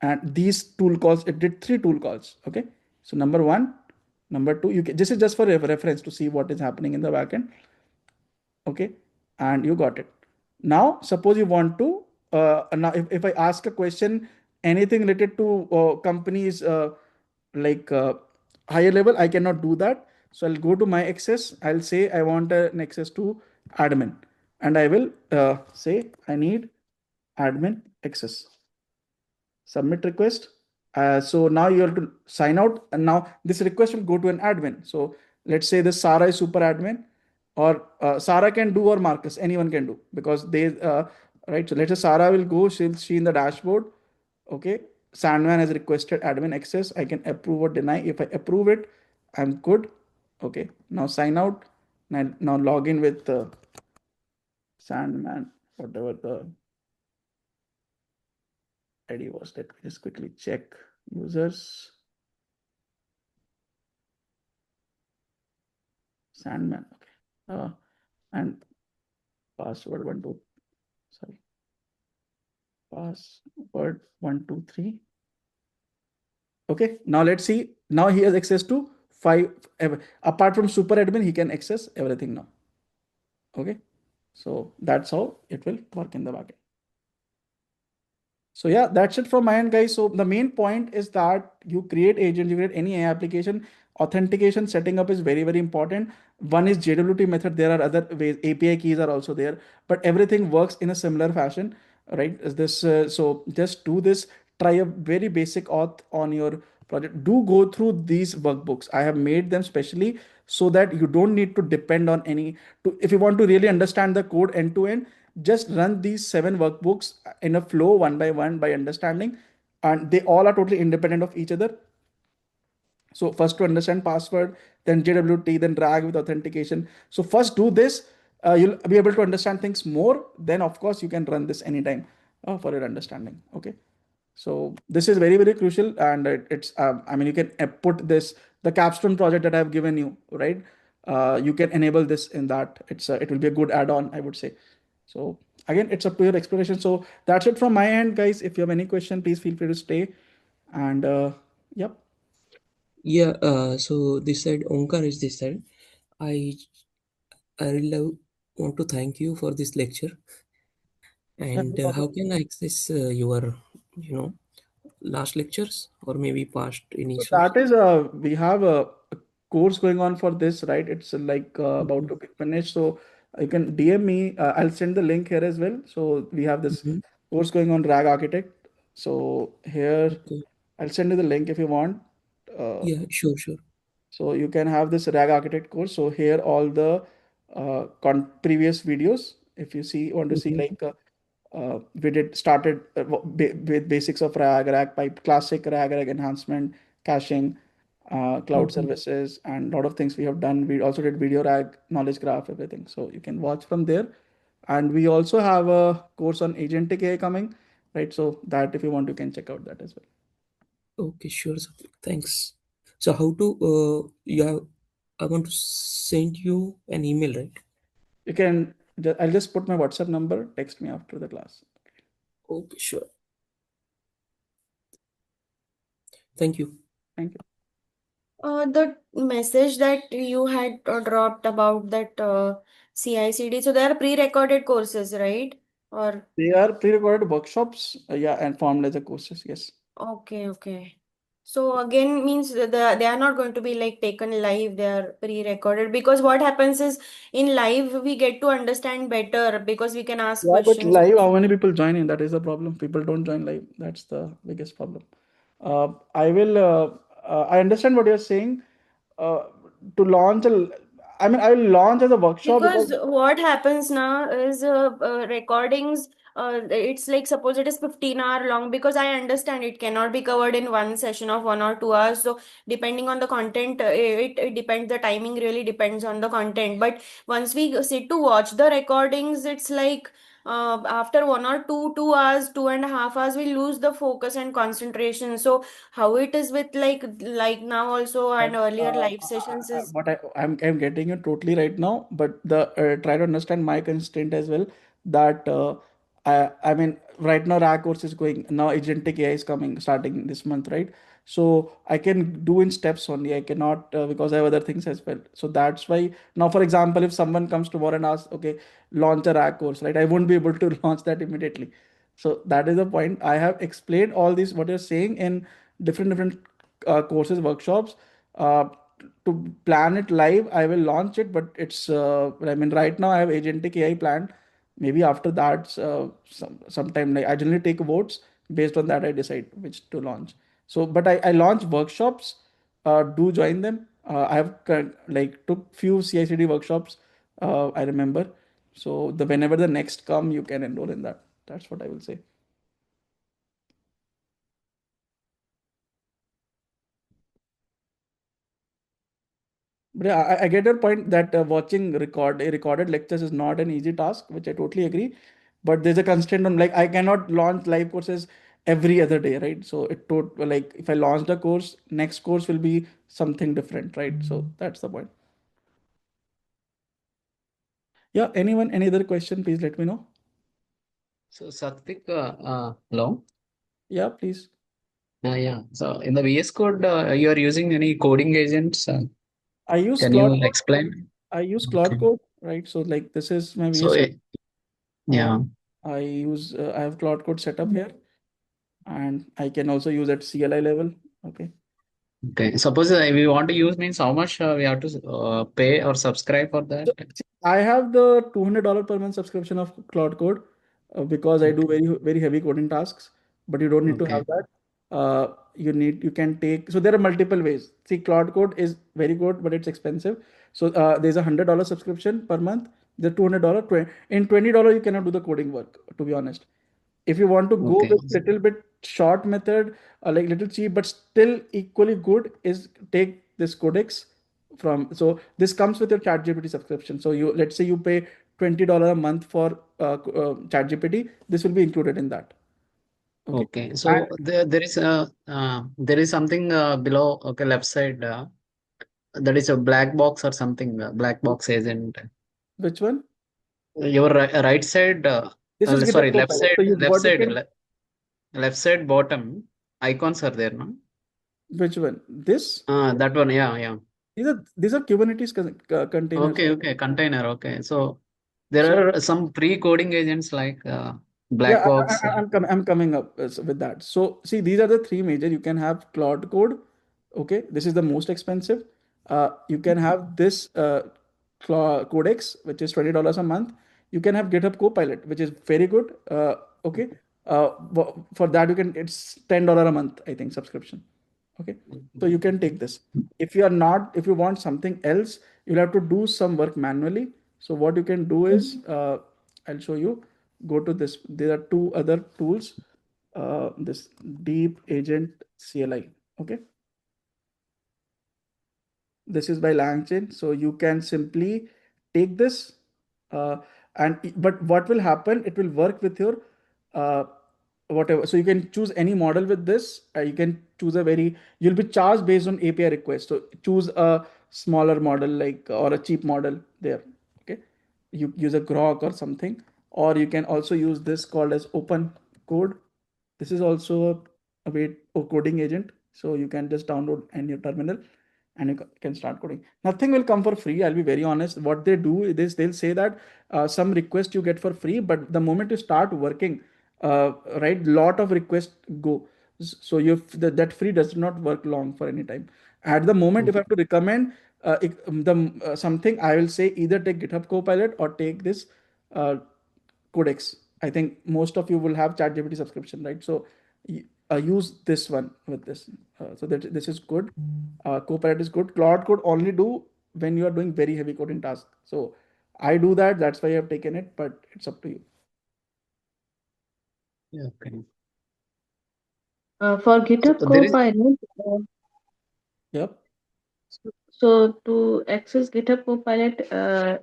And these tool calls, it did 3 tool calls. Okay, so number 1, number 2, you can, this is just for reference to see what is happening in the backend. Okay, and you got it. Now suppose you want to now if I ask a question, anything related to companies like higher level, I cannot do that. So I'll go to my access. I'll say I want an access to admin, and I will say I need admin access. Submit request. So now you have to sign out, and now this request will go to an admin. So let's say this Sarah is super admin, or Sarah can do, or Marcus, anyone can do, because they right. So let's say Sarah will go. She in the dashboard. Okay, Sandman has requested admin access. I can approve or deny. If I approve it, I'm good. Okay, now sign out. Now log in with Sandman, whatever the ID was. Let me just quickly check users. Sandman. Okay. And password 1 2. Sorry. password 123. Okay, now let's see. Now he has access to 5. Apart from super admin, he can access everything now. Okay, so that's how it will work in the backend. So yeah, that's it from my end, guys. So the main point is that you create agents, you create any AI application. Authentication setting up is very, very important. One is JWT method. There are other ways. API keys are also there, but everything works in a similar fashion, right? Is this so? Just do this. Try a very basic auth on your project. Do go through these workbooks. I have made them specially so that you don't need to depend on any. If you want to really understand the code end to end, just run these 7 workbooks in a flow one by one by understanding, and they all are totally independent of each other. So first to understand password, then JWT, then RAG with authentication. So first do this, you'll be able to understand things more. Then of course you can run this anytime for your understanding. Okay. So this is very, very crucial, and it's I mean, you can put this, the capstone project that I've given you, right? You can enable this in that. It will be a good add-on, I would say. So again, it's up to your exploration. So that's it from my end, guys. If you have any question, please feel free to stay. And yep. Yeah, so this side, Omkar is this side. I really want to thank you for this lecture. Yeah, no And problem. how can I access your, last lectures or maybe past So initials? that is we have a course going on for this, right? It's like about to be finished. So you can DM me. I'll send the link here as well. So we have this Mm-hmm. course going on RAG Architect. So here Okay. I'll send you the link if you want. Uh, Yeah, sure. so you can have this RAG Architect course. So here all the previous videos. If you want to see Mm-hmm. like we did started with basics of RAG pipe, classic RAG enhancement, caching, cloud Mm-hmm. services, and a lot of things we have done. We also did video RAG, knowledge graph, everything. So you can watch from there. And we also have a course on agentic AI coming, right? So that if you want, you can check out that as well. Okay, sure. Thanks. So how to I want to send you an email, right? You can, I'll just put my WhatsApp number, text me after the class. Okay, sure. Thank you. Thank you. The message that you had dropped about that CI/CD, so they are pre-recorded courses, right? Or They are pre-recorded workshops, yeah, and formed as a courses, yes. okay. So again, means they are not going to be like taken live, they are pre-recorded, because what happens is in live we get to understand better because we can ask Yeah, but questions. live, how many people join in? That is the problem. People don't join live. That's the biggest problem. I will. I understand what you're saying. Uh, to launch I mean, I will launch as a workshop because Because what happens now is recordings, it's like suppose it is 15-hour long, because I understand it cannot be covered in one session of 1 or 2 hours. So depending on the content, it depends, the timing really depends on the content. But once we sit to watch the recordings, it's like after 1 or 2 hours, 2.5 hours, we lose the focus and concentration. So how it is with like now also and but earlier live sessions I, is what I'm getting you totally right now. But the try to understand my constraint as well. That I mean, right now RAG course is going now. Agentic AI is coming starting this month, right? So I can do in steps only. I cannot because I have other things as well. So that's why now, for example, if someone comes tomorrow and asks, okay, launch a RAG course, right? I won't be able to launch that immediately. So that is the point. I have explained all this what you're saying in different courses, workshops. Uh, to plan it live, I will launch it, but it's I mean, right now I have agentic AI planned. Maybe after that, sometime like I generally take votes based on that. I decide which to launch. So, but I launch workshops. Do join them. I have like took few CI/CD workshops. I remember. So the whenever the next come, you can enroll in that. That's what I will say. But yeah, I get your point that watching recorded lectures is not an easy task, which I totally agree. But there's a constraint on like I cannot launch live courses every other day, right? So like if I launch the course, next course will be something different, right? So that's the point. Yeah, anyone, any other question, please let me know. So Satvik, hello. Yeah, please. Yeah. So in the VS Code, you are using any coding agents? I use Can Cloud you Code. explain? I use Cloud Okay. Code, right? So like this is my So VS Code. yeah. I have Cloud Code set up here, and I can also use at CLI level. Okay. Okay. Suppose we want to use, means how much we have to pay or subscribe for that? So, I have the $200 per month subscription of Cloud Code because I do very heavy coding tasks. But you don't need to Okay. have that. You can take. So there are multiple ways. See, Cloud Code is very good, but it's expensive. So there's a $100 subscription per month. The $200 in $20 you cannot do the coding work. To be honest, if you want to go Okay. with little bit short method, like little cheap but still equally good, is take this codex from. So this comes with your ChatGPT subscription. So you, let's say you pay $20 a month for ChatGPT, this will be included in that. Okay. Okay. So there is something below. Okay, left side. That is a black box or something. Black box agent. Which one? Your right side. This is Sorry, GitHub Copilot. So what you can. Left side bottom icons are there, no? Which one? This? That one. Yeah. These are Kubernetes containers. Okay. Container. Okay. So there are some pre-coding agents like black Yeah, box. I'm coming up with that. So see, these are the three major. You can have Cloud Code. Okay, this is the most expensive. You can have this Codex, which is $20 a month. You can have GitHub Copilot, which is very good. Okay, for that it's $10 a month, I think, subscription. Okay, so you can take this. If you want something else, you'll have to do some work manually. So what you can do is, I'll show you. Go to this. There are two other tools. This Deep Agent CLI. Okay. This is by LangChain. So you can simply take this, but what will happen? It will work with your whatever. So you can choose any model with this. You can choose you'll be charged based on API request. So choose a smaller model, like, or a cheap model there. Okay. You use a Grok or something, or you can also use this called as Open Code. This is also a way of coding agent. So you can just download in your terminal and you can start coding. Nothing will come for free. I'll be very honest. What they do is they'll say that some request you get for free, but the moment you start working, right, lot of requests go. So that free does not work long for any time. At the moment, if I have to recommend something, I will say either take GitHub Copilot or take this Codex. I think most of you will have ChatGPT subscription, right? So use this one with this. So that this is good. Copilot is good. Cloud Code only do when you are doing very heavy coding tasks. So I do that. That's why I have taken it, but it's up to you. Yeah, okay. For GitHub Copilot, Yep. So to access GitHub Copilot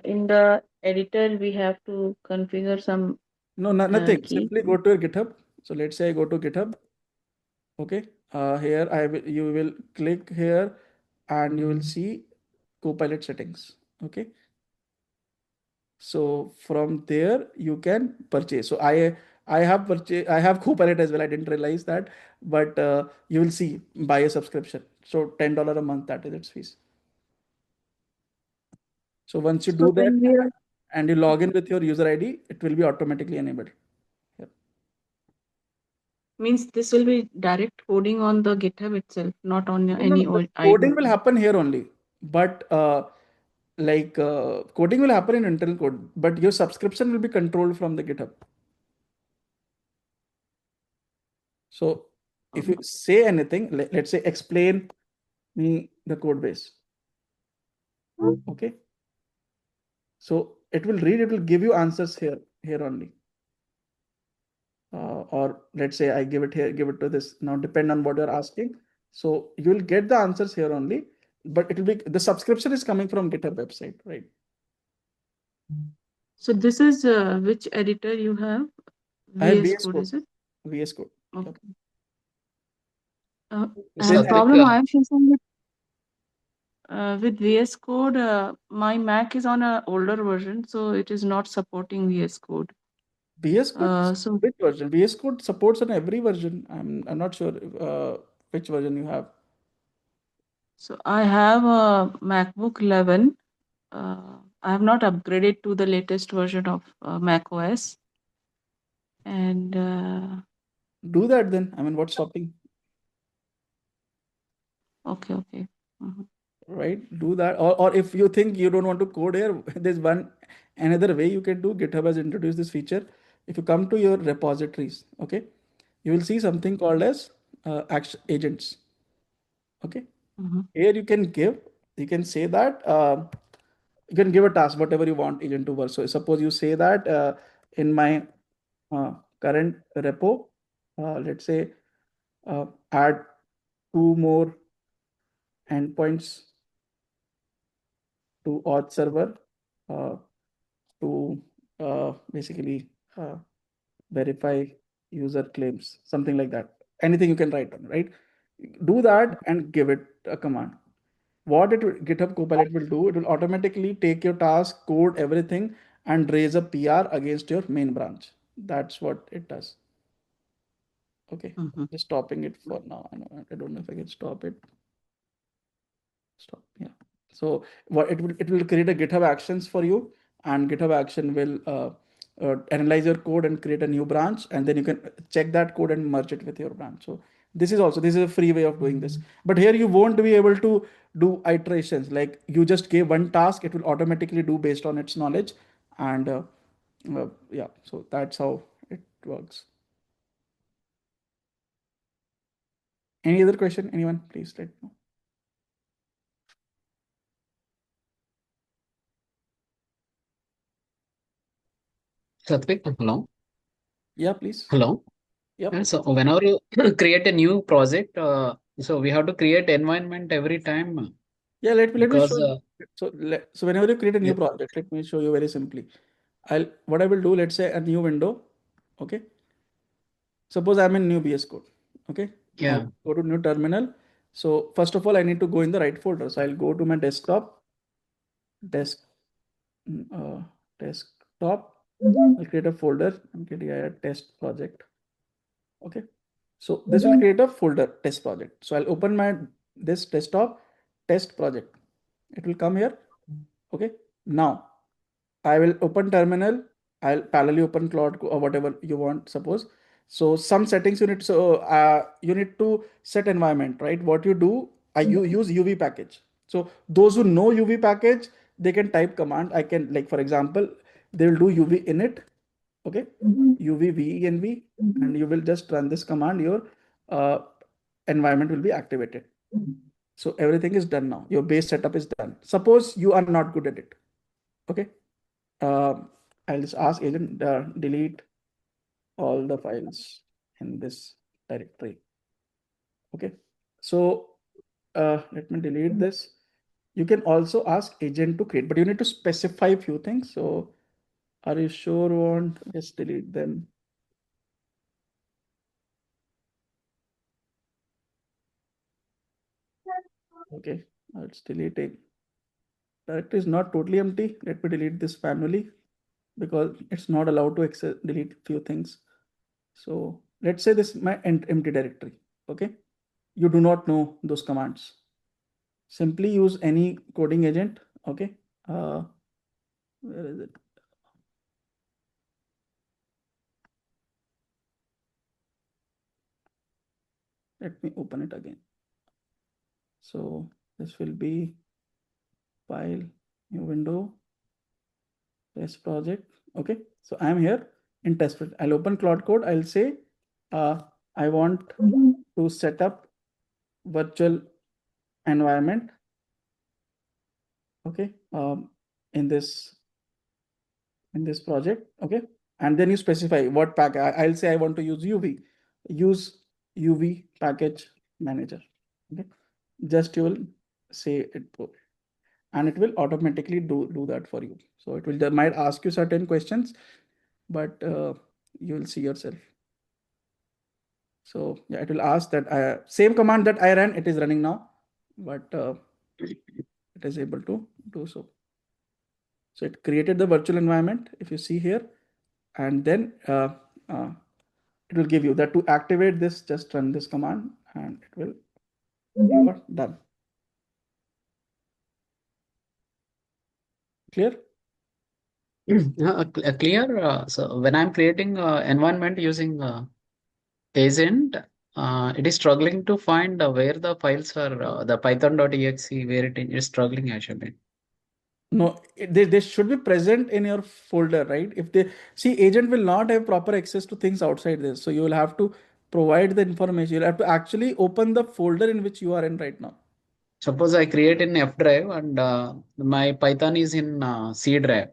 in the editor, we have to configure some. No, nothing. key. Simply go to your GitHub. So let's say I go to GitHub. Okay. Here you will click here and you will see Copilot settings. Okay. So from there you can purchase. So I have Copilot as well. I didn't realize that, but you will see buy a subscription. So $10 a month, that is its fees. So once you do that and you log in with your user ID, it will be automatically enabled. Yep. Means this will be direct coding on the GitHub itself, not on No, the coding will happen here only, but coding will happen in internal code, but your subscription will be controlled from the GitHub. So if you say anything, let's say explain me the code base. Okay. So it will read, it will give you answers here only. Or let's say I give it here, give it to this. Now depend on what you're asking. So you will get the answers here only, but it will be, the subscription is coming from GitHub website, right? So this is which editor you have? I have VS Code, is it? VS Code. Okay. Yep. And problem I'm facing with VS Code, my Mac is on an older version, so it is not supporting VS Code. VS Code, So which version? VS Code supports on every version. I'm not sure which version you have. So I have a MacBook 11. I have not upgraded to the latest version of Mac OS. And Do that then. I mean, what's stopping? okay. Right? Do that. Or if you think you don't want to code here, there's another way you can do. GitHub has introduced this feature. If you come to your repositories, okay, you will see something called as action agents. Okay. Here you can say that you can give a task, whatever you want agent to work. So suppose you say that in my current repo, let's say add 2 more endpoints to auth server to basically verify user claims, something like that. Anything you can write on, right? Do that and give it a command. What GitHub Copilot will do, it will automatically take your task, code, everything, and raise a PR against your main branch. That's what it does. Okay, just stopping it for now. I don't know if I can stop it. Stop. Yeah. So what it will create a GitHub Actions for you, and GitHub Action will analyze your code and create a new branch, and then you can check that code and merge it with your branch. So this is a free way of doing this. But here you won't be able to do iterations. Like you just gave one task, it will automatically do based on its knowledge, and yeah. So that's how it works. Any other question? Anyone? Please let me know. Satvik, hello. Yeah, please. Hello. Yep. So whenever you create a new project, so we have to create environment every time. Yeah, let me because show you. So whenever you create a new project, let me show you very simply. What I will do, let's say a new window. Okay. Suppose I'm in new VS Code. Okay. Yeah. I'll go to new terminal. So first of all, I need to go in the right folder. So I'll go to my desktop. Desktop. I'll create a folder. I'm creating a test project. Okay. So this will create a folder test project. So I'll open this desktop test project. It will come here. Okay. Now I will open terminal. I'll parallelly open Claude or whatever you want, suppose. So some settings you need. So you need to set environment, right? What you do, you use UV package. So those who know UV package, they can type command. I can, like, for example, they will do UV init. Okay. UV venv, and you will just run this command. Your environment will be activated. So everything is done now. Your base setup is done. Suppose you are not good at it. Okay. I'll just ask agent delete all the files in this directory. Okay. So let me delete this. You can also ask agent to create, but you need to specify a few things. So are you sure you want just delete them? Okay, let's delete it. Directory is not totally empty. Let me delete this manually because it's not allowed to delete few things. So let's say this is my empty directory. Okay. You do not know those commands. Simply use any coding agent. Okay. Where is it? Let me open it again. So this will be file, new window, test project. Okay. So I'm here in test project. I'll open Claude Code. I'll say, I want to set up virtual environment. Okay. In this project. Okay. And then you specify what pack. I'll say I want to use UV. Use UV package manager. Okay. Just you will say it, and it will automatically do that for you. So it will might ask you certain questions, but you will see yourself. So yeah, it will ask that same command that I ran, it is running now, but it is able to do so. So it created the virtual environment. If you see here, and then it will give you that. To activate this, just run this command and it will, you are done. Clear? Clear. So when I'm creating environment using agent, it is struggling to find where the files are, the python.exe, where it is struggling actually. No, they should be present in your folder, right? If they see, agent will not have proper access to things outside this. So you will have to provide the information. You'll have to actually open the folder in which you are in right now. Suppose I create in F drive and my Python is in C drive.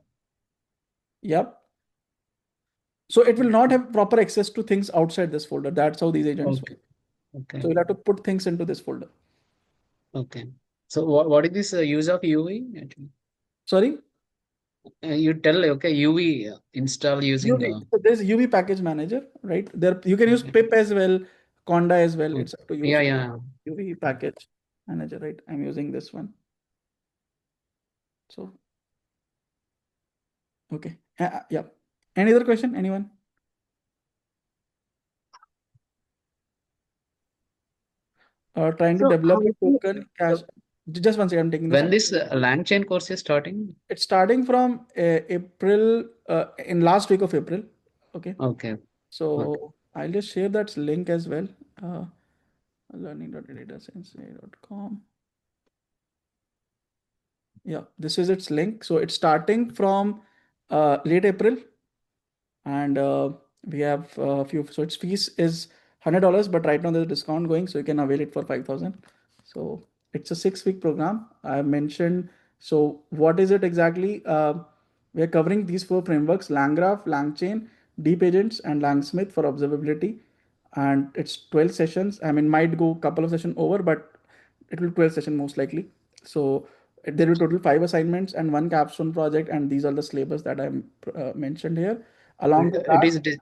Yep. So it will not have proper access to things outside this folder. That's how these agents work. Okay. So you'll have to put things into this folder. Okay. So what is this use of UV actually? Sorry? You tell, okay, UV install using UV. So there's UV package manager, right? There you can use pip as well, conda as well. It's up to you. yeah. UV package manager, right? I'm using this one. So okay. Yeah. Any other question? Anyone? Trying to develop a token cache. Just one second, I'm taking this. When this LangChain course is starting? It's starting from April, in last week of April. Okay. Okay. So I'll just share that link as well. Learning.datascience.com. Yeah, this is its link. So it's starting from late April, and we have a few. So its fees is $100, but right now there's a discount going, so you can avail it for 5,000. So it's a 6-week program. I mentioned. So what is it exactly? We are covering these 4 frameworks: LangGraph, LangChain, Deep Agents, and Langsmith for observability. And it's 12 sessions. I mean, might go a couple of sessions over, but it will be 12 sessions most likely. So there will total 5 assignments and 1 capstone project, and these are the syllabus that I mentioned here. Along with that,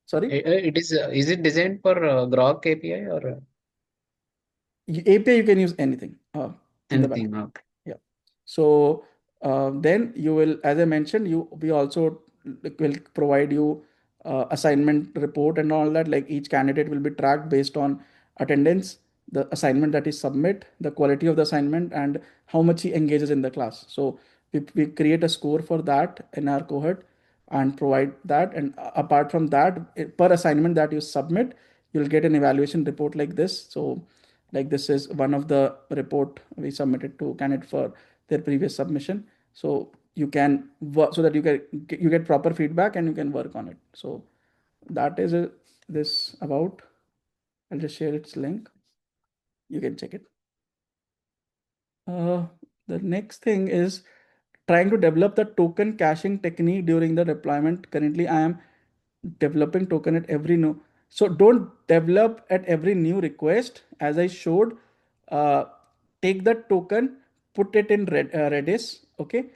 sorry, is it designed for Grok API or API? You can use anything. anything? Okay. Yeah. So then you will, as I mentioned, we also will provide you assignment report and all that. Like each candidate will be tracked based on attendance, the assignment that he submit, the quality of the assignment, and how much he engages in the class. So we create a score for that in our cohort and provide that. And apart from that, per assignment that you submit, you'll get an evaluation report like this. So like this is one of the report we submitted to candidate for their previous submission. So you can work so that you get proper feedback and you can work on it. So that is this about. I'll just share its link. You can check it. The next thing is trying to develop the token caching technique during the deployment. Currently, I am developing token at every new. So don't develop at every new request. As I showed, take the token, put it in Redis, okay,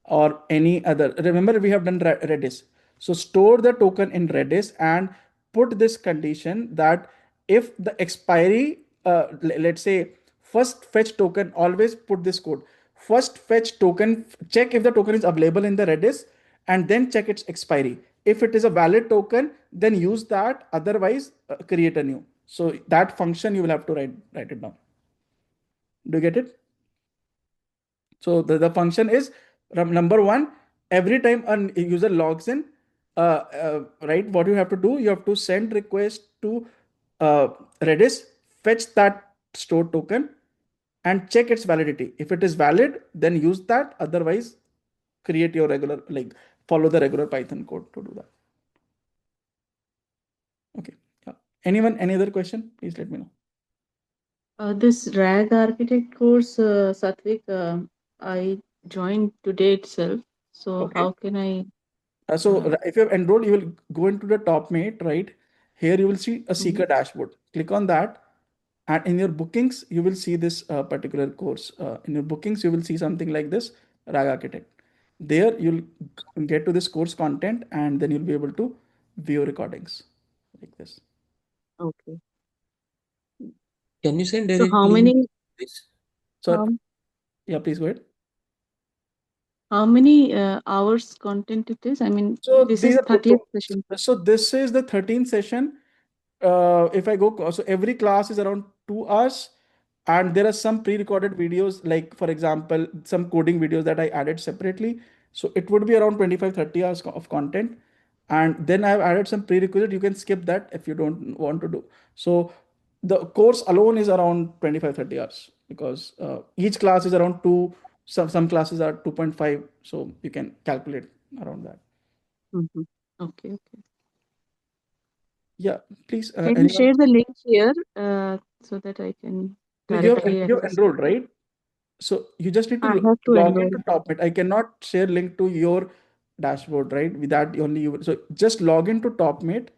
or any other. Remember, we have done Redis. So store the token in Redis and put this condition that if the expiry, let's say first fetch token, always put this code. First fetch token, check if the token is available in the Redis, and then check its expiry. If it is a valid token, then use that. Otherwise, create a new. So that function you will have to write it down. Do you get it? So the function is number 1. Every time a user logs in, right? What you have to do, you have to send request to Redis, fetch that stored token, and check its validity. If it is valid, then use that. Otherwise, create your regular, like follow the regular Python code to do that. Okay. Yeah. Anyone, any other question? Please let me know. This RAG architect course, Satvik, I joined today itself. So Okay. how can I? So if you have enrolled, you will go into the top mate, right? Here you will see a seeker dashboard. Click on that. And in your bookings, you will see this particular course. In your bookings, you will see something like this, RAG architect. There you'll get to this course content, and then you'll be able to view recordings like this. Okay. Can you send So directly how many? this? So yeah, please go ahead. How many hours content it is? I mean, So this these is are 30th session. so this is the 13th session. If I go, so every class is around 2 hours, and there are some pre-recorded videos, like for example, some coding videos that I added separately. So it would be around 25-30 hours of content. And then I've added some prerequisite. You can skip that if you don't want to do. So the course alone is around 25-30 hours, because each class is around two. Some classes are 2.5. So you can calculate around that. Mhm. Okay. Yeah, please. Can you Anyone? share the link here so that I can directly You're access? enrolled, right? So you just need I to have to log enroll. into TopMate. I cannot share link to your dashboard, right? With that only you. So just log into TopMate.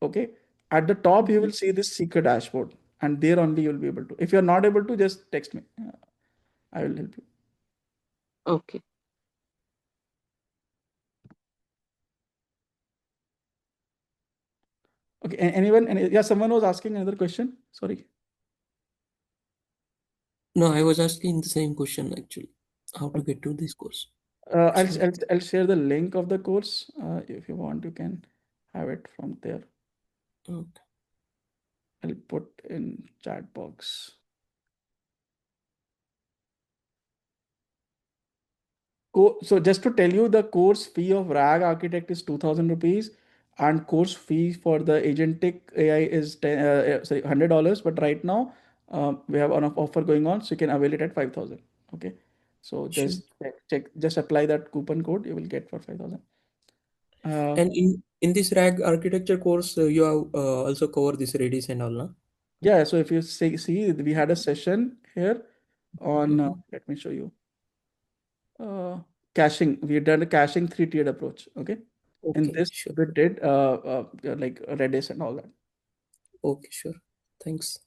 Okay. At the top, you will see this secret dashboard, and there only you'll be able to. If you're not able to, just text me. I will help you. Okay. Okay. Anyone? Yeah, someone was asking another question. Sorry. No, I was asking the same question actually. How to get to this course? I'll share the link of the course. If you want, you can have it from there. Okay. I'll put in chat box. So just to tell you, the course fee of RAG Architect is 2,000 rupees, and course fee for the agentic AI is $100. But right now, we have an offer going on, so you can avail it at 5,000. Okay, so just check, just apply that coupon code, you will get for 5,000. And in this RAG architecture course, you have also covered this Redis and all, no? Yeah. So if you see, we had a session here on. Let me show you. Caching. We had done a caching 3-tiered approach. Okay. In Okay, this, sure. we did like Redis and all that. Okay, sure. Thanks.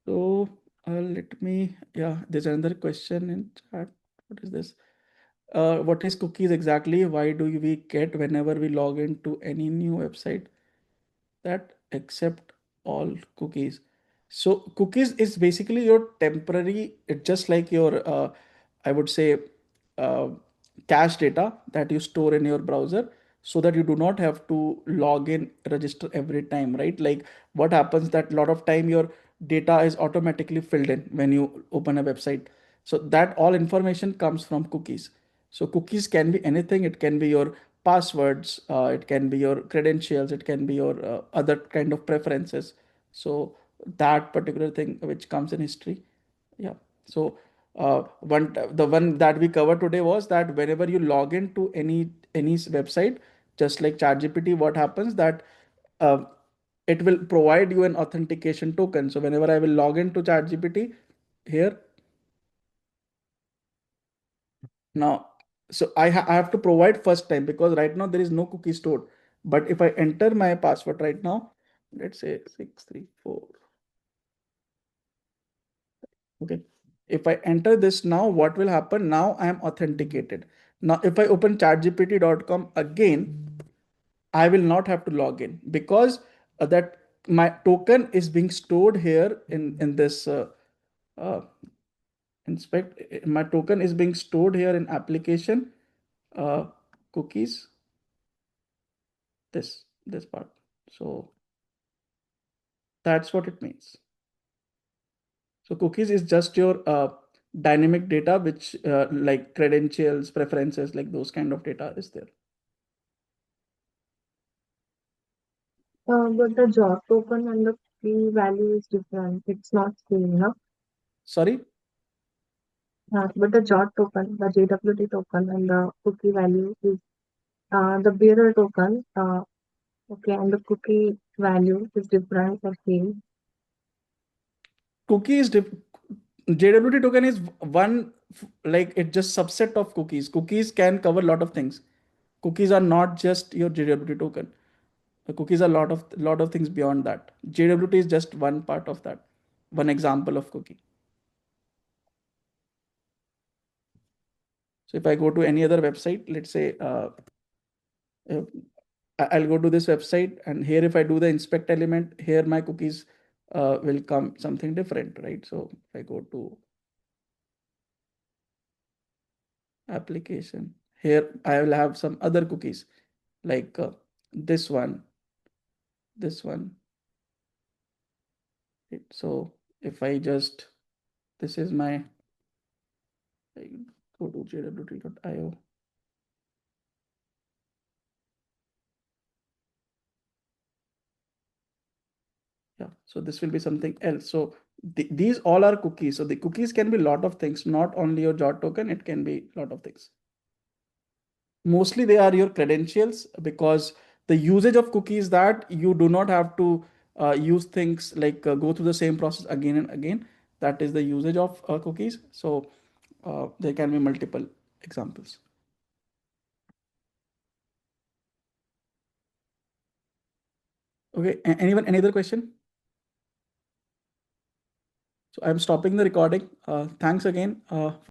So let me, yeah, there's another question in chat. What is this? What is cookies exactly? Why do we get whenever we log into any new website that accept all cookies? So cookies is basically your temporary, it's just like your, I would say, uh, cache data that you store in your browser, so that you do not have to log in, register every time, right? Like what happens that a lot of time your data is automatically filled in when you open a website. So that all information comes from cookies. So cookies can be anything. It can be your passwords, it can be your credentials, it can be your other kind of preferences. So that particular thing which comes in history. Yeah. So the one that we covered today was that whenever you log into any website, just like ChatGPT, what happens that uh, it will provide you an authentication token. So whenever I will log into ChatGPT here now, so I have to provide first time, because right now there is no cookie stored. But if I enter my password right now, let's say 634. Okay. If I enter this now, what will happen? Now I am authenticated. Now, if I open chatgpt.com again, I will not have to log in, because that my token is being stored here in this uh, inspect. My token is being stored here in application cookies. This part. So that's what it means. So cookies is just your dynamic data, which like credentials, preferences, like those kind of data is there. But the job token and the key value is different. It's not same, no? Sorry. But the job token, the JWT token, and the cookie value is the bearer token. Okay, and the cookie value is different or same. Cookie is JWT token is one, like it's just subset of cookies. Cookies can cover a lot of things. Cookies are not just your JWT token. The cookies are a lot of things beyond that. JWT is just one part of that, one example of cookie. So if I go to any other website, let's say I'll go to this website, and here if I do the inspect element, here my cookies will come something different, right? So if I go to application. Here I will have some other cookies like this one. So if I just, this is my, I go to jwt.io. Yeah, so this will be something else. So these all are cookies. So the cookies can be a lot of things, not only your JWT token, it can be a lot of things. Mostly they are your credentials, because the usage of cookies that you do not have to use things like go through the same process again and again. That is the usage of cookies. So there can be multiple examples. Okay, anyone, any other question? So I'm stopping the recording. Thanks again